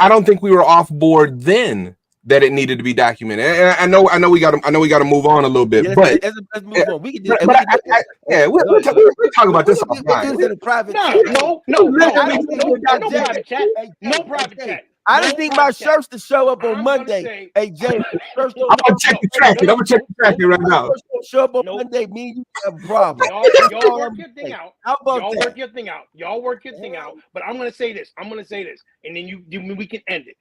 off board then that it needed to be documented. And I know we got to move on a little bit. Yeah, but let's move on. We can do it. We'll talk about this offline. In a private chat. No private chat. No private chat. I didn't think my shirts to show up on Monday. Hey, Jay, I'm gonna check the tracking. Right now. Show up on Monday, me and you have a problem. Y'all work your thing out. Y'all work your thing out. But I'm gonna say this, and then we can end it.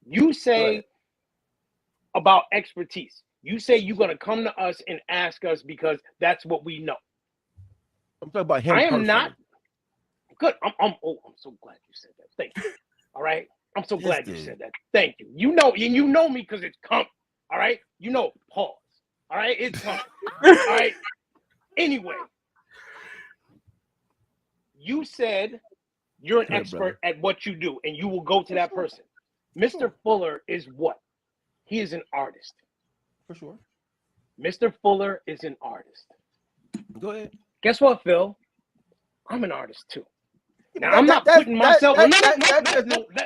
You say about expertise. You say you're gonna come to us and ask us because that's what we know. I'm talking about him. I am not good. I'm so glad you said that. Thank you. All right. I'm so glad you said that. Thank you. You know me because it's coming. All right. Pause. All right. It's coming. All right. Anyway, you said you're an expert at what you do, and you will go to that person. Mr. Fuller is what? He is an artist. For sure. Mr. Fuller is an artist. Go ahead. Guess what, Phil? I'm an artist too. Now I'm not putting myself. Let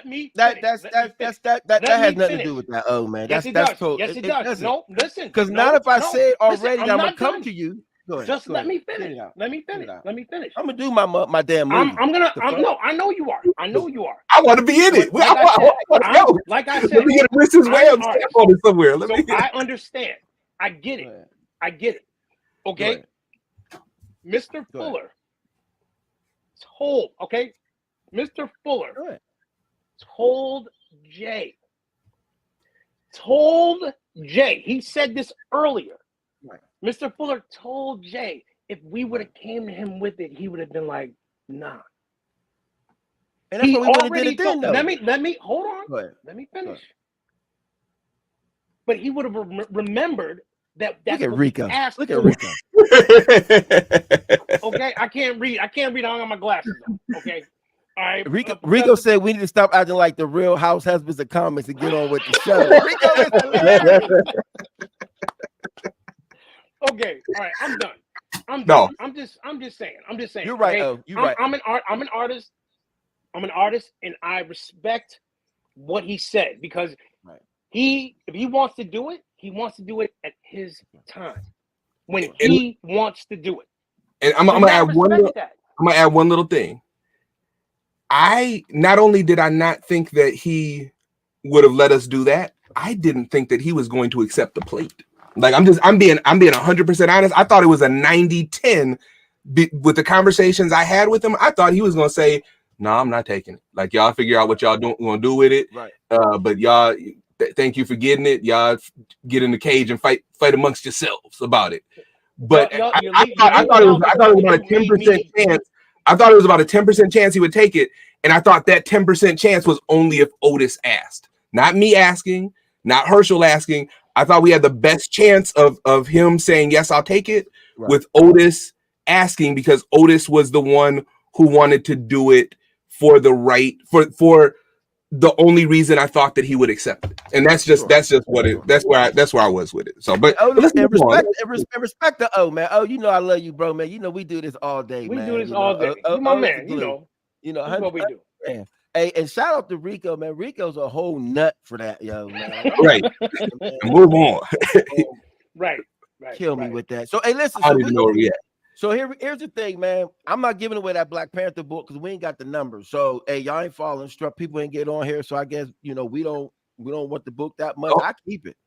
me. That has nothing to do with that. Oh man, yes, it does. Yes, it does. No, listen. Because not if I say it already, I'm gonna come to you. Go ahead. Just let me finish. Let me finish. I'm gonna do my damn movie. I know you are. I want to be in it. Like I said, let me get a Mrs. Wales on it somewhere. I understand. I get it. Okay, Mr. Fuller. Mr. Fuller told Jay. He said this earlier. Right. Mr. Fuller told Jay if we would have came to him with it, he would have been like, nah. And that's what we would have did it then, though. Let me hold on. Let me finish. But he would have remembered that. Look at Rico. Look at Rico. Okay, I can't read. I don't got my glasses on. Okay. All right. Rico said we need to stop acting like the Real House Husbands of Comics and get on with the show. Rico is hilarious. Okay. All right. I'm done. No. I'm just saying. You're right. Okay? You're right. I'm an artist, and I respect what he said because if he wants to do it, he wants to do it at his time when he wants to do it. And I'm gonna add one little thing. I not only did I not think that he would have let us do that, I didn't think that he was going to accept the plate. Like I'm being 100% honest. I thought it was a 90-10 with the conversations I had with him. I thought he was gonna say, "No, I'm not taking it. Like y'all figure out what y'all gonna do with it. Right. But y'all, thank you for getting it. Y'all get in the cage and fight amongst yourselves about it." But I thought it was about a 10% chance. I thought it was about a 10% chance he would take it, and I thought that 10% chance was only if Otis asked, not me asking, not Herschel asking. I thought we had the best chance of him saying yes, I'll take it, with Otis asking, because Otis was the one who wanted to do it for the right for the only reason I thought that he would accept it, and that's just what it. That's where I was with it. So, but respect the O, man. Oh, you know I love you, bro, man. You know we do this all day, man. We do this all day. You my man. You know that's what we do. Man. Hey, and shout out to Rico, man. Rico's a whole nut for that, yo, man. Right. Move on. Right. Kill me with that. So, hey, listen. I don't even know where we at. So here's the thing, man. I'm not giving away that Black Panther book because we ain't got the numbers. So, hey, y'all ain't following struck. People ain't get on here. So I guess we don't want the book that much. I keep it.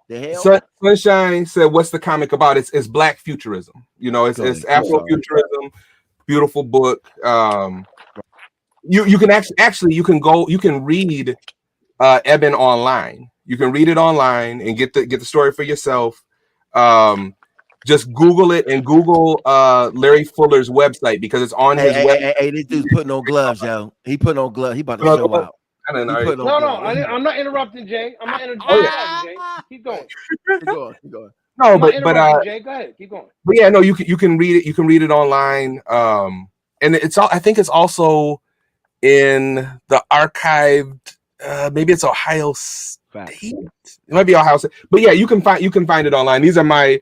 The hell. Sunshine said, "What's the comic about?" It's Black futurism. It's Afrofuturism. Beautiful book. You can actually you can read Eban online. You can read it online and get the story for yourself. Just Google it and Google Larry Fuller's website because it's on his website. Hey, this dude's putting on gloves, yo. He putting on gloves. He about to show out. I'm not interrupting, Jay. I'm not interrupting Jay. Keep going. Keep going. No, but Jay, go ahead. Keep going. But yeah, no, you can read it. You can read it online. And it's all. I think it's also in the archived. Maybe it's Ohio State. It might be Ohio State. But yeah, you can find it online. These are my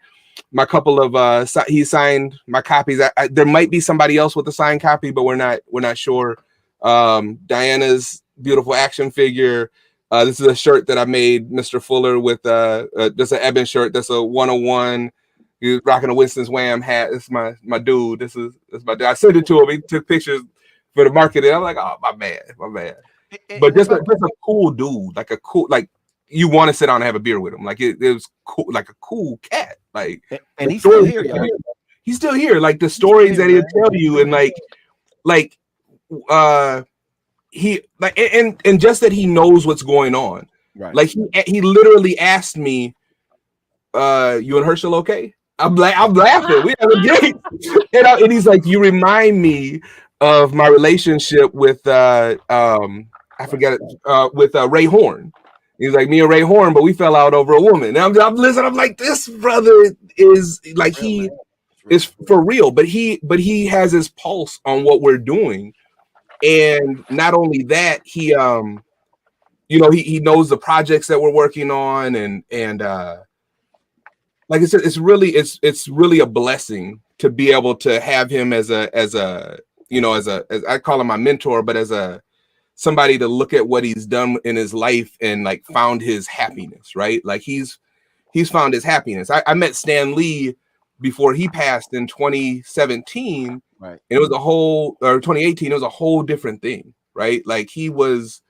couple of he signed my copies. There might be somebody else with a signed copy, but we're not sure. Diana's beautiful action figure. This is a shirt that I made Mr. Fuller with this is an Eban shirt. That's a 101. He's rocking a Winston's Wham hat. This is my dude. This is my dude. I sent it to him. He took pictures for the marketing. I'm like, oh, my man. But just a cool dude, like you want to sit down and have a beer with him. Like it was cool, like a cool cat. Like, and he's still here, y'all. He's still here. Like the stories that he'll tell you, and he like and just that he knows what's going on. Right. Like he literally asked me, "You and Herschel okay?" I'm laughing. We have a date, and he's like, "You remind me of my relationship with I forget it with Ray Horn." He's like, me and Ray Horn, but we fell out over a woman. And I'm listening. I'm like, this brother is like he is for real, but he has his pulse on what we're doing, and not only that, he he knows the projects that we're working on, and like I said, it's really a blessing to be able to have him as I call him my mentor, but as somebody to look at what he's done in his life and like found his happiness, right? Like he's found his happiness. I met Stan Lee before he passed in 2017, right? And it was 2018. It was a whole different thing, right? Like he was,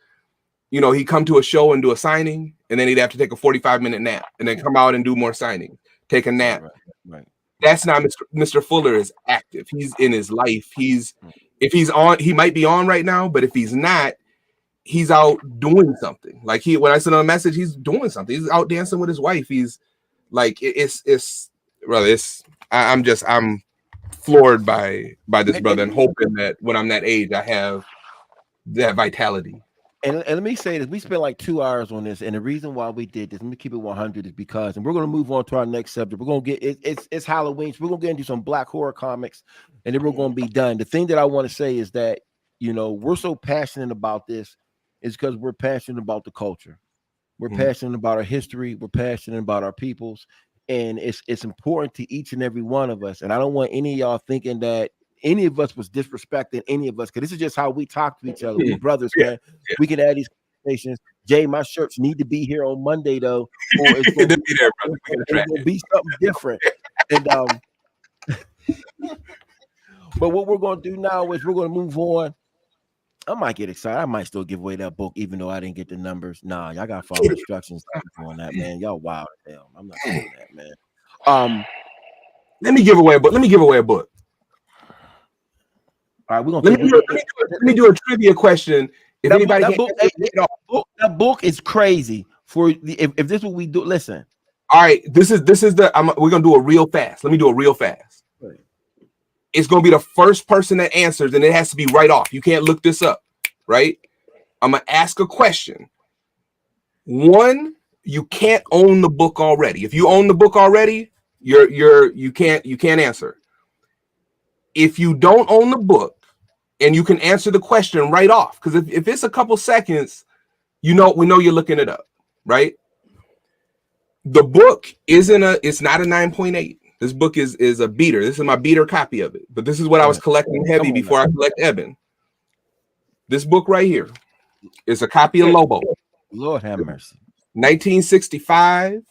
he'd come to a show and do a signing, and then he'd have to take a 45-minute nap, and then come out and do more signing, take a nap. Right. That's not Mr. Fuller is active. He's in his life. If he's on, he might be on right now, but if he's not, he's out doing something. Like when I send him a message, he's doing something. He's out dancing with his wife. He's like, I'm floored by this brother, and hoping that when I'm that age, I have that vitality. And let me say this: we spent like 2 hours on this, and the reason why we did this, let me keep it 100, is because, and we're going to move on to our next subject. We're going to get it's Halloween, so we're going to get into some Black horror comics, and then we're going to be done. The thing that I want to say is that we're so passionate about this is because we're passionate about the culture, we're passionate about our history, we're passionate about our peoples, and it's important to each and every one of us. And I don't want any of y'all thinking that any of us was disrespecting any of us, because this is just how we talk to each other. We brothers, man. We can have these conversations. Jay, my shirts need to be here on Monday though, or it's gonna Be there, brother. We can it's track gonna it. be something different. And but what we're gonna do now is we're gonna move on. I might get excited. I might still give away that book, even though I didn't get the numbers. Nah, y'all gotta follow instructions on that, man. Y'all wild as hell. I'm not doing that, man. Let me give away a book. All right, we're gonna let me do a trivia question. If anybody that book is crazy. For if this is what we do, listen. All right, this is we're gonna do a real fast. Let me do a real fast. Right. It's gonna be the first person that answers, and it has to be right off. You can't look this up, right? I'm gonna ask a question. One, you can't own the book already. If you own the book already, you can't answer. If you don't own the book and you can answer the question right off, because if it's a couple seconds, we know you're looking it up, right? The book it's not a 9.8. This book is a beater. This is my beater copy of it. But this is what I was collecting heavy before I collect Eban. This book right here is a copy of Lobo. Lord have mercy. 1965.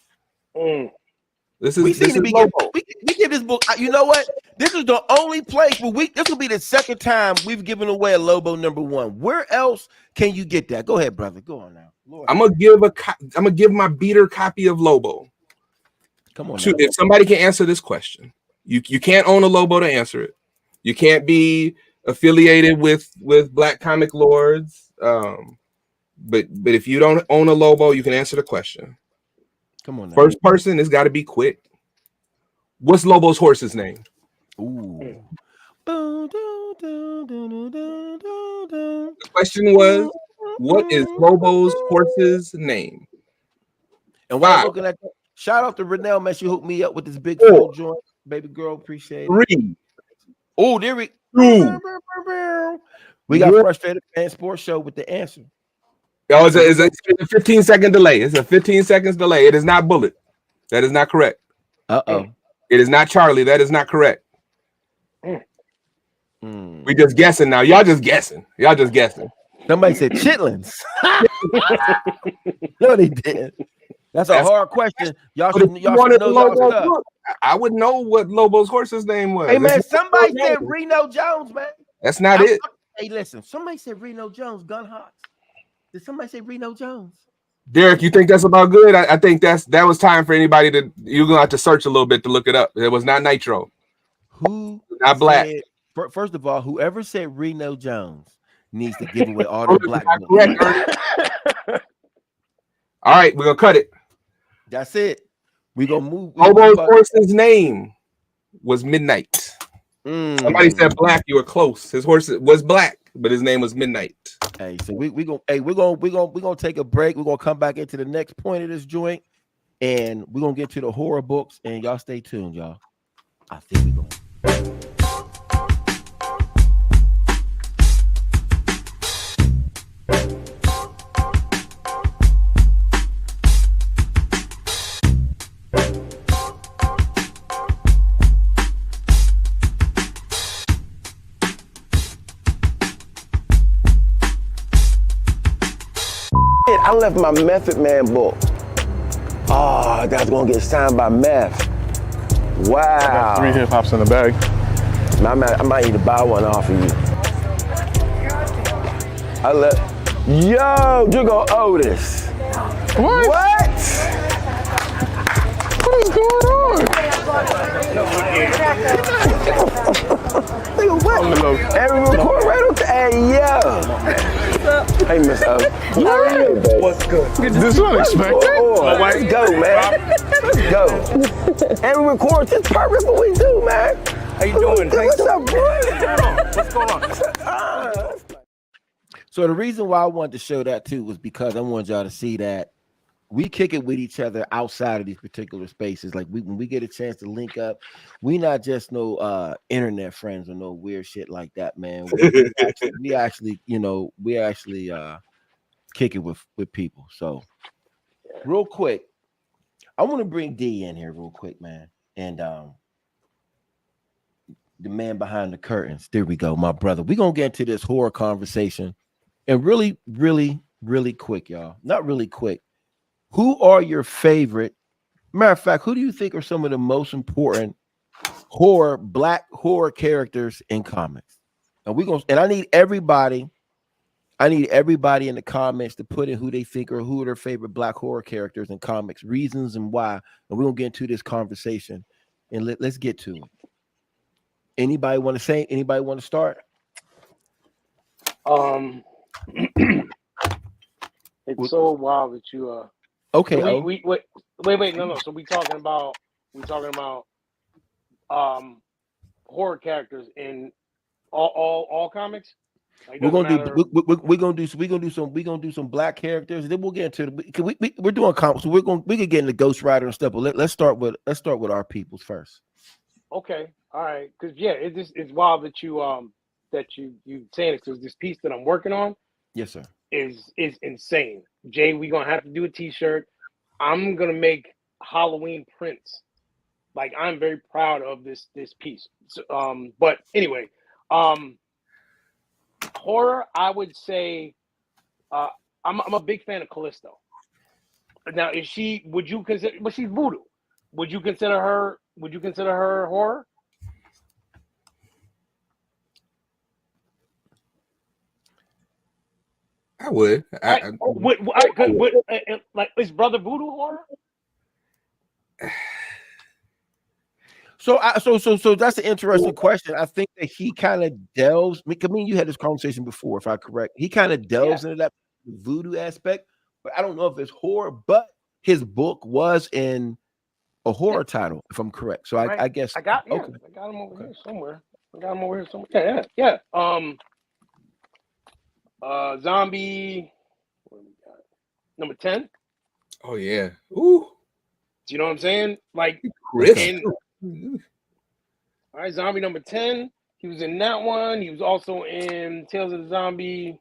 This is Lobo. We give this book. You know what? This is the only place where this will be the second time we've given away a Lobo #1. Where else can you get that? Go ahead, brother. Go on now. Lord, I'm gonna give my beater copy of Lobo. Come on. If somebody can answer this question, you can't own a Lobo to answer it. You can't be affiliated with Black Comic Lords. But if you don't own a Lobo, you can answer the question. Come on now. First person, it's got to be quick. What's Lobo's horse's name? Ooh. The question was, what is Lobo's horse's name? And while I'm looking at that, shout out to Renelle, man. She hooked me up with this big Phill joint. Baby girl, appreciate it. 3. Oh, there we go. We got Frustrated Fan Sports Show with the answer. Oh, it's a 15-second delay. It's a 15 seconds delay. It is not Bullet. That is not correct. Uh-oh. It is not Charlie. That is not correct. We just guessing now. Y'all just guessing. Somebody said chitlins. No, they didn't. That's a hard question. Y'all should know y'all stuff. I would know what Lobo's horse's name was. Hey, man, somebody said Reno Jones, man. That's not it. Hey, listen. Somebody said Reno Jones, Gun Hawks. Did somebody say Reno Jones? Derek, you think that's about good? I think that was time for anybody you're gonna have to search a little bit to look it up. It was not Nitro. Who? Not Black. First of all, whoever said Reno Jones needs to give away all the Black. All right, we're gonna cut it. That's it. We're gonna move. Lobo's horse's name was Midnight. Somebody said Black. You were close. His horse was Black, but his name was Midnight. Hey, so we're gonna take a break. We're gonna come back into the next point of this joint, and we're gonna get to the horror books. And y'all stay tuned, y'all. I think we're going. I left my Method Man book. Oh, that's gonna get signed by Meth. Wow. I got 3 hip hops in the bag. I might need to buy one off of you. Yo, Jugo Otis. What? What is going on? Every record right on. Hey, yo. Hey, Miss O. What's good? This is unexpected. Let's go, man. Let's go. Every record is perfect for what we do, man. How you doing? What's up, boy? What's going on? So the reason why I wanted to show that too was because I wanted y'all to see that we kick it with each other outside of these particular spaces. Like when we get a chance to link up, we not just no internet friends or no weird shit like that, man. We actually kick it with people. So real quick, I want to bring D in here real quick, man. And the man behind the curtains. There we go, my brother. We're gonna get into this horror conversation and really, really really quick, y'all. Not really quick. Who are your favorite? Matter of fact, who do you think are some of the most important black horror characters in comics? And I need everybody in the comments to put in who they think or who are their favorite black horror characters in comics, reasons and why. And we're gonna get into this conversation and let's get to it. Anybody want to say? Anybody want to start? It's so wild that you Okay. so wait, no. So we talking about horror characters in all comics. Like, we're gonna do some black characters. And then we'll get into we're doing comics, so we can get into Ghost Rider and stuff. But let's start with our peoples first. Okay, all right, because it's wild that you saying it, because this piece that I'm working on, Yes, sir, is insane. Jay, we're gonna have to do a t-shirt. I'm gonna make Halloween prints. Like, I'm very proud of this piece. So, but anyway, horror, I would say, I'm a big fan of Callisto. Now, would you consider, but she's voodoo. Would you consider her horror? I would. Like, is Brother Voodoo horror? So that's an interesting question. I think that he kind of delves. I mean, you had this conversation before, if I'm correct. He kind of delves into that voodoo aspect, but I don't know if it's horror. But his book was in a horror title, if I'm correct. So I guess I got him over here somewhere. Yeah. Zombie. What do we got? Number 10. Oh yeah. Ooh. Do you know what I'm saying? Like, Chris. all right, Zombie number 10. He was in that one. He was also in Tales of the Zombie.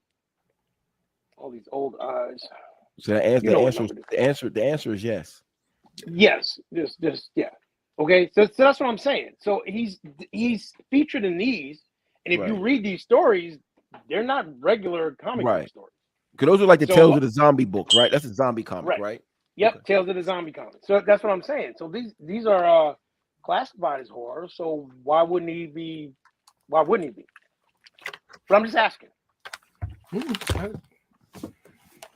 All these old eyes. So the answer is yes. Yes. Just yeah. Okay. So that's what I'm saying. So he's featured in these, and if you read these stories, they're not regular comic book stories. Because those are like the Tales of the Zombie book, right? That's a zombie comic, right? Yep, okay. Tales of the Zombie comic. So that's what I'm saying. So these are classified as horror. So why wouldn't he be? But I'm just asking.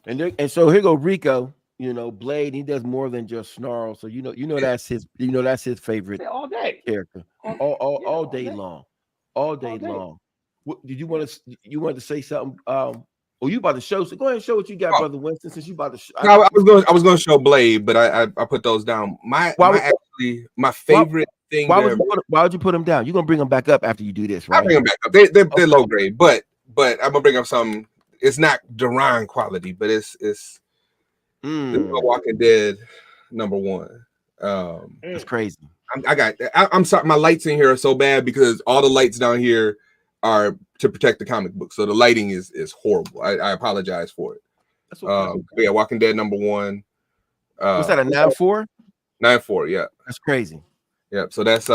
And so here go Rico. You know, Blade. He does more than just snarl. So you know that's his. You know that's his favorite all day character. All day long. All day long. What, did you want to say something? You about to show? So go ahead and show what you got, Brother Winston. Since you about to show. I was going to show Blade, but I put those down. My favorite thing. Why would you put them down? You're gonna bring them back up after you do this, right? I'll bring them back up. They're low grade, but I'm gonna bring up something. It's not Duran quality, but it's Walking Dead #1. That's crazy. I'm sorry, my lights in here are so bad because all the lights down here are to protect the comic book, so the lighting is horrible. I apologize for it. That's okay. Yeah, Walking Dead #1. What's that, a 9.4? 9.4, yeah. That's crazy. Yeah, so that's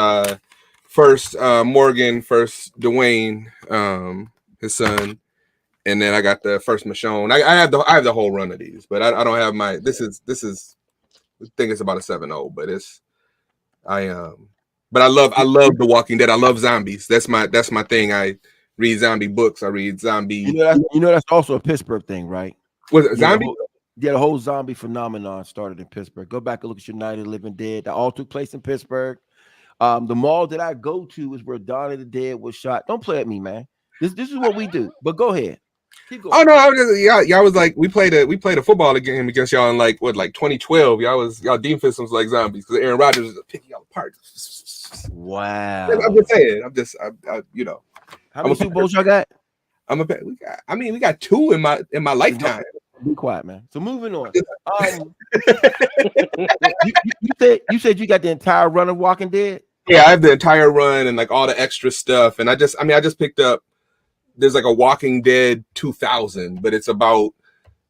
first Morgan, first Dwayne, his son, and then I got the first Michonne. I have the whole run of these, but I don't have my. This is I think it's about a 7.0, but but I love The Walking Dead. I love zombies. That's my thing. I read zombie books. I read zombie. You know that's also a Pittsburgh thing, right? Was it zombie? The whole zombie phenomenon started in Pittsburgh. Go back and look at your Night of the Living Dead. That all took place in Pittsburgh. The mall that I go to is where Dawn of the Dead was shot. Don't play at me, man. This is what we do. But go ahead. Keep going. Oh no, I was just, y'all was like we played a football game against y'all in like 2012. Y'all defense was like zombies because Aaron Rodgers was picking y'all apart. Wow. I'm just saying. I How many Super Bowls y'all got? We got 2 in my lifetime. Be quiet, man. So moving on. You said you got the entire run of Walking Dead? Yeah, I have the entire run and like all the extra stuff. And I just picked up. There's like a Walking Dead 2000, but it's about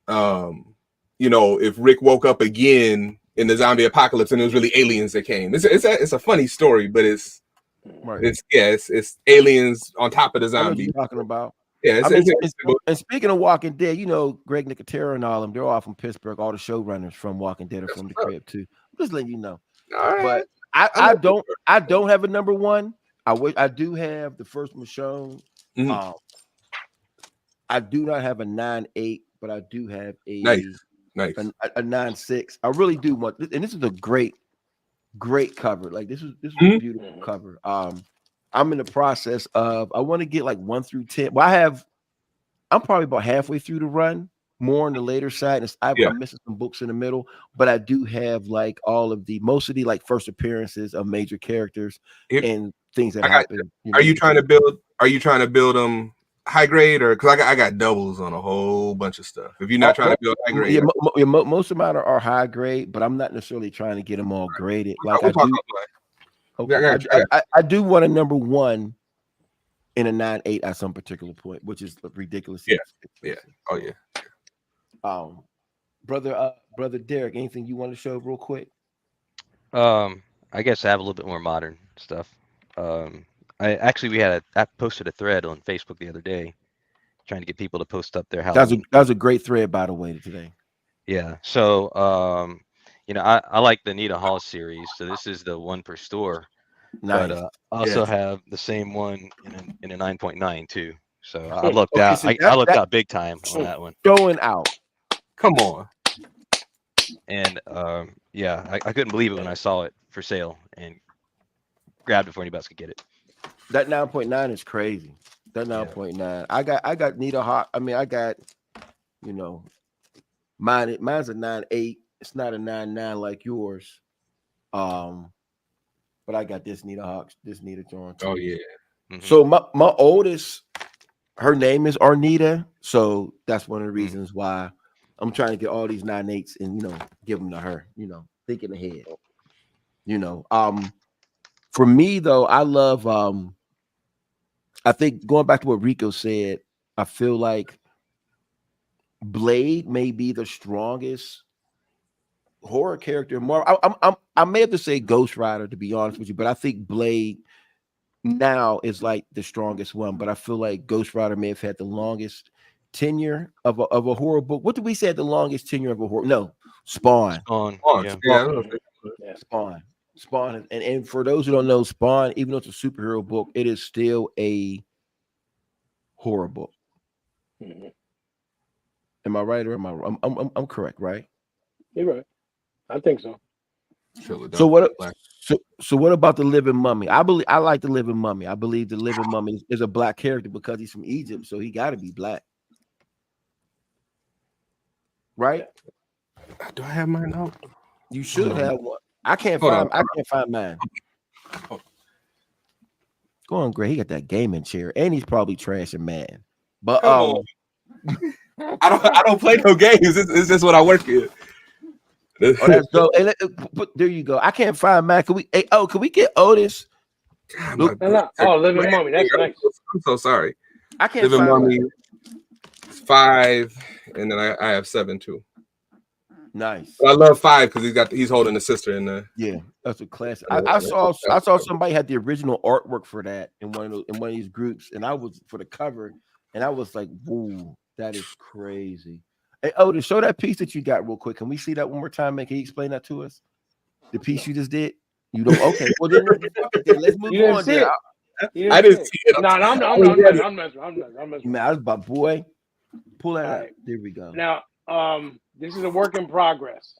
if Rick woke up again in the zombie apocalypse and it was really aliens that came. It's a funny story, but it's aliens on top of the zombie. Talking about. Yeah, I mean, it's and speaking of Walking Dead, you know, Greg Nicotero and all them, they're all from Pittsburgh. All the showrunners from Walking Dead are from the crib too. Just letting you know. all right. But I don't have a number one. I do have the first Michonne. Mhm. I do not have a 9.8, but I do have Nice. a 9.6. I really do want, and this is a great cover. Like this is a Mhm. beautiful cover. I'm in the process of I want to get like 1 through 10. Well, I'm probably about halfway through the run, more on the later side. I'm missing some books in the middle, but I do have like most of the like first appearances of major characters and things that happen. Are you trying to build them high grade, or because I got doubles on a whole bunch of stuff? If you're not trying to build high grade, most of mine are high grade, but I'm not necessarily trying to get them all graded. Like I do. Okay, I do want a number one in a 9.8 at some particular point, which is ridiculous. Yeah. Oh yeah. Brother Derek, anything you want to show real quick? I guess I have a little bit more modern stuff. I posted a thread on Facebook the other day, trying to get people to post up their Halloween. That was a great thread, by the way, today. Yeah. So I like the Nita Hall series. So this is the one per store. Nice. But I also have the same one in a 9.9 too. So I lucked out. So I lucked out big time on that one. Showing out. Come on. And I couldn't believe it when I saw it for sale and grabbed it before anybody else could get it. That 9.9 is crazy. That 9.9. I got Nita Hawk. I mean, I got, mine's a 9.8. It's not a 9.9 like yours. But I got this Nita Hawks, this Nita John. Oh yeah. Mm-hmm. So my oldest, her name is Arnita. So that's one of the reasons why I'm trying to get all these 9.8s and give them to her. Thinking ahead. For me though, I love. I think going back to what Rico said, I feel like Blade may be the strongest horror character. I may have to say Ghost Rider, to be honest with you, but I think Blade now is like the strongest one. But I feel like Ghost Rider may have had the longest tenure of a horror book. What did we say? The longest tenure of a horror? No, Spawn. Spawn. And for those who don't know, Spawn, even though it's a superhero book, it is still a horror book. Mm-hmm. Am I right or am I wrong? I'm correct, right? You're right. I think so. So what about the Living Mummy? I like the Living Mummy. I believe the Living Mummy is a black character because he's from Egypt, so he got to be black, right? Do I have mine out? You should have one. I can't find mine. Go on, Greg. He got that gaming chair, and he's probably trashing man. But I don't play no games. It's just what I work in. That's dope. And there you go. I can't find mine. Can we get Otis? Living Mummy. That's nice. I'm so sorry. I can't Living find Mummy 5, and then I have 7 too. Nice. But I love 5 because he's holding the sister in the. Yeah, that's a classic. I saw somebody had the original artwork for that in one of these groups, and I was for the cover, and I was like, "Whoa, that is crazy." Hey, Otis, show that piece that you got real quick. Can we see that one more time, man? Can you explain that to us? The piece you just did. You don't. Okay. Well, then let's move on. I didn't see it. No, I'm messing. Man, I was about boy. Pull that out. There we go. Now, this is a work in progress.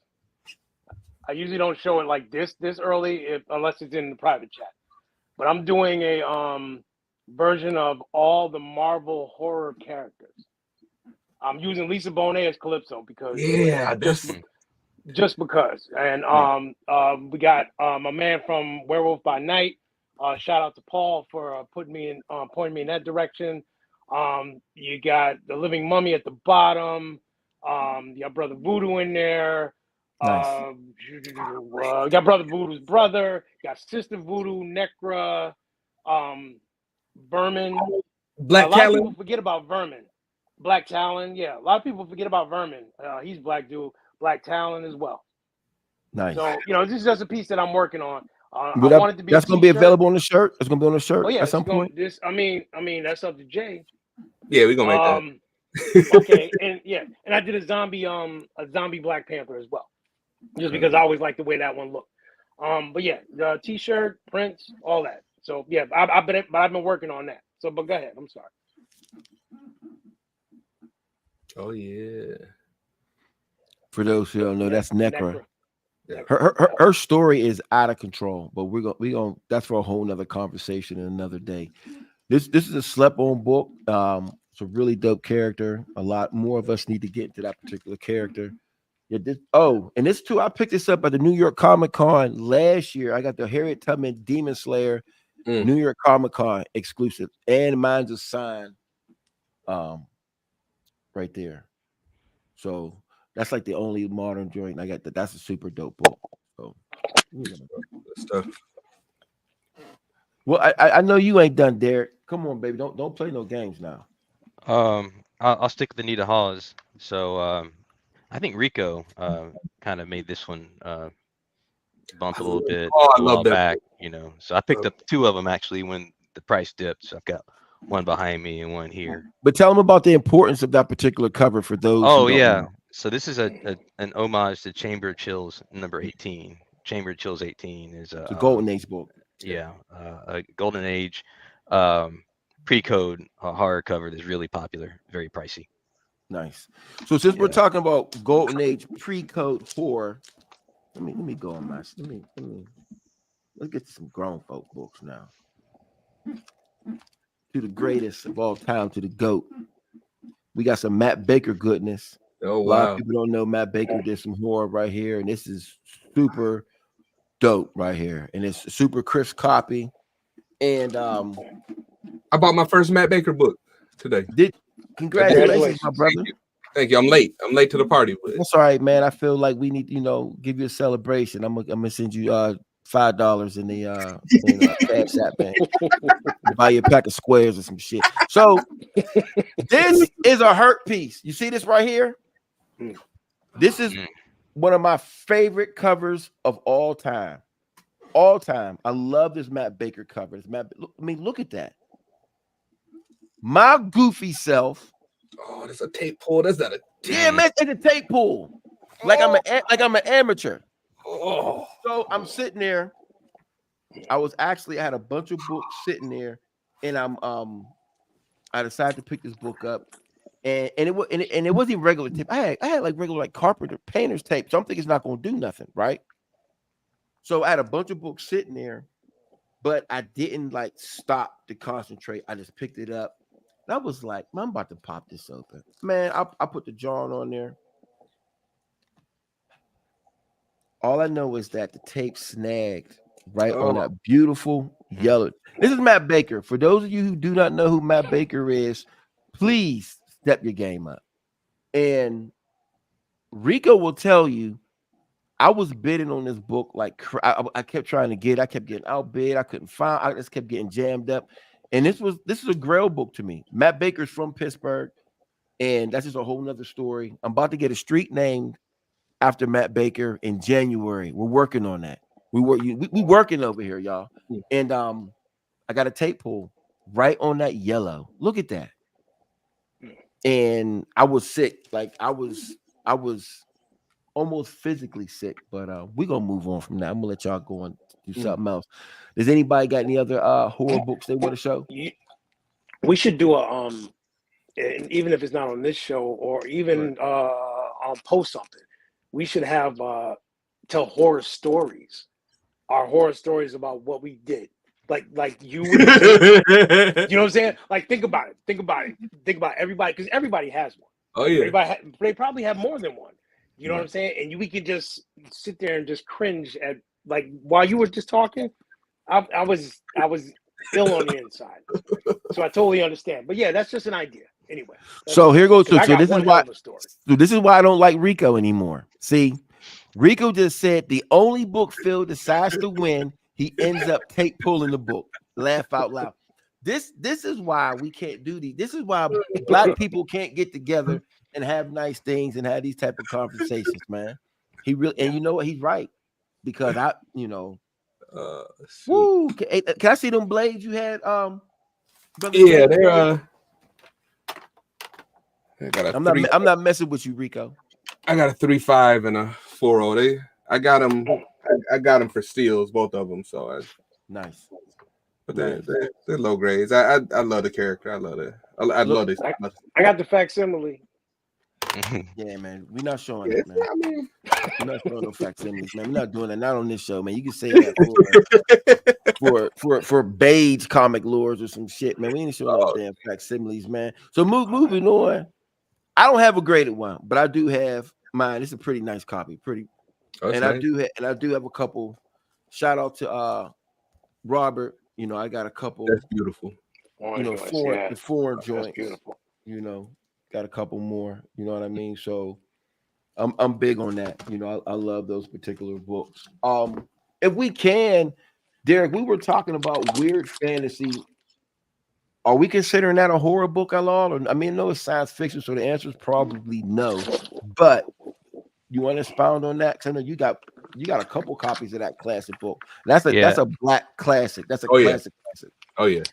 I usually don't show it like this early, unless it's in the private chat. But I'm doing a version of all the Marvel horror characters. I'm using Lisa Bonet as Calypso because just because. And we got a man from Werewolf by Night. Shout out to Paul for pointing me in that direction. You got the Living Mummy at the bottom. You got Brother Voodoo in there. Nice. You got Brother Voodoo's brother. You got Sister Voodoo, Necra, Vermin. Black Talon. A lot of Talon. people forget about Vermin. Black Talon, yeah. A lot of people forget about Vermin. He's black dude. Black Talon as well. Nice. So this is just a piece that I'm working on. I that, want it to be. That's going to be available on the shirt. It's going to be on the shirt Oh yeah, at some point. I mean, that's up to Jay. Yeah, we're gonna make that. Okay, and yeah, and I did a zombie Black Panther as well, just because I always like the way that one looked. But yeah, the T-shirt, prints, all that. So yeah, I've been working on that. So, but go ahead. I'm sorry. Oh yeah. For those who don't know, that's Necra. Yeah. Her story is out of control, but we're gonna that's for a whole nother conversation in another day. This is a slept on book. It's a really dope character. A lot more of us need to get into that particular character. Yeah, and this too. I picked this up at the New York Comic Con last year. I got the Harriet Tubman Demon Slayer New York Comic Con exclusive, and mine's a sign, right there. So that's like the only modern joint I got. That's a super dope book. So, Stuff. well, I know you ain't done, Derek. Come on, baby. Don't play no games now. I'll stick with Anita Hawes. So I think Rico kind of made this one bump a little bit I a love while that back, book. you know. So I picked up 2 of them actually when the price dipped. So I've got one behind me and one here. But tell them about the importance of that particular cover for those. Oh who don't yeah. know. So this is an homage to Chamber of Chills number 18. Chamber of Chills 18 is It's a Golden Age book. Yeah, a Golden Age pre-code horror cover that's really popular, very pricey. Nice. So since we're talking about Golden Age pre-code horror, let me go on my let's get to some grown folk books now. To the greatest of all time, to the GOAT. We got some Matt Baker goodness. Oh, A lot wow. of people don't know Matt Baker did some horror right here, and this is super dope right here, and it's a super crisp copy. And I bought my first Matt Baker book today. Congratulations, my brother. Thank you. I'm late to the party. That's all right, man. I feel like we need, give you a celebration. I'm gonna send you $5 in the Cash App bank. Buy you a pack of squares or some shit. So this is a hurt piece. You see this right here? This is one of my favorite covers of all time. All time. I love this Matt Baker cover. Look at that. My goofy self. Oh, that's a tape pull. That's not a man. It's a tape pull. Like I'm an amateur. Oh. So I'm sitting there. I had a bunch of books sitting there, and I decided to pick this book up, and it wasn't regular tape. I had like regular like carpenter painter's tape. So I'm thinking it's not going to do nothing, right? So I had a bunch of books sitting there, but I didn't like stop to concentrate. I just picked it up. And I was like, man, I'm about to pop this open. Man, I put the John on there. All I know is that the tape snagged right on that beautiful yellow. This is Matt Baker. For those of you who do not know who Matt Baker is, please step your game up. And Rico will tell you, I was bidding on this book like I kept trying to get. I kept getting outbid. I couldn't find. I just kept getting jammed up. And this is a grail book to me. Matt Baker's from Pittsburgh, and that's just a whole nother story. I'm about to get a street named after Matt Baker in January. We're working on that. We working over here, y'all. And I got a tape pull right on that yellow. Look at that. And I was sick. Like I was almost physically sick, but we're gonna move on from that. I'm gonna let y'all go and do something else. Does anybody got any other horror books they want to show? We should do a and even if it's not on this show or even I'll post something. We should have tell horror stories. Our horror stories about what we did. Like you would, you know what I'm saying? Like think about it. Think about everybody, because everybody has one. Oh yeah. They probably have more than one. You know what I'm saying? And we could just sit there and just cringe at, like, while you were just talking, I was ill on the inside. So I totally understand. But yeah, that's just an idea. Anyway. So here goes. So this is why I don't like Rico anymore. See, Rico just said the only book Phill decides to win, he ends up tape pulling the book. Laugh out loud. This is why we can't do these. This is why Black people can't get together and have nice things and have these type of conversations, man. He really, and you know what? He's right, because woo. Can I see them blades you had? Yeah, they're I got a I'm three. not. I'm not messing with you, Rico. I got a 3.5 and a 4.0. I got them. I got them for steals, both of them. So Nice. but Nice. they're low grades. I love the character. I love it. I Look, love this. I got the facsimile. Yeah, man. We're not showing Yeah, it, man. I mean, We're not showing no facsimiles, man. We're not doing that. Not on this show, man. You can say that for beige comic lures or some shit, man. We ain't showing no damn facsimiles, man. So moving on. I don't have a graded one, but I do have mine. It's a pretty nice copy. that's And nice. I do have a couple. Shout out to Robert. You know, I got a couple. That's beautiful. You know, the foreign That's joints. beautiful. You know, got a couple more. You know what I mean? So I'm big on that. You know, I love those particular books. If we can, Derek, we were talking about weird fantasy. Are we considering that a horror book at all? Or, I mean, no, it's science fiction, so the answer is probably no. But you want to expound on that? Because I know you got a couple copies of that classic book. That's a black classic. That's a classic. Oh yeah.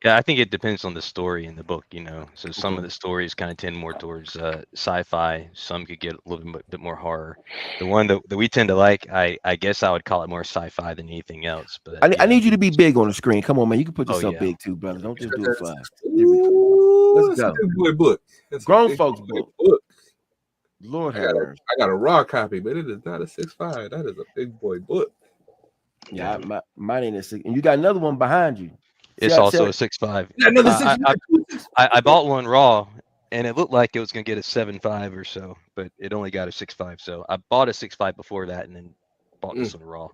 Yeah, I think it depends on the story in the book, you know. So some of the stories kind of tend more towards sci-fi. Some could get a little bit more horror. The one that we tend to like, I guess I would call it more sci-fi than anything else. But I need you to be big on the screen. Come on, man. You can put Oh, yourself yeah. big too, brother. Don't just do it for us. Ooh, Let's go. That's a big boy book. That's Grown folks book. Lord have mercy. I got a raw copy, but it is not a 6.5. That is a big boy book. Yeah, mine ain't a 6. And you got another one behind you. It's also a 6.5. Another 6.5. I bought one raw, and it looked like it was going to get a 7.5 or so, but it only got a 6.5. So I bought a 6.5 before that, and then bought this one raw.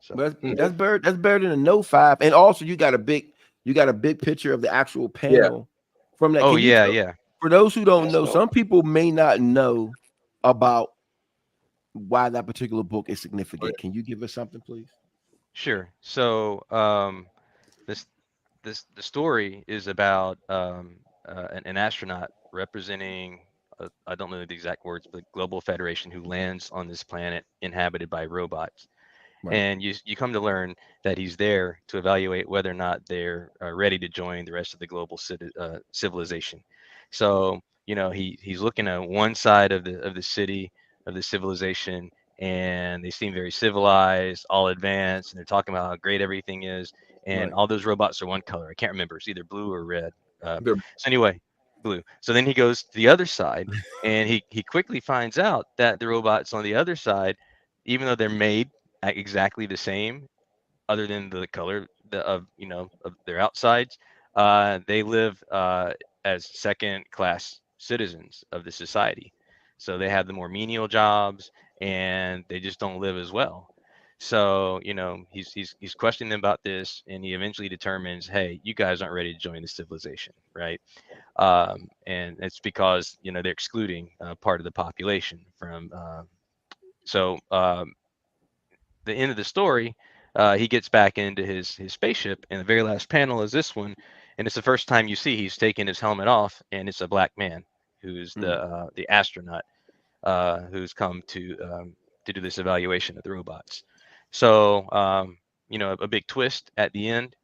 So that's better than a no 5. And also, you got a big picture of the actual panel from that. Oh yeah. For those who don't know, some people may not know about why that particular book is significant. Can you give us something, please? Sure. So the story is about an astronaut representing I don't know the exact words, but Global Federation who lands on this planet inhabited by robots. Right. And you come to learn that he's there to evaluate whether or not they're ready to join the rest of the global civilization. So you know he's looking at one side of the city of the civilization, and they seem very civilized, all advanced, and they're talking about how great everything is. And all those robots are one color. I can't remember. It's either blue or red. So anyway, blue. So then he goes to the other side, and he quickly finds out that the robots on the other side, even though they're made exactly the same, other than the color of their outsides, they live as second-class citizens of the society. So they have the more menial jobs, and they just don't live as well. So he's questioning them about this, and he eventually determines, hey, you guys aren't ready to join the civilization, right? And it's because they're excluding part of the population from. The end of the story, he gets back into his spaceship, and the very last panel is this one, and it's the first time you see he's taking his helmet off, and it's a black man who's the astronaut who's come to do this evaluation of the robots. So a big twist at the end.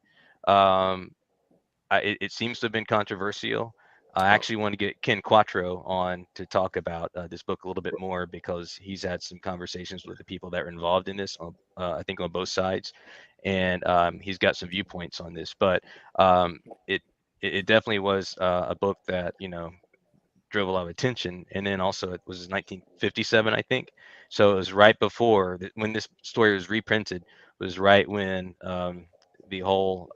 It seems to have been controversial. I actually want to get Ken Quattro on to talk about this book a little bit more, because he's had some conversations with the people that are involved in this, I think on both sides, and he's got some viewpoints on this. But it definitely was a book that drove a lot of attention, and then also it was 1957, I think. So it was right before when this story was reprinted. Was right when the whole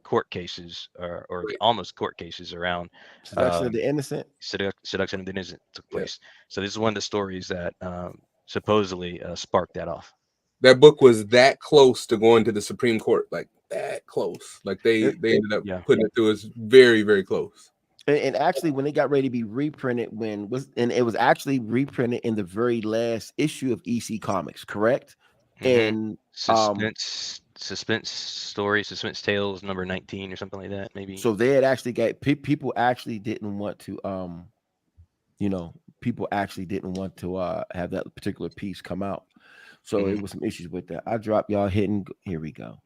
court cases or almost court cases around Seduction of the Innocent. Seduction of the Innocent took place. So this is one of the stories that supposedly sparked that off. That book was that close to going to the Supreme Court, like that close. Like they ended up putting it through. It's very, very close. And actually, when it got ready to be reprinted, it was actually reprinted in the very last issue of EC Comics, correct? Mm-hmm. And suspense story, suspense tales number 19 or something like that, maybe. So they had actually got people actually didn't want to have that particular piece come out. So it was some issues with that. I dropped y'all hitting. Here we go.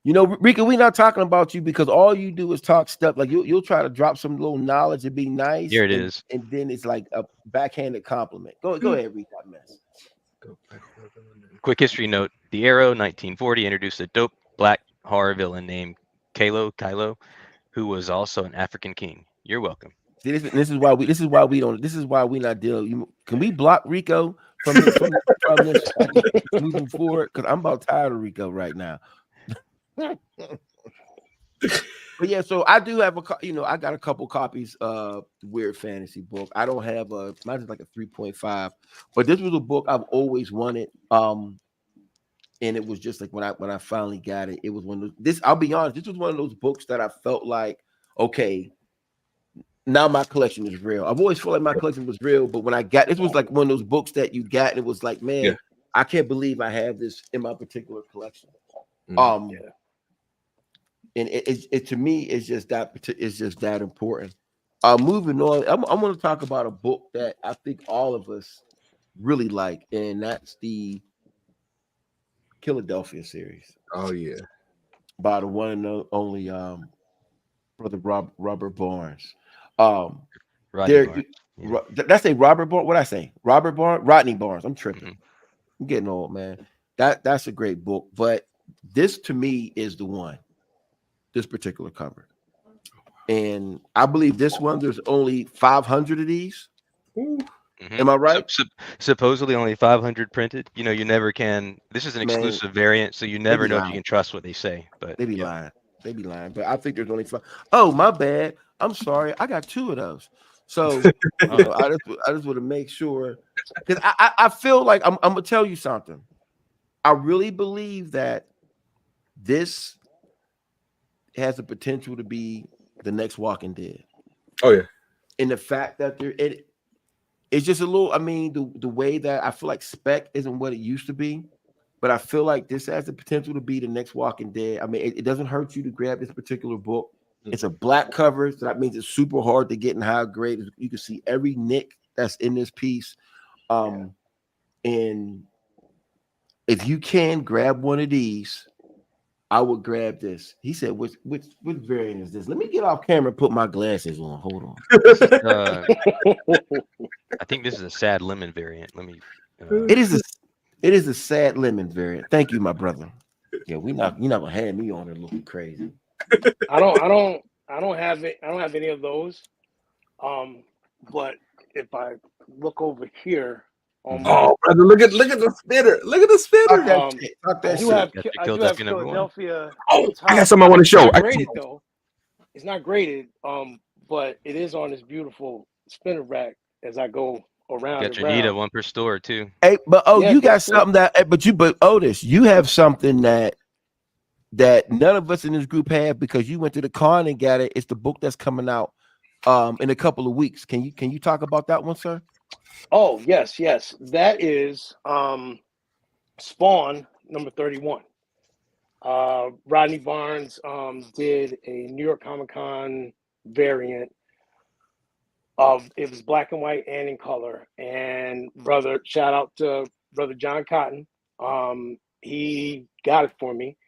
You know, Rika, we're not talking about you because all you do is talk stuff. Like you'll try to drop some little knowledge and be nice. Here it is. And then it's like a backhanded compliment. Go ahead, Rika. Mess. Quick history note: the Arrow, 1940, introduced a dope black horror villain named Kylo, who was also an African king. You're welcome. See, this is why we not dealing. Can we block Rico from this moving forward? Because I'm about tired of Rico right now. But yeah, so I do have I got a couple copies of the Weird Fantasy book. I don't have mine's like a 3.5, but this was a book I've always wanted. And it was just like when I finally got it, it was one of those, I'll be honest, this was one of those books that I felt like, okay, now my collection is real. I've always felt like my collection was real, but when I got this was like one of those books that you got, and it was like, man, I can't believe I have this in my particular collection. And it to me is just that important. Moving on, I'm going to talk about a book that I think all of us really like, and that's the Philadelphia series. Oh yeah, by the one and only brother Robert Barnes. Rodney Barnes. Yeah. Did I say Robert Barnes? What I say? Robert Barnes, Rodney Barnes. I'm tripping. Mm-hmm. I'm getting old, man. That's a great book, but this to me is the one. This particular cover, and I believe this one. There's only 500 of these. Mm-hmm. Am I right? Supposedly only 500 printed. You know, you never can. This is an exclusive variant, so you never know if you can trust what they say. But they be lying. They be lying. But I think there's only 5. Oh, my bad. I'm sorry. I got 2 of those. So I just want to make sure, because I feel like I'm gonna tell you something. I really believe that this has the potential to be the next Walking Dead. Oh yeah. And the fact that it's just a little, I mean, the way that I feel like spec isn't what it used to be, but I feel like this has the potential to be the next Walking Dead. I mean, it doesn't hurt you to grab this particular book. It's a black cover, so that means it's super hard to get in high grade. You can see every nick that's in this piece. And if you can grab one of these, I would grab this. He said, "Which variant is this?" Let me get off camera and put my glasses on. Hold on. I think this is a sad lemon variant. Let me. It is a sad lemon variant. Thank you, my brother. Yeah, you're not gonna have me on there looking crazy. I don't have it. I don't have any of those. But if I look over here, oh brother, look at the spitter. Look at the spitter. I do have Philadelphia. Oh, I got something I want to show. It's not graded, but it is on this beautiful spinner rack as I go around. Got your Nita, one per store too. Hey, but you got something but Otis, you have something that none of us in this group have, because you went to the con and got it. It's the book that's coming out in a couple of weeks. Can you talk about that one, sir? Oh, yes. That is Spawn number 31. Rodney Barnes did a New York Comic-Con variant of it. Was black and white and in color. And shout out to brother John Cotton. He got it for me.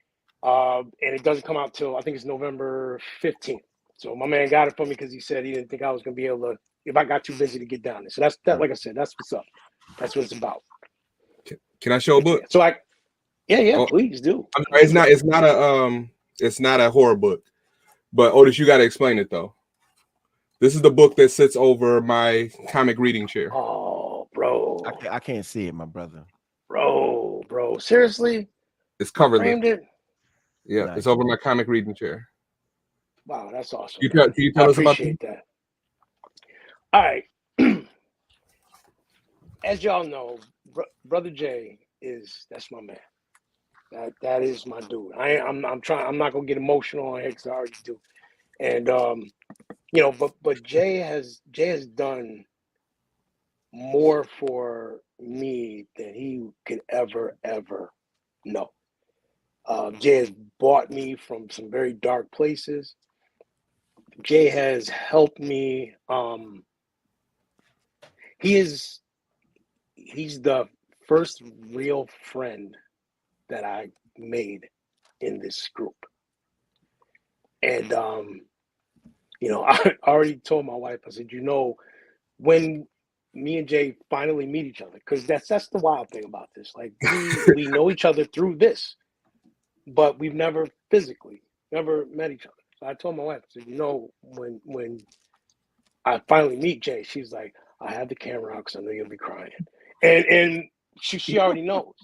And it doesn't come out till I think it's November 15th. So my man got it for me because he said he didn't think I was gonna be able to, if I got too busy to get down there. So that's that. Like I said, that's what's up. That's what it's about. Can I show a book? So please do. It's not a horror book, but Otis, you got to explain it though. This is the book that sits over my comic reading chair. Oh, bro, I can't see it, my brother. Bro, seriously? It's covered. Framed it? Yeah, nice. It's over my comic reading chair. Wow, that's awesome. Can you tell us about that? All right. As y'all know, Brother Jay that's my man. That is my dude. I'm not gonna get emotional on here because I already do. And but Jay has done more for me than he could ever know. Jay has brought me from some very dark places. Jay has helped me. He's the first real friend that I made in this group. And you know, I already told my wife, I said, you know, when me and Jay finally meet each other, because that's the wild thing about this. Like we know each other through this, but we've never physically never met each other. So I told my wife, I said, you know, when I finally meet Jay, she's like, I have the camera out because I know you'll be crying. And she already knows.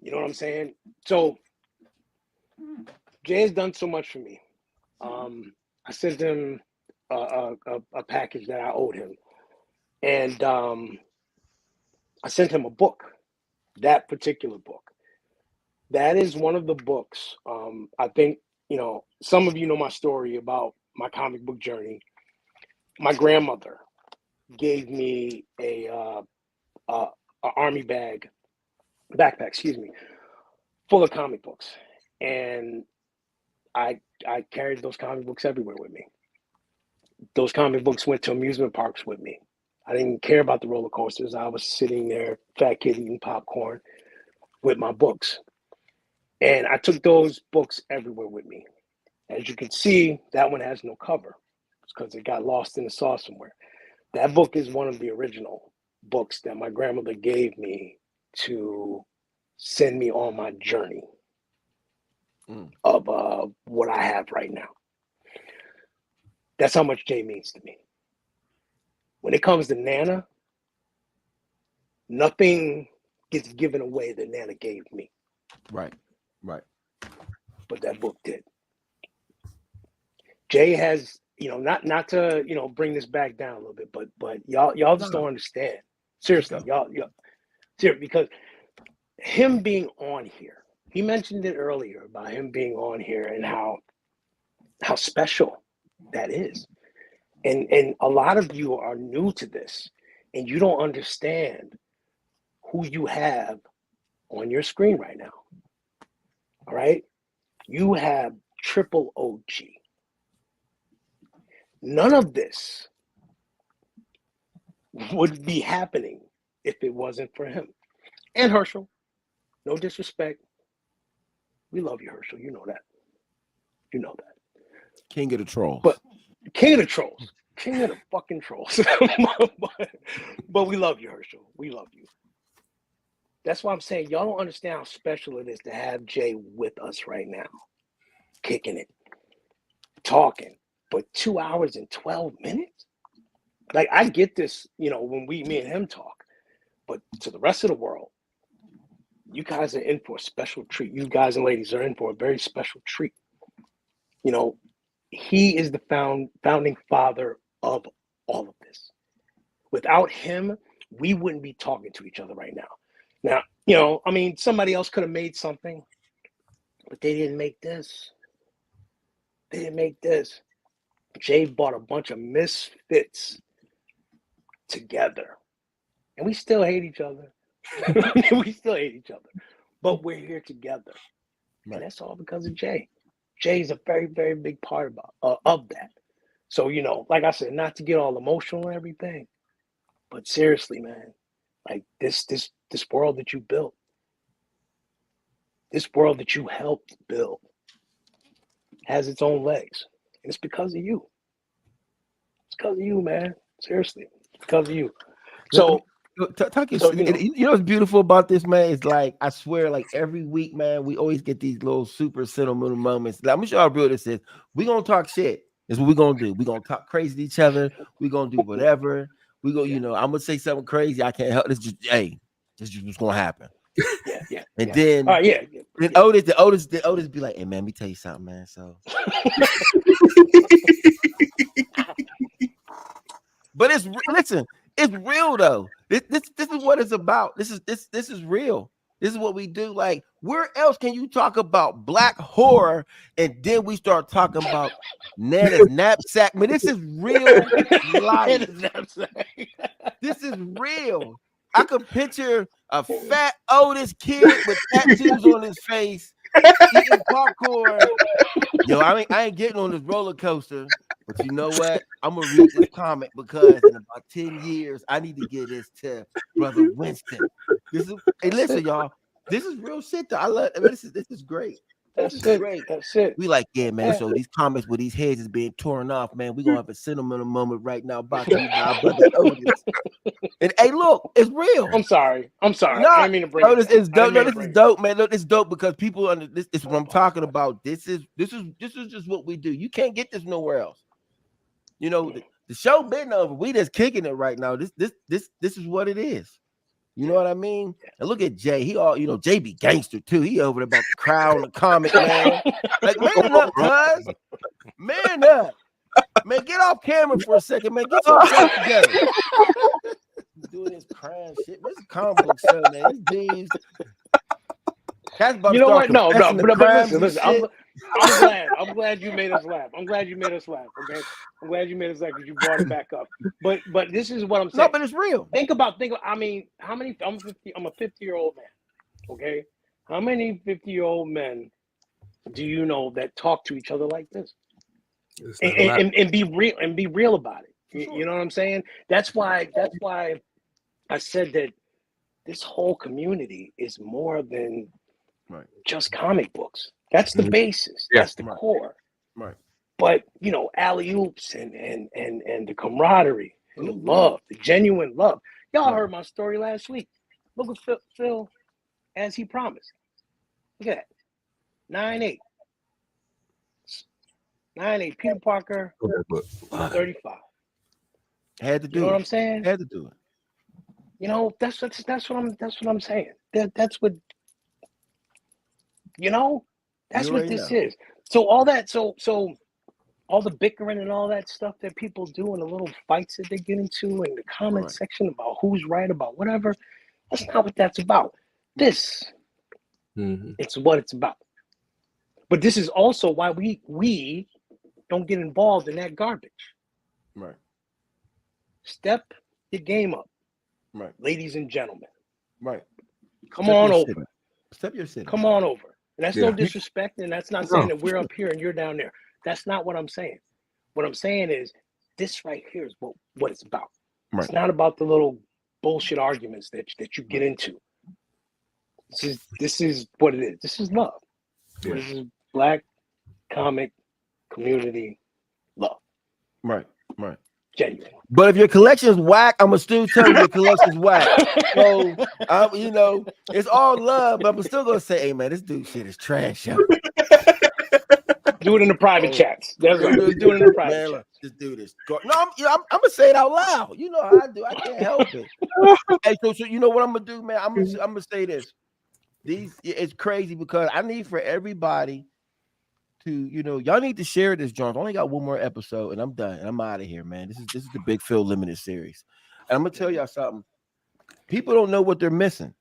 You know what I'm saying? So Jay has done so much for me. I sent him a package that I owed him. And I sent him a book, that particular book. That is one of the books. I think, you know, some of you know my story about my comic book journey. My grandmother gave me a army backpack, excuse me, full of comic books, and I carried those comic books everywhere with me. Those comic books went to amusement parks with me. I didn't care about the roller coasters. I was sitting there, fat kid eating popcorn with my books. And I took those books everywhere with me. As you can see, that one has no cover. It's because it got lost in the sauce somewhere. That book is one of the original books that my grandmother gave me to send me on my journey of what I have right now. That's how much Jay means to me. When it comes to Nana, nothing gets given away that Nana gave me. Right. But that book did. Jay has, you know, not to, you know, bring this back down a little bit, but y'all just don't understand. Seriously, y'all seriously, because him being on here, he mentioned it earlier about him being on here and how special that is. And a lot of you are new to this and you don't understand who you have on your screen right now. All right? You have triple OG. None of this would be happening if it wasn't for him. And Herschel, no disrespect. We love you, Herschel. You know that. You know that. King of the trolls. But king of the trolls. King of the fucking trolls. but we love you, Herschel. We love you. That's why I'm saying y'all don't understand how special it is to have Jay with us right now. Kicking it. Talking. But 2 hours and 12 minutes? Like, I get this, you know, when me and him talk. But to the rest of the world, you guys are in for a special treat. You guys and ladies are in for a very special treat. You know, he is the founding father of all of this. Without him, we wouldn't be talking to each other right now. Now, you know, I mean, somebody else could have made something, but they didn't make this. They didn't make this. Jay bought a bunch of misfits together. And we still hate each other. We still hate each other. But we're here together. Right. And that's all because of Jay. Jay is a very, very big part of that. So, you know, like I said, not to get all emotional and everything, but seriously, man, like this world that you built, this world that you helped build has its own legs. And it's because of you. It's because of you, man. Seriously. It's because of you. So, you know what's beautiful about this, man? It's like, I swear, like every week, man, we always get these little super sentimental moments. Like, I'm sure how real this is. We're going to talk shit. That's what we're going to do. We're going to talk crazy to each other. We're going to do whatever. We go, you know, I'm going to say something crazy. I can't help this. Just, hey, this is what's going to happen. Yeah. And then, then Otis be like, hey, man, let me tell you something, man. So, but listen, it's real though. This is what it's about. This is real. This is what we do. Like, where else can you talk about black horror and then we start talking about Nana's knapsack? Man, this is real life. This is real. I could picture a fat Otis kid with tattoos on his face eating popcorn. Yo, I ain't getting on this roller coaster. But you know what? I'm gonna read this comic because in about 10 years, I need to give this to Brother Winston. Hey, listen, y'all. This is real shit though. I love this is great. This That's is it. great. That's it. We like, yeah, man. Yeah. So these comments with these heads is being torn off, man. We're gonna have a sentimental moment right now, brought to you by our brother Otis. And hey, look, it's real. I'm sorry. I No, didn't mean to bring Otis, it down. it's dope. No, this is Bring it dope, man. Look, it's dope because people under this is what I'm talking about. This is just what we do. You can't get this nowhere else. You know, the show been over. We just kicking it right now. This is what it is. You know what I mean? And look at Jay. He all, you know, Jay be gangster too. He over there about the crowd and the comic, man. Like, man up, cuz. Man up. Man, get off camera for a second, man. Get yourself together. He's doing this crying shit. Where's the comic book show, man? These dudes. Cat's about You to know start what? No, confessing the but crimes listen, and shit. I'm glad you made us laugh. I'm glad you made us laugh. Okay, I'm glad you made us laugh because you brought it back up. But this is what I'm saying. No, but it's real. Think. I mean, how many? I'm a 50-year-old man. Okay, how many 50-year-old men do you know that talk to each other like this? And be real about it. You know what I'm saying? That's why I said that this whole community is more than just comic books. That's the basis. Yeah. That's the core. Right. But you know, alley oops and the camaraderie and the love, the genuine love. Y'all heard my story last week. Look at Phill as he promised. Look at that. 9'8". 9'8". Peter Parker, 35. Had to do You know it. what I'm saying? Had to do it. You know, that's what I'm saying. That's what, you know, that's You what already this know. is. So all that, so all the bickering and all that stuff that people do and the little fights that they get into in the comment section about who's right about whatever, that's not what that's about. This, it's what it's about. But this is also why we don't get involved in that garbage. Right. Step your game up. Right. Ladies and gentlemen. Right. Come on over. City. Step your city. Come on over. And that's no disrespect, and that's not saying that we're up here and you're down there. That's not what I'm saying. What I'm saying is this right here is what it's about. Right. It's not about the little bullshit arguments that you get into. This is what it is. This is love. Yeah. This is Black comic community love. Right. Right. Genuine. But if your collection's whack, I'm gonna still tell you your collection's whack. So you know, it's all love, but I'm still gonna say, hey man, this dude shit is trash, yo. Do it in the private chats. That's right. Do it in the private chats. Just do this. No, I'm gonna say it out loud. You know how I do. I can't help it. Hey, so you know what I'm gonna do, man? I'm gonna say this. It's crazy because I need for everybody to, you know, y'all need to share this, John. I only got one more episode and I'm done. And I'm out of here, man. This is the Big Phill limited series. And I'm gonna tell y'all something. People don't know what they're missing.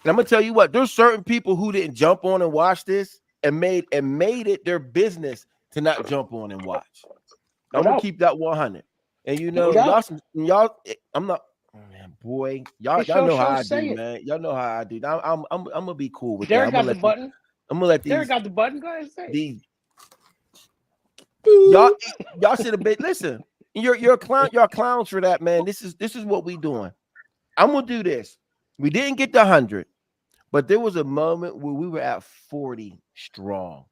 And I'm gonna tell you what, there's certain people who didn't jump on and watch this and made it their business to not jump on and watch. I'm gonna keep that 100. And you know, y'all, I'm not, man, boy, y'all know how I do, man. Y'all know how I do. I'm gonna be cool with Derek that. got the button. I'm gonna let these. Derek got the button. Go ahead and say these. Y'all should have been. Listen, you're a clown. Y'all clowns for that, man. This is what we doing. I'm gonna do this. We didn't get the 100, but there was a moment where we were at 40 strong.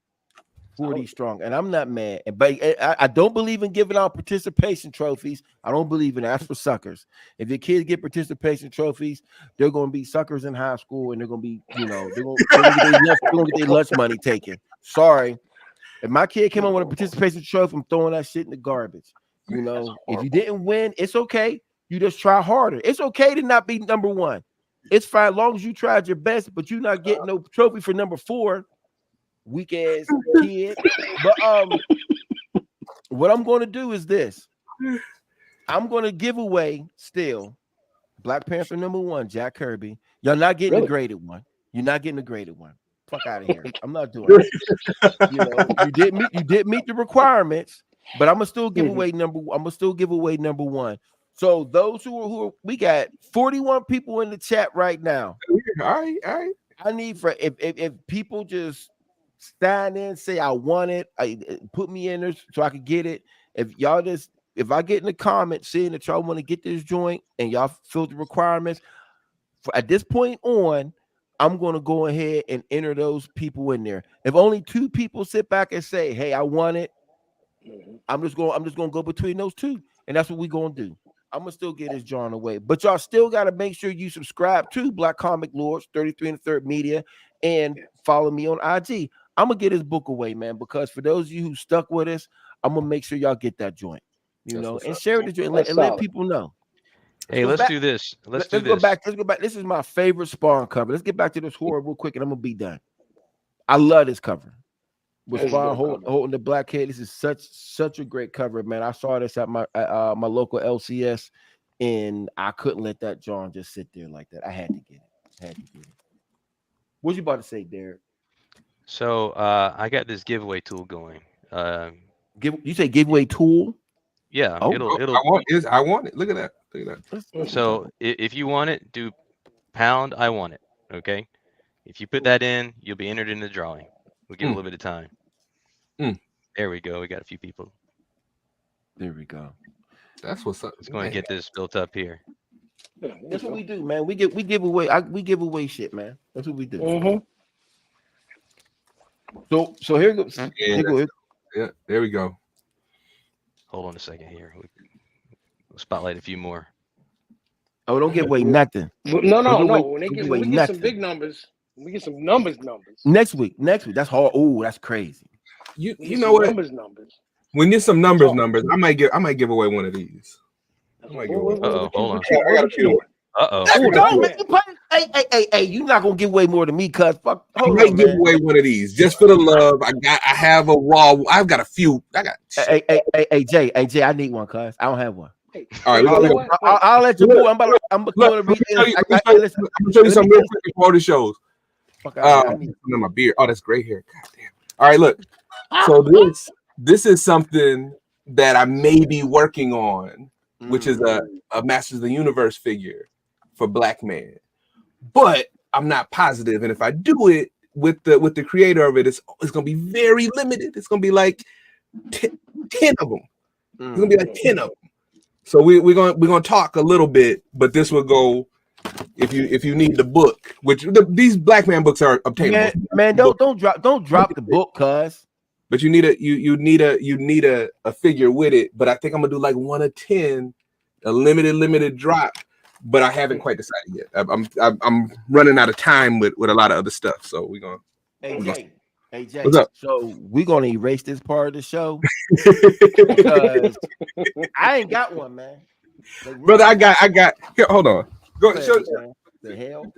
40 strong, and I'm not mad. But I don't believe in giving out participation trophies. I don't believe in that. That's for suckers. If your kids get participation trophies, they're going to be suckers in high school, and they're going to be, you know, they're going to get their lunch money taken. Sorry. If my kid came on with a participation trophy, I'm throwing that shit in the garbage. You know, if you didn't win, it's okay. You just try harder. It's okay to not be number one. It's fine as long as you tried your best, but you're not getting no trophy for number 4. Weak ass kid. But what I'm going to do is this. I'm going to give away still Black Panther #1, Jack Kirby. Y'all not getting the graded one. You're not getting the graded one. Fuck out of here. I'm not doing it. You know, you did meet the requirements, but I'm gonna still give away number 1. So those who are, we got 41 people in the chat right now. All right. I need for if people just stand in, say I want it, put me in there so I can get it. If I get in the comments saying that y'all want to get this joint and y'all fill the requirements, at this point on, I'm going to go ahead and enter those people in there. If only 2 people sit back and say, "Hey, I want it," I'm just going to go between those 2, and that's what we're going to do. I'm gonna still get his John away, but y'all still got to make sure you subscribe to Black Comic Lords 33 and the Third Media and follow me on IG. I'm gonna get his book away, man, because for those of you who stuck with us, I'm gonna make sure y'all get that joint, and share it and let people know. Hey, let's do this. Let's do this. Go back. Let's go back. This is my favorite Spawn cover. Let's get back to this horror real quick, and I'm gonna be done. I love this cover. With Spawn holding the black head. This is such a great cover, man. I saw this at my local LCS, and I couldn't let that John just sit there like that. I had to get it. What you about to say, Derek? So I got this giveaway tool going. You say giveaway tool? Yeah, Oh, it'll. I want it. Look at that. So if you want it, do pound I want it. Okay. If you put that in, you'll be entered in the drawing. We'll give it a little bit of time. There we go. We got a few people. There we go. That's what's up. Let's go and get this built up here. That's what we do, man. We give away shit, man. That's what we do. So here goes. Yeah, there we go. Hold on a second here. We'll spotlight a few more. Oh, don't give away nothing. No. When we get some big numbers, we get some numbers. Next week. That's hard. Oh, that's crazy. You know what? Numbers. When there's some numbers, I might give away one of these. Hold on. I got a few. Hey, you're not gonna give away more than me, cuz. Fuck. I might give away one of these just for the love. I've got a few. Hey, Jay, I need one, cuz. I don't have one. All right, I'll let you move. I'm going to read this. I'm gonna show you some real quick before the shows. I need my beard. Oh, that's gray hair. God damn. All right, look. So this is something that I may be working on, which is a Masters of the Universe figure for Black Man, but I'm not positive. And if I do it with the creator of it, it's gonna be very limited. It's gonna be like 10 of them. It's gonna be like 10 of them. So we're gonna talk a little bit, but this will go if you need the book, which these Black Man books are obtainable. Man, don't drop the book, cuz. But you need a figure with it. But I think I'm gonna do like 1 of 10, a limited drop. But I haven't quite decided yet. I'm running out of time with a lot of other stuff. So we're gonna. Hey Jay. What's up? So we're gonna erase this part of the show because I ain't got one, man. Like, brother, I got. Here, hold on. Go show. The hell.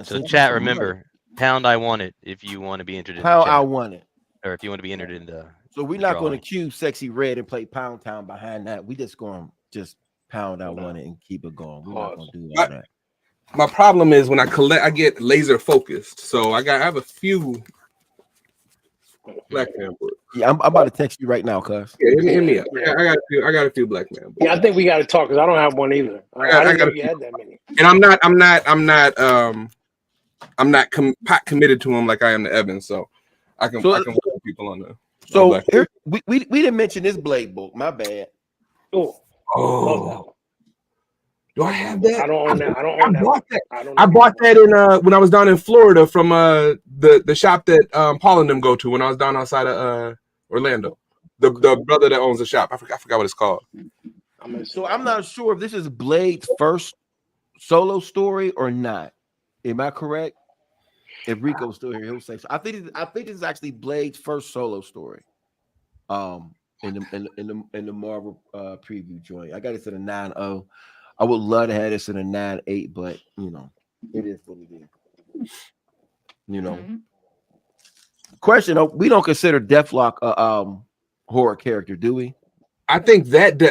So chat, remember, pound I want it if you want to be entered in pound the chat. I want it. Or if you want to be entered in the So we're not going to cue Sexy Red and play Pound Town behind that. We just going to just pound I want it and keep it going. We're not going to do all that. My problem is when I get laser focused. So I have a few Black Man books. Yeah, I'm about to text you right now, cuz. Yeah, hit me up. I got a few Black Man books. Yeah, I think we got to talk because I don't have one either. I didn't know you had that many. And I'm not committed to them like I am to Evan. So I can work with people on the. So here, we didn't mention this Blade book. My bad. Oh. Do I have that? I don't own that. I bought that. I bought that in when I was down in Florida from the shop that Paul and them go to when I was down outside of Orlando. The brother that owns the shop. I forgot what it's called. So I'm not sure if this is Blade's first solo story or not. Am I correct? If Rico's still here, he'll say so. I think this is actually Blade's first solo story. In the Marvel preview joint. I got this in a 9.0. I would love to have this in a 9.8, but it is what it is. Question: we don't consider Deathlock a horror character, do we? I think that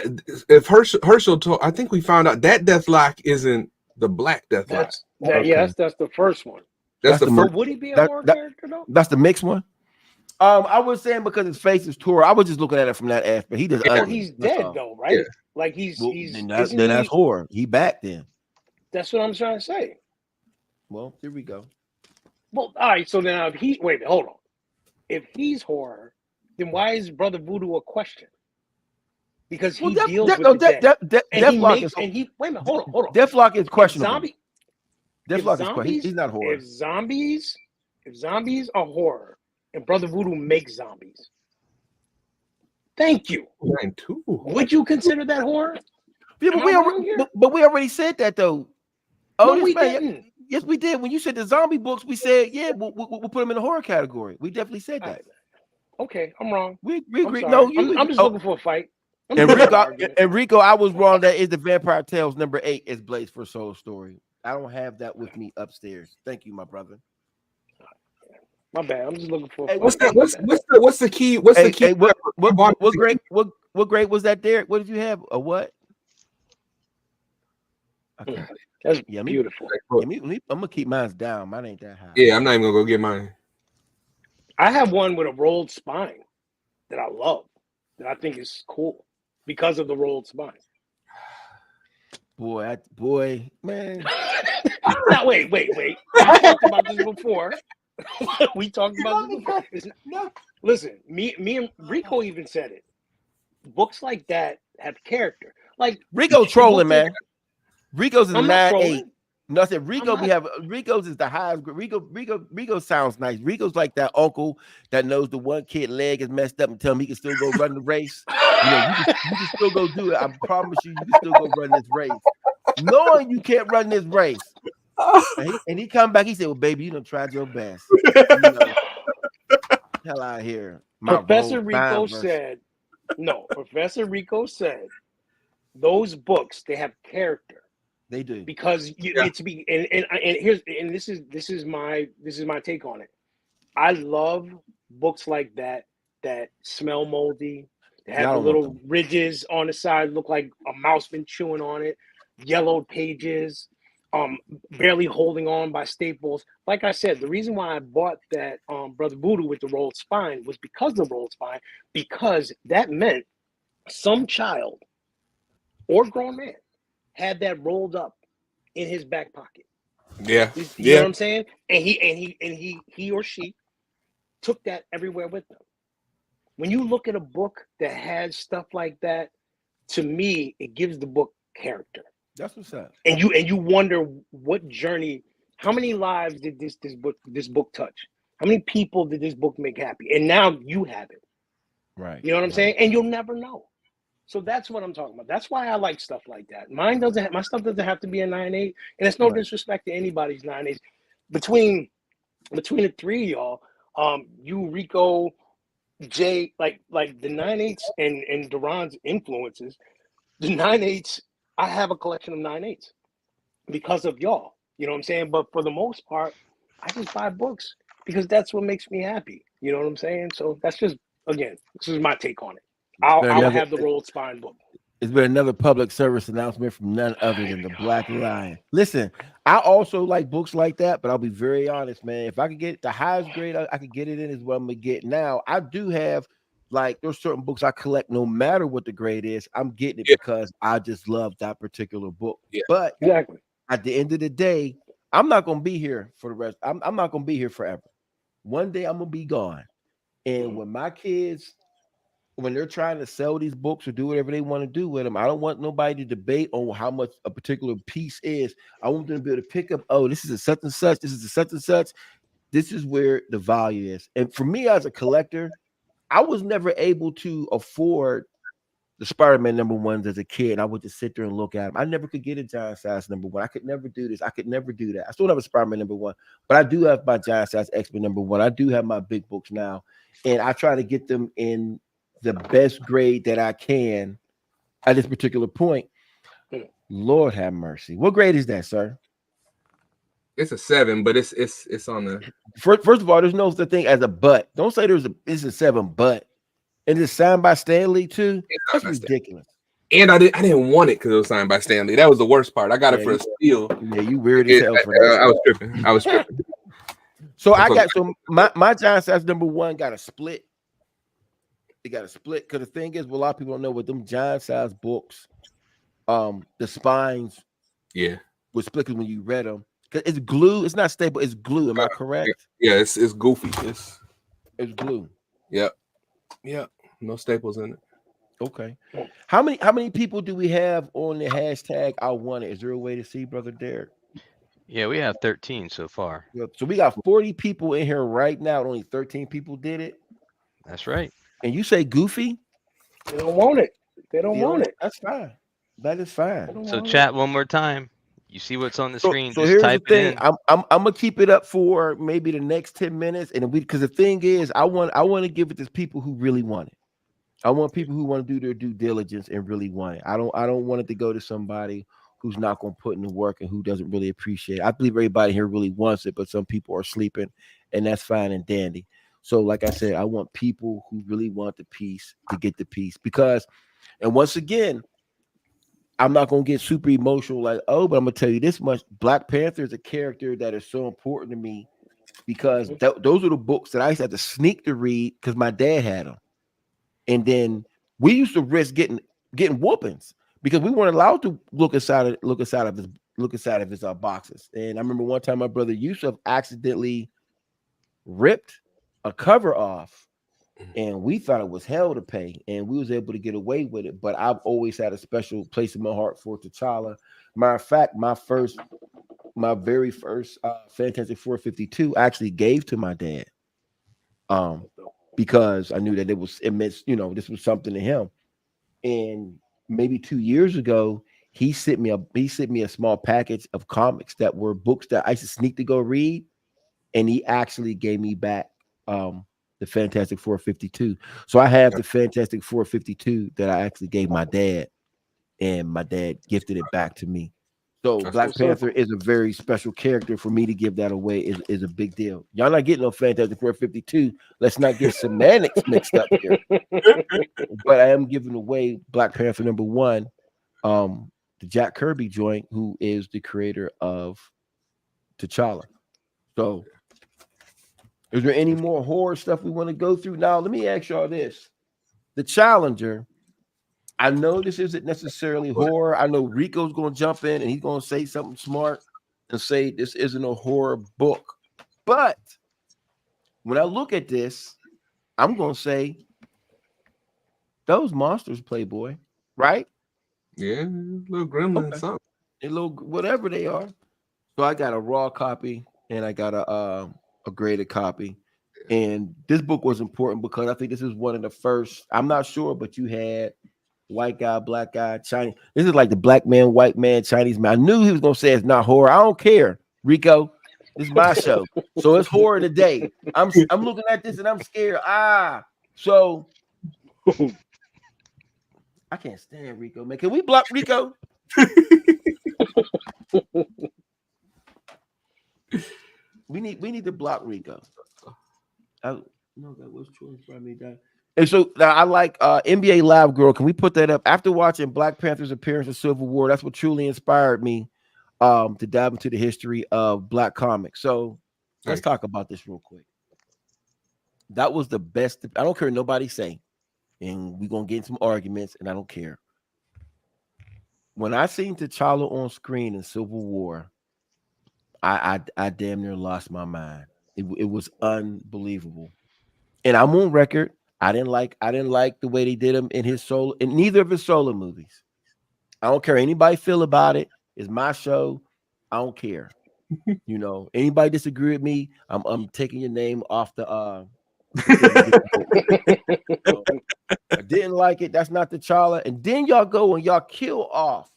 if Herschel told, I think we found out that Deathlock isn't the Black Deathlock. Yes, that's the first one. That's the first. Would he be a horror character though? That's the mixed one. I was saying because his face is tore. I was just looking at it from that aspect. He just he's dead though, right? Yeah. Like he's then that's horror. He back then. That's what I'm trying to say. Well, here we go. Well, all right. So now if hold on. If he's horror, then why is Brother Voodoo a question? Because he deals with the dead. Deathlock is wait a minute, hold on. Deathlock is questionable. That's Lucky's question. He's not horror. If zombies are horror, and Brother Voodoo makes zombies, thank you. 9-2. Would you consider that horror? Yeah, but we already said that though. Oh, No, we didn't. Yes, we did. When you said the zombie books, we said, yeah, we'll put them in the horror category. We definitely said that. Okay, I'm wrong. We I'm agree. sorry. No, I'm just looking for a fight. Rico, I was wrong. That is the Vampire Tales number 8 is Blaze for Soul story. I don't have that with me upstairs. Thank you, my brother. My bad. I'm just looking for. Hey, what's the key? What's the key? What grade was that, Derek? What did you have? A what? Okay. That's beautiful. I'm gonna keep mine down. Mine ain't that high. Yeah, I'm not even gonna go get mine. I have one with a rolled spine that I love, that I think is cool because of the rolled spine. Boy, man. Now wait. We talked about this before. Listen, me and Rico even said it. Books like that have character. Like Rico trolling, man. Rico's is 9-8. No, I said Rico's is the highest. Rico sounds nice. Rico's like that uncle that knows the one kid leg is messed up and tell him he can still go run the race. You know, you can still go do it. I promise you can still go run this race. Knowing you can't run this race. And he come back, he said, well, baby, you done tried your best. You know, hell out here. Professor Rico said those books, they have character. They do, because it's this is my take on it. I love books like that smell moldy. They have the little ridges on the side, look like a mouse been chewing on it. Yellowed pages, barely holding on by staples. Like I said, the reason why I bought that Brother Voodoo with the rolled spine was because of the rolled spine, because that meant some child or grown man had that rolled up in his back pocket. Yeah. You know what I'm saying? And he or she took that everywhere with them. When you look at a book that has stuff like that, to me, it gives the book character. That's what's up. And you wonder what journey, how many lives did this book touch? How many people did this book make happy? And now you have it. Right. You know what I'm saying? And you'll never know. So that's what I'm talking about. That's why I like stuff like that. My stuff doesn't have to be a 9-8, and it's no disrespect to anybody's 9-8. Between the three of y'all, you, Rico, Jay, like the 9-8s and Duran's influences, the 9-8s, I have a collection of 9-8s because of y'all. You know what I'm saying? But for the most part, I just buy books because that's what makes me happy. You know what I'm saying? So that's just, again, this is my take on it. I'll have the rolled spine book. It's been another public service announcement from none other than the Black Lion. Listen, I also like books like that, but I'll be very honest, man. If I could get the highest grade I could get it in is what I'm gonna get. Now, I do have, like, there's certain books I collect no matter what the grade is. I'm getting it because I just love that particular book. Yeah. But exactly, at the end of the day, I'm not gonna be here for the rest. I'm not gonna be here forever. One day I'm gonna be gone. And when my kids, when they're trying to sell these books or do whatever they want to do with them, I don't want nobody to debate on how much a particular piece is. I want them to be able to pick up, oh, this is a such and such, this is a such and such. This is where the value is. And for me as a collector, I was never able to afford the Spider-Man #1s as a kid. I would just sit there and look at them. I never could get a giant size #1. I could never do this. I could never do that. I still have a Spider-Man #1, but I do have my giant size X-Men #1. I do have my big books now, and I try to get them in the best grade that I can at this particular point. Lord have mercy. What grade is that, sir? It's a 7, but it's on the first of all, there's no such thing as a but. Don't say it's a 7, but. And it's signed by Stan Lee too. That's ridiculous. And I didn't want it because it was signed by Stan Lee. That was the worst part. I got it for a steal. Yeah, you weird as hell for that. I was tripping. So my giant size #1 got a split. It got a split because the thing is, well, a lot of people don't know with them giant size books, the spines, was split because when you read them, because it's glue. It's not stable. It's glue. Am I correct? Yeah, it's goofy. It's glue. Yep. Yeah. No staples in it. Okay. How many people do we have on the hashtag I want it? Is there a way to see, Brother Derek? Yeah, we have 13 so far. So we got 40 people in here right now. Only 13 people did it. That's right. And you say goofy? They don't want it. They don't You know, want it. that's fine. That is They fine. don't So want chat one more time. You see what's on the screen, So just here's the type it thing. in. I'm gonna keep it up for maybe the next 10 minutes. And because the thing is, I want to give it to people who really want it. I want people who want to do their due diligence and really want it. I don't want it to go to somebody who's not going to put in the work and who doesn't really appreciate it. I believe everybody here really wants it, but some people are sleeping, and that's fine and dandy. So, like I said, I want people who really want the piece to get the piece because, and once again, I'm not going to get super emotional like, oh, but I'm going to tell you this much. Black Panther is a character that is so important to me because those are the books that I used to have to sneak to read because my dad had them. And then we used to risk getting whoopings because we weren't allowed to look inside of his boxes. And I remember one time my brother Yusuf accidentally ripped a cover off, and we thought it was hell to pay, and we was able to get away with it. But I've always had a special place in my heart for T'Challa. Matter of fact, my very first Fantastic 452 actually gave to my dad. Because I knew that it meant, this was something to him. And maybe 2 years ago, he sent me a small package of comics that were books that I used to sneak to go read, and he actually gave me back the Fantastic 452. So I have the Fantastic 452 that I actually gave my dad, and my dad gifted it back to me. So Black Panther is a very special character. For me to give that away is a big deal. Y'all not getting no Fantastic 452. Let's not get semantics mixed up here. But I am giving away Black Panther #1, the Jack Kirby joint, who is the creator of T'Challa. So, is there any more horror stuff we want to go through? Now, let me ask y'all this: the Challenger. I know this isn't necessarily horror. I know Rico's going to jump in and he's going to say something smart and say this isn't a horror book. But when I look at this, I'm going to say those monsters, Playboy, right? Yeah, little gremlin, something. A little whatever they are. So I got a raw copy and I got a graded copy. And this book was important because I think this is one of the first. I'm not sure, but you had white guy, black guy, Chinese. This is like the black man, white man, Chinese man. I knew he was gonna say it's not horror. I don't care, Rico. This is my show, so it's horror today. I'm looking at this and I'm scared. So I can't stand Rico, man. Can we block Rico? we need to block Rico. That was choice by me. And so now I like NBA Live Girl. Can we put that up? After watching Black Panther's appearance in Civil War, that's what truly inspired me to dive into the history of Black comics. So let's talk about this real quick. That was the best. I don't care what nobody say, and we're gonna get in some arguments, and I don't care. When I seen T'Challa on screen in Civil War, I damn near lost my mind. It was unbelievable, and I'm on record. I didn't like the way they did him in neither of his solo movies. I don't care anybody feel about it. It's my show. I don't care. Anybody disagree with me, I'm taking your name off the so, I didn't like it. That's not T'Challa. And then y'all go and y'all kill off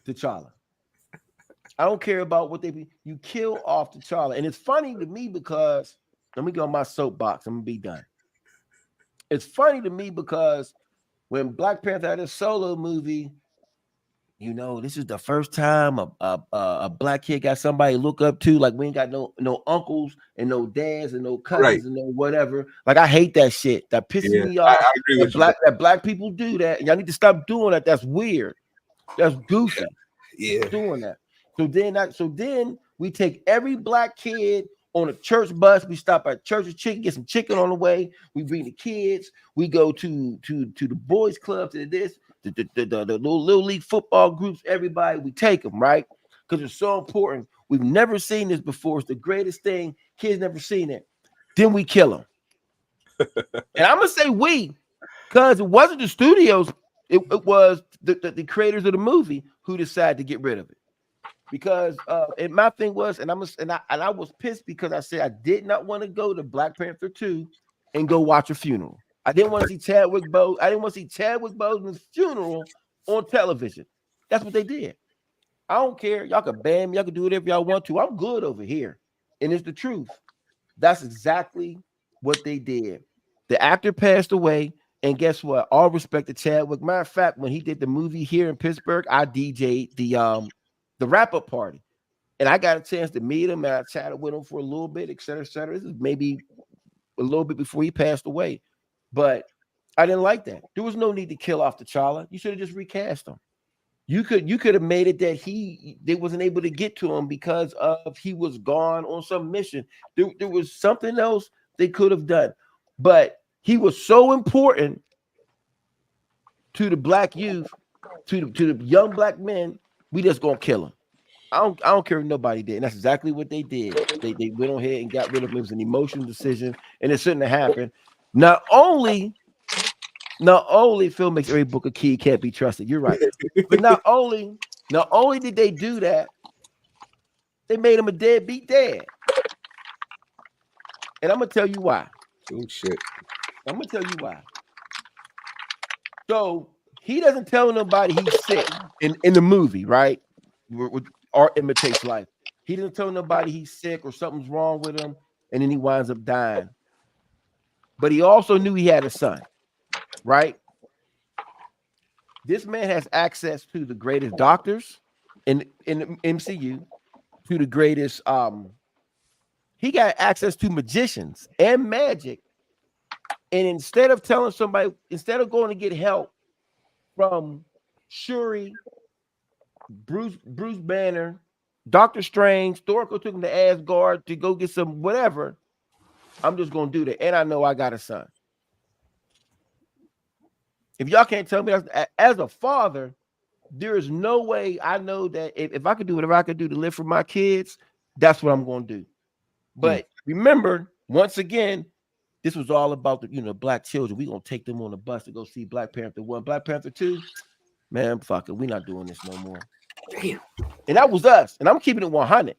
T'Challa. I don't care about what you kill off T'Challa. And it's funny to me because let me go on my soapbox. I'm gonna be done. It's funny to me because when Black Panther had a solo movie, this is the first time a black kid got somebody to look up to. Like we ain't got no uncles and no dads and no cousins and no whatever. Like I hate that shit. That pisses me off. I agree with that black people do that. And y'all need to stop doing that. That's weird. That's goofy. Yeah. Doing that. So then we take every black kid on a church bus. We stop at Church's Chicken, get some chicken on the way. We bring the kids. We go to the boys' club, to this, the little league football groups. Everybody, we take them, right? Because it's so important. We've never seen this before. It's the greatest thing. Kids never seen it. Then we kill them. And I'm gonna say we, because it wasn't the studios. It was the creators of the movie who decided to get rid of it. because and my thing was, and I was pissed because I said I did not want to go to Black Panther 2 and go watch a funeral. I didn't want to see Chadwick Boseman's funeral on television. That's what they did. I don't care. Y'all can ban me. Y'all can do whatever y'all want to. I'm good over here. And it's the truth. That's exactly what they did. The actor passed away. And guess what? All respect to Chadwick. Matter of fact, when he did the movie here in Pittsburgh, I DJ'd the wrap-up party. And I got a chance to meet him, and I chatted with him for a little bit, et cetera, et cetera. This is maybe a little bit before he passed away. But I didn't like that. There was no need to kill off T'Challa. You should have just recast him. You could have made it that they wasn't able to get to him because of he was gone on some mission. There was something else they could have done. But he was so important to the black youth, to the young black men, we just gonna kill him. I don't care if nobody did. And that's exactly what they did. They went on ahead and got rid of him. It was an emotional decision, and it shouldn't have happened. Not only Phill makes every book a key can't be trusted. You're right. But not only did they do that, they made him a deadbeat dad. And I'm gonna tell you why. Oh shit. I'm gonna tell you why. So he doesn't tell nobody he's sick in the movie, right? With Art Imitates Life. He doesn't tell nobody he's sick or something's wrong with him, and then he winds up dying. But he also knew he had a son, right? This man has access to the greatest doctors in the MCU, to the greatest. He got access to magicians and magic. And instead of telling somebody, instead of going to get help from Shuri, Bruce Banner, Doctor Strange, Thor took him to Asgard to go get some whatever. I'm just gonna do that, and I know I got a son. If y'all can't tell me, as a father, there is no way I know that if I could do whatever I could do to live for my kids, that's what I'm gonna do. But remember, once again, this was all about the black children. We're gonna take them on the bus to go see Black Panther 1, Black Panther 2. Man, fuck it. We're not doing this no more. Damn. And that was us. And I'm keeping it 100.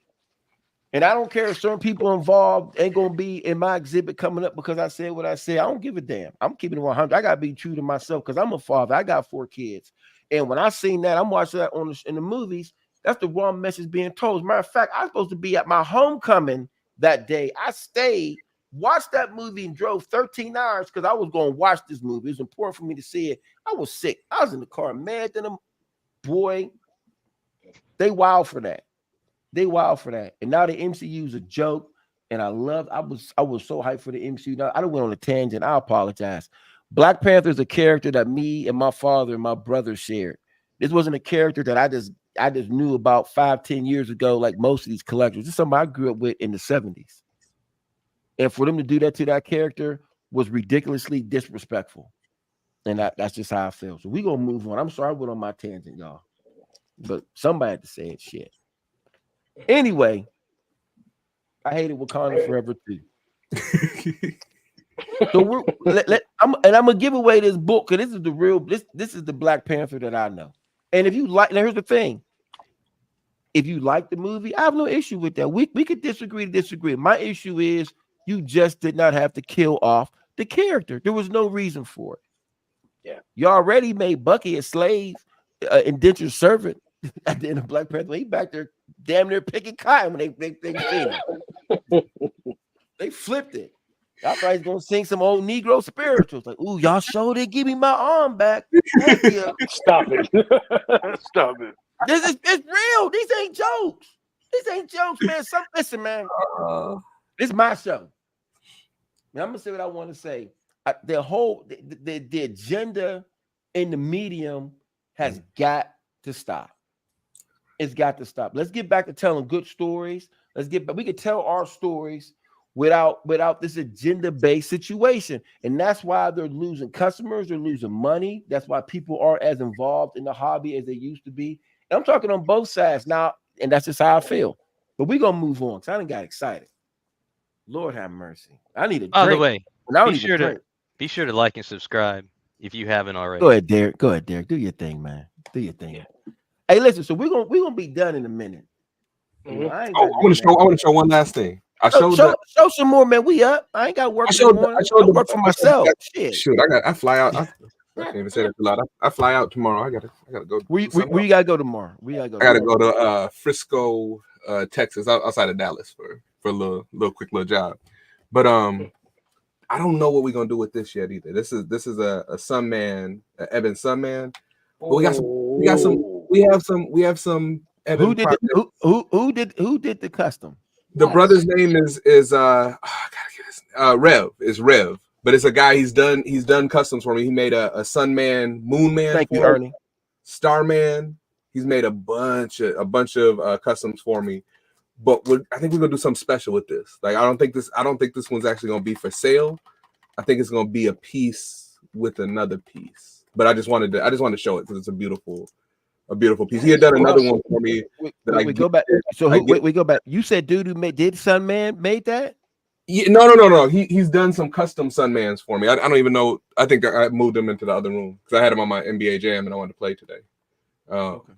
And I don't care if certain people involved ain't gonna be in my exhibit coming up because I said what I said. I don't give a damn. I'm keeping it 100. I gotta be true to myself because I'm a father. I got 4 kids. And when I seen that, I'm watching that in the movies. That's the wrong message being told. As a matter of fact, I was supposed to be at my homecoming that day. I stayed, watched that movie, and drove 13 hours because I was going to watch this movie. It was important for me to see it. I was sick. I was in the car mad than them. Boy, they wild for that. They wild for that. And now the MCU is a joke. And I was so hyped for the MCU. Now, I done went on a tangent. I apologize. Black Panther is a character that me and my father and my brother shared. This wasn't a character that I just knew about 5-10 years ago, like most of these collectors. This is somebody I grew up with in the 70s. And for them to do that to that character was ridiculously disrespectful. And that's just how I feel. So we're going to move on. I'm sorry I went on my tangent, y'all. But somebody had to say it, shit. Anyway, I hated Wakanda Forever too. So I'm gonna give away this book because this is the real. This is the Black Panther that I know. And if you like, now here's the thing: if you like the movie, I have no issue with that. We could disagree to disagree. My issue is you just did not have to kill off the character. There was no reason for it. Yeah, you already made Bucky a slave, indentured servant at the end of Black Panther. He back there damn near picking cotton when they seen it. They flipped it. Y'all probably gonna sing some old Negro spirituals like, "Ooh, y'all sure did give me my arm back." Yeah. Stop it! Stop it! It's real. These ain't jokes. These ain't jokes, man. Listen, man. This is my show. Now, I'm gonna say what I want to say. The agenda in the medium has got to stop. It's got to stop. Let's get back to telling good stories. We can tell our stories without this agenda-based situation. And that's why they're losing customers, they're losing money. That's why people aren't as involved in the hobby as they used to be. And I'm talking on both sides now, and that's just how I feel. But we're gonna move on because I done got excited. Lord have mercy. I need a drink. By the way, be sure to like and subscribe if you haven't already. Go ahead, Derek. Do your thing, man. Do your thing. Yeah. Hey, listen, so we're gonna be done in a minute. You know, I ain't Oh, got nothing. I want to show one last thing. I showed Show some more, man. We up. I ain't got work in the morning. I work for myself. Shit. Shoot, I fly out. I can't even say that a lot. I fly out tomorrow. I gotta go. Where you gotta go tomorrow? I gotta go to Frisco, Texas, outside of Dallas for a little quick job. But I don't know what we're gonna do with this yet either. This is a Sunman, Eban Sunman. But we have some Eban. Who did the custom? The brother's name is I gotta get his Rev. It's Rev, but it's a guy. He's done customs for me. He made a Sunman, Moonman. Thank you, Ernie. Starman. He's made a bunch of customs for me. But I think we're gonna do something special with this. Like I don't think this one's actually gonna be for sale. I think it's gonna be a piece with another piece. But I just wanted to show it because it's a beautiful piece. He had done another one for me. We go back. So we go back. You said dude who did Sunman made that? Yeah, no. He's done some custom Sunmans for me. I don't even know. I think I moved him into the other room because I had him on my NBA Jam and I wanted to play today. Okay.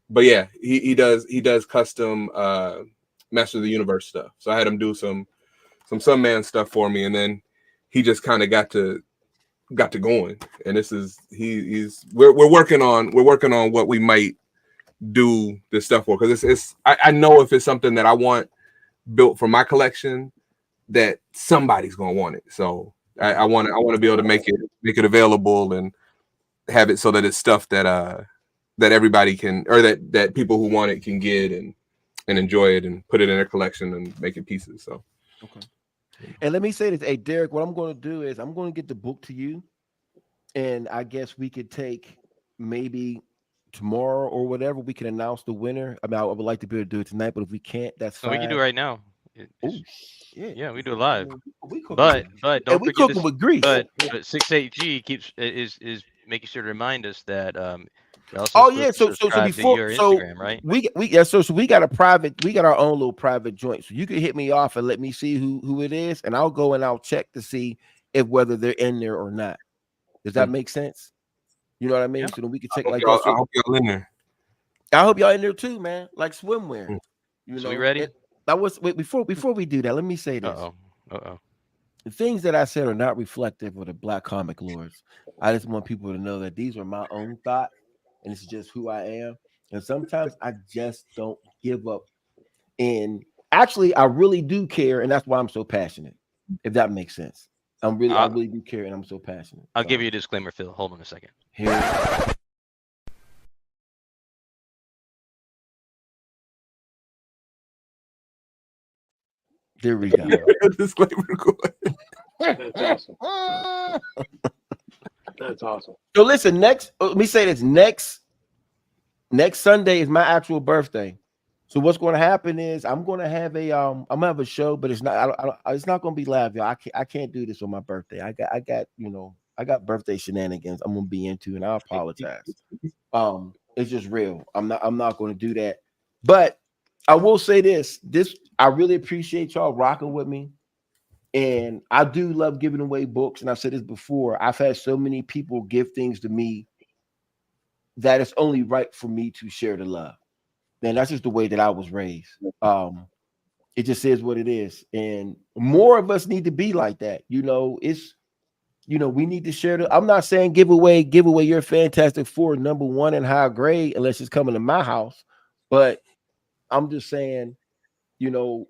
But yeah, he does custom Master of the Universe stuff. So I had him do some Sunman stuff for me, and then he just kind of got to going. And this is we're working on what we might do this stuff for, because I know if it's something that I want built for my collection, that somebody's gonna want it. So I want to be able to make it available and have it so that it's stuff that everybody can, or that people who want it can get and enjoy it and put it in their collection and make it pieces. So okay. And let me say this, hey Derek, what I'm going to do is I'm going to get the book to you, and I guess we could take maybe tomorrow or whatever. We can announce the winner. I mean, I would like to be able to do it tonight, but if we can't, that's fine. We can do it right now. Yeah, we do it live. But don't we forget cooking this, with grease. But 68G is making sure to remind us that so before your Instagram, right? So we got our own little private joint. So you can hit me off and let me see who it is, and I'll go and I'll check to see if whether they're in there or not. Does that make sense? You know what I mean? Yeah. So then we can check I hope y'all in there. I hope y'all in there too, man. Like swimwear. You so know, we ready? Before we do that, let me say this. The things that I said are not reflective of the Black comic lords. I just want people to know that these are my own thoughts, and it's just who I am. And sometimes I just don't give up. And actually, I really do care, and that's why I'm so passionate. If that makes sense, I really do care, and I'm so passionate. I'll give you a disclaimer, Phil. Hold on a second. There we go. Disclaimer. That's awesome. That's awesome. So listen, let me say this. Next Sunday is my actual birthday. So what's going to happen is I'm going to have a show, but it's not going to be live, y'all. I can't do this on my birthday. I got birthday shenanigans I'm going to be into, and I apologize. It's just real. I'm not going to do that. But I will say this. I really appreciate y'all rocking with me. And I do love giving away books. And I've said this before. I've had so many people give things to me that it's only right for me to share the love. And that's just the way that I was raised. It just is what it is. And more of us need to be like that. We need to share I'm not saying give away your Fantastic Four #1 in high grade unless it's coming to my house. But I'm just saying, throw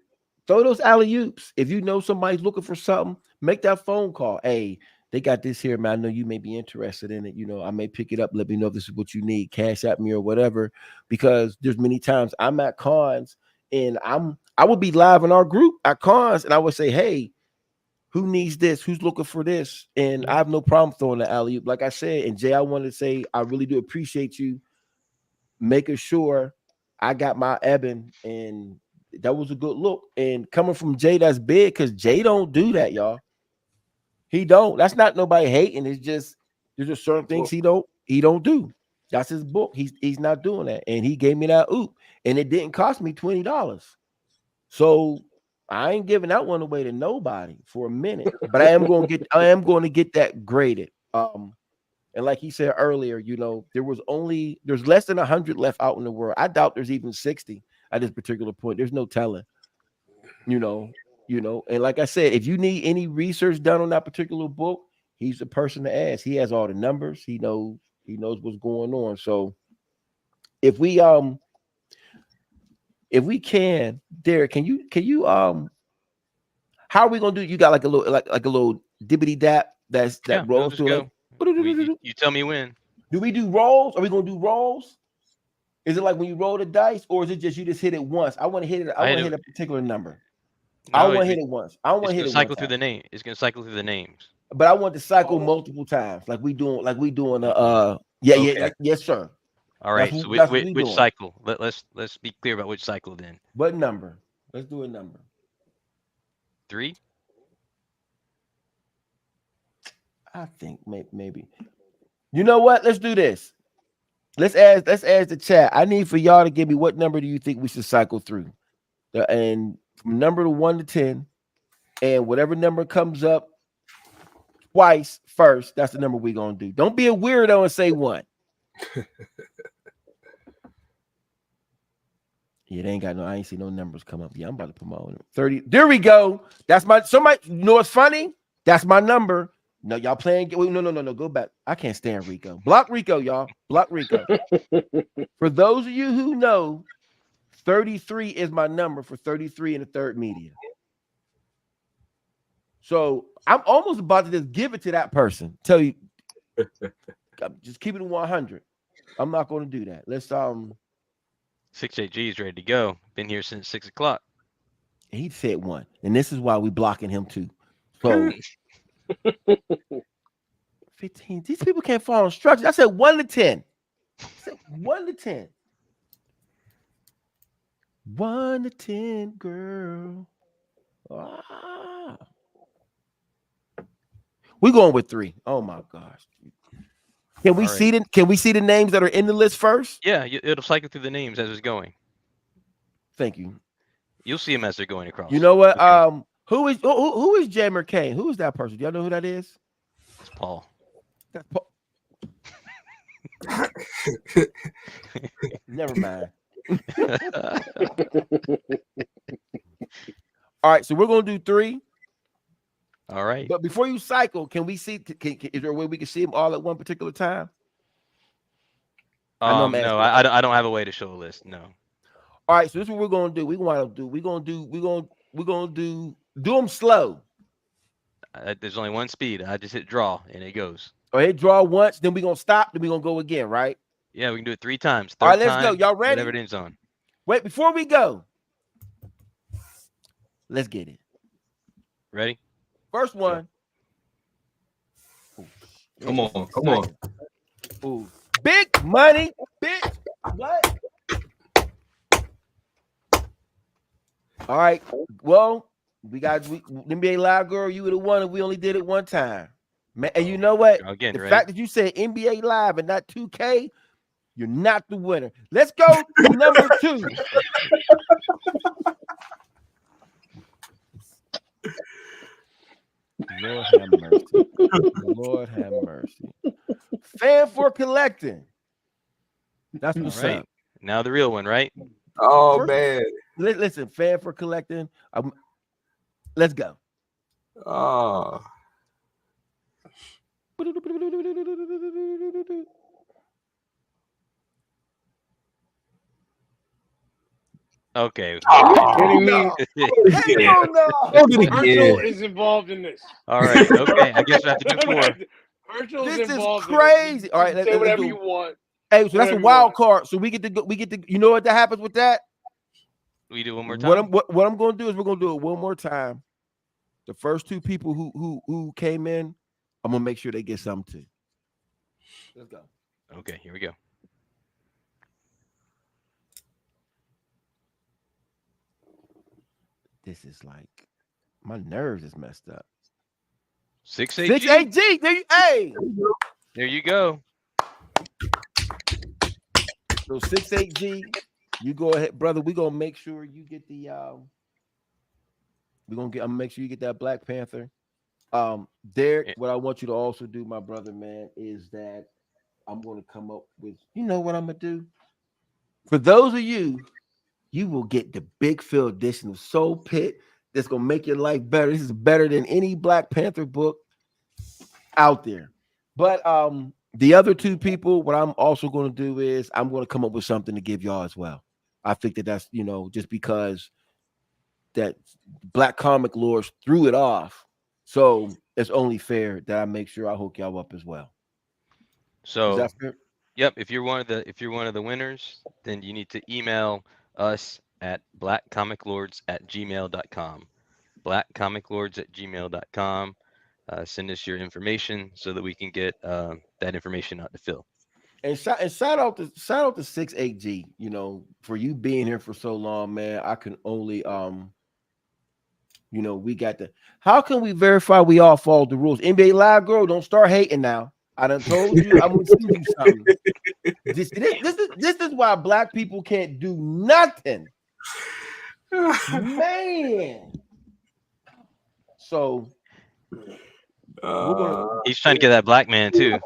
those alley-oops. If you know somebody's looking for something, make that phone call. Hey, they got this here, man. I know you may be interested in it. I may pick it up. Let me know if this is what you need. Cash at me or whatever. Because there's many times I'm at cons and I would be live in our group at cons, and I would say, hey, who needs this? Who's looking for this? And I have no problem throwing the alley-oop. Like I said, and Jay, I wanted to say I really do appreciate you making sure I got my Eban, and that was a good look. And coming from Jay, that's big, because Jay don't do that, y'all. He don't. That's not nobody hating. It's just there's just certain things he don't do. That's his book. He's not doing that. And he gave me that oop, and it didn't cost me $20. So I ain't giving that one away to nobody for a minute. But I am going to get that graded. And like he said earlier, there's less than 100 left out in the world. I doubt there's even 60. at this particular point. There's no telling, you know. And like I said, if you need any research done on that particular book, he's the person to ask. He has all the numbers. He knows what's going on. So if we can, Derek, can you how are we gonna do? You got like a little dibbity dap that We'll rolls just through go. like. You tell me when. Do we do rolls? Are we gonna do rolls? Is it like when you roll the dice, or is it just you just hit it once? I want to hit it. I want to hit a particular number. I want to hit it once. I want to hit it. Cycle through the name. It's gonna cycle through the names. But I want to cycle multiple times, like we doing yes, sir. All right. So which cycle? Let's be clear about which cycle then. What number? Let's do a number. 3. I think maybe. You know what? Let's do this. Let's ask the chat. I need for y'all to give me what number do you think we should cycle through, and from number to 1 to 10, and whatever number comes up twice first, that's the number we're gonna do. Don't be a weirdo and say 1. Yeah, they ain't got no. I ain't see no numbers come up. Yeah, I'm about to promote them. 30. There we go. That's my. Somebody, you know what's funny? That's my number. No, y'all playing. No. Go back. I can't stand Rico. Block Rico, y'all. Block Rico. For those of you who know, 33 is my number for 33 in the third media. So I'm almost about to just give it to that person. Tell you, just keep it 100. I'm not going to do that. Let's 68G is ready to go. Been here since 6 o'clock. He said 1, and this is why we blocking him too. So 15. These people can't follow instructions. I said 1 to 10. I said 1 to 10. 1 to 10, girl. Ah. We're going with 3. Oh my gosh. Can we see the names that are in the list first? Yeah, it'll cycle through the names as it's going. Thank you. You'll see them as they're going across. You know what? Okay. Who is Jammer Kane? Who is that person? Do y'all know who that is? It's Paul. That's Paul. Never mind. All right, so we're gonna do 3. All right. But before you cycle, can we see? Is there a way we can see them all at one particular time? No, I don't have a way to show a list. No. All right, so this is what we're gonna do. We're gonna do them slow. There's only one speed. I just hit draw and it goes. All right, draw once, then we're gonna stop, then we're gonna go again, right? Yeah, we can do it 3 times. All right, let's go. Y'all ready? Whatever it ends on. Wait, before we go, let's get it. Ready? First one. Come on. Ooh. Big money, bitch. What? All right. Well, we NBA Live girl. You would have won if we only did it one time. Man, and you know what? Again, the fact that you said NBA Live and not 2K, you're not the winner. Let's go to number 2. Lord have mercy. Lord have mercy. Fan for collecting. That's what's right. up. Now the real one, right? Oh, man. Listen, fan for collecting. Let's go. Oh. Okay. Kidding me? Virtual is involved in this. All right. Okay. I guess we have to do 4. Virtual this is involved. Is crazy. All right. Say whatever you want. Hey, so that's a wild card. So we get to go. We get to. You know what that happens with that? We do one more time. What I'm going to do is we're going to do it one more time. The first 2 people who came in, I'm going to make sure they get something too. Let's go. Okay. Here we go. This is like my nerves is messed up. 68G. There you go. So 68G, you go ahead, brother. We're gonna make sure you get the I'm gonna make sure you get that Black Panther. Derek, what I want you to also do, my brother, man, is that I'm gonna come up with, you know what I'm gonna do? For those of you you will get the Big Phill edition of Soul Pit that's gonna make your life better. This is better than any Black Panther book out there. But the other two people, what I'm also going to do is I'm going to come up with something to give y'all as well. I think that's just because that Black Comic Lords threw it off, so it's only fair that I make sure I hook y'all up as well. Is So, that fair? yep, if you're one of the winners, then you need to email us at blackcomiclords@gmail.com. blackcomiclords@gmail.com. Send us your information so that we can get that information out to Phill. And shout out to 68G, for you being here for so long, man. I can only we got the how can we verify we all follow the rules? NBA Live girl, don't start hating now. I done told you I'm gonna send you something. This is why Black people can't do nothing. Man. So He's trying to get that black man too.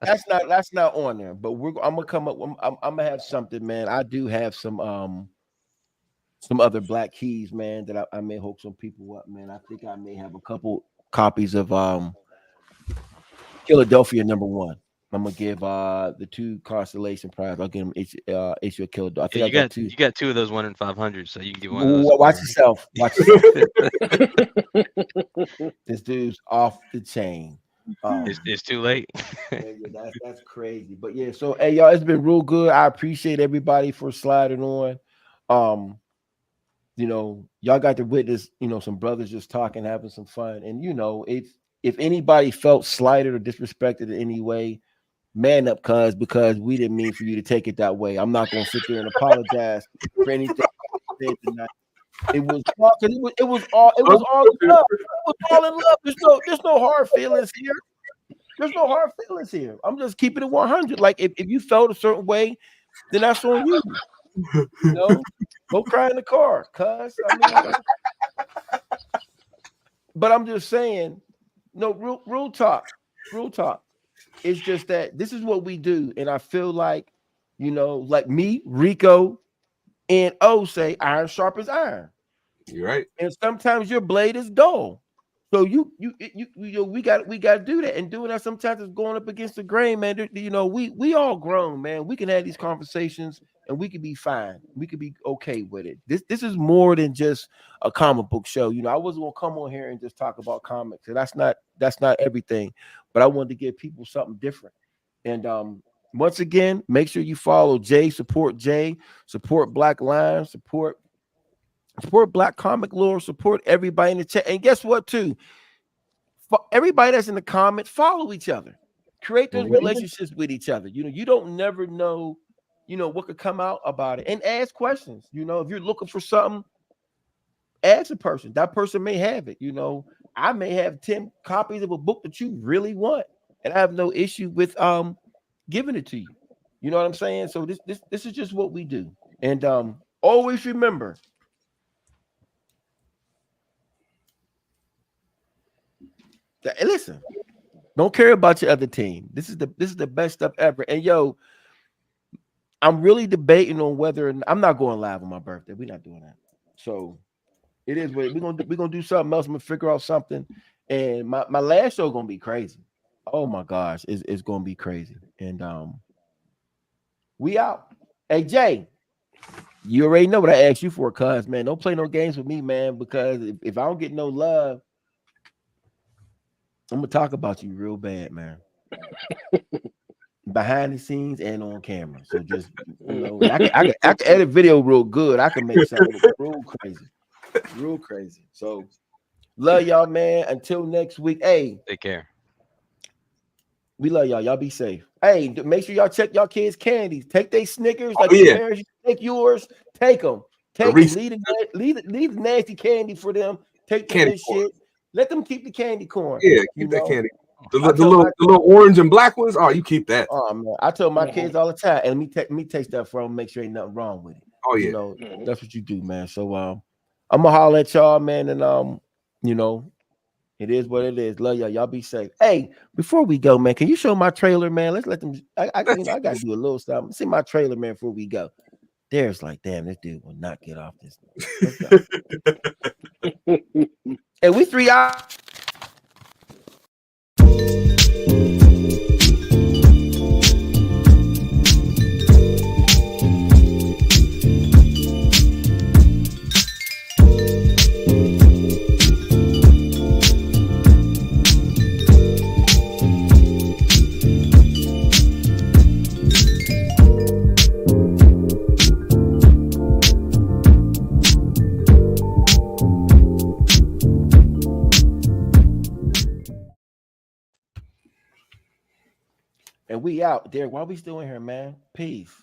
That's not on there. But I'm gonna come up. I'm gonna have something, man. I do have some other Black keys, man, that I may hook some people up, man. I think I may have a couple copies of Philadelphia #1. I'm gonna give the 2 Constellation Prize. I'll give them issue of Philadelphia. I think Yeah, I got 2. You got 2 of those 1 in 500, so you can give one of those. Watch yourself. Watch yourself. This dude's off the chain. It's too late. That's crazy. But yeah, so hey y'all, it's been real good. I appreciate everybody for sliding on. Y'all got to witness, some brothers just talking, having some fun. And if anybody felt slighted or disrespected in any way, man up, because we didn't mean for you to take it that way. I'm not gonna sit there and apologize for anything tonight. It was all love. It was all in love. There's no hard feelings here. There's no hard feelings here. I'm just keeping it 100. Like if you felt a certain way, then that's on you. Go cry in the car, but I'm just saying, no, real talk. It's just that this is what we do, and I feel like, like me, Rico, and O say, iron sharpens iron. You're right. And sometimes your blade is dull, so we got to do that. And doing that sometimes is going up against the grain, man. We all grown, man. We can have these conversations, and we can be fine. We could be okay with it. This is more than just a comic book show. I wasn't gonna come on here and just talk about comics, and that's not everything. But I wanted to give people something different. And once again, make sure you follow Jay, support Black Lions, support Black Comic Lore, support everybody in the chat. And guess what, too? For everybody that's in the comments, follow each other. Create those relationships with each other. You don't never know, what could come out about it. And ask questions. If you're looking for something, ask a person. That person may have it. I may have 10 copies of a book that you really want, and I have no issue with giving it to you. You know what I'm saying? So this is just what we do. And always remember, that, listen, don't care about your other team. This is the best stuff ever. And yo, I'm really debating on whether I'm not going live on my birthday. We're not doing that. So it is what we're gonna do something else. I'm gonna figure out something. And my last show gonna be crazy. Oh my gosh, it's gonna be crazy. And we out. Hey Jay, you already know what I asked you for, cuz man. Don't play no games with me, man, because if I don't get no love, I'm gonna talk about you real bad, man. Behind the scenes and on camera. So just I can edit video real good. I can make something real crazy. So love y'all, man. Until next week. Hey, Take care. we love y'all. Y'all be safe. Hey, make sure y'all check y'all kids' candies. Take their Snickers, like your parents used to take yours. Take them. Leave the nasty candy for them. Take the shit. Let them keep the candy corn. Yeah, keep that candy. The little orange and black ones. Oh, you keep that. Oh man, I tell my kids all the time, and me taste that for them. Make sure ain't nothing wrong with it. Oh yeah, that's what you do, man. So I'm gonna holler at y'all, man, and it is what it is. Love y'all. Y'all be safe. Hey, before we go, man, can you show my trailer, man? Let's let them. I gotta do a little something. See my trailer, man, before we go. Derek's like, damn, this dude will not get off this. Let's go. And we 3 hours. And we out. Derek, why we still in here, man? Peace.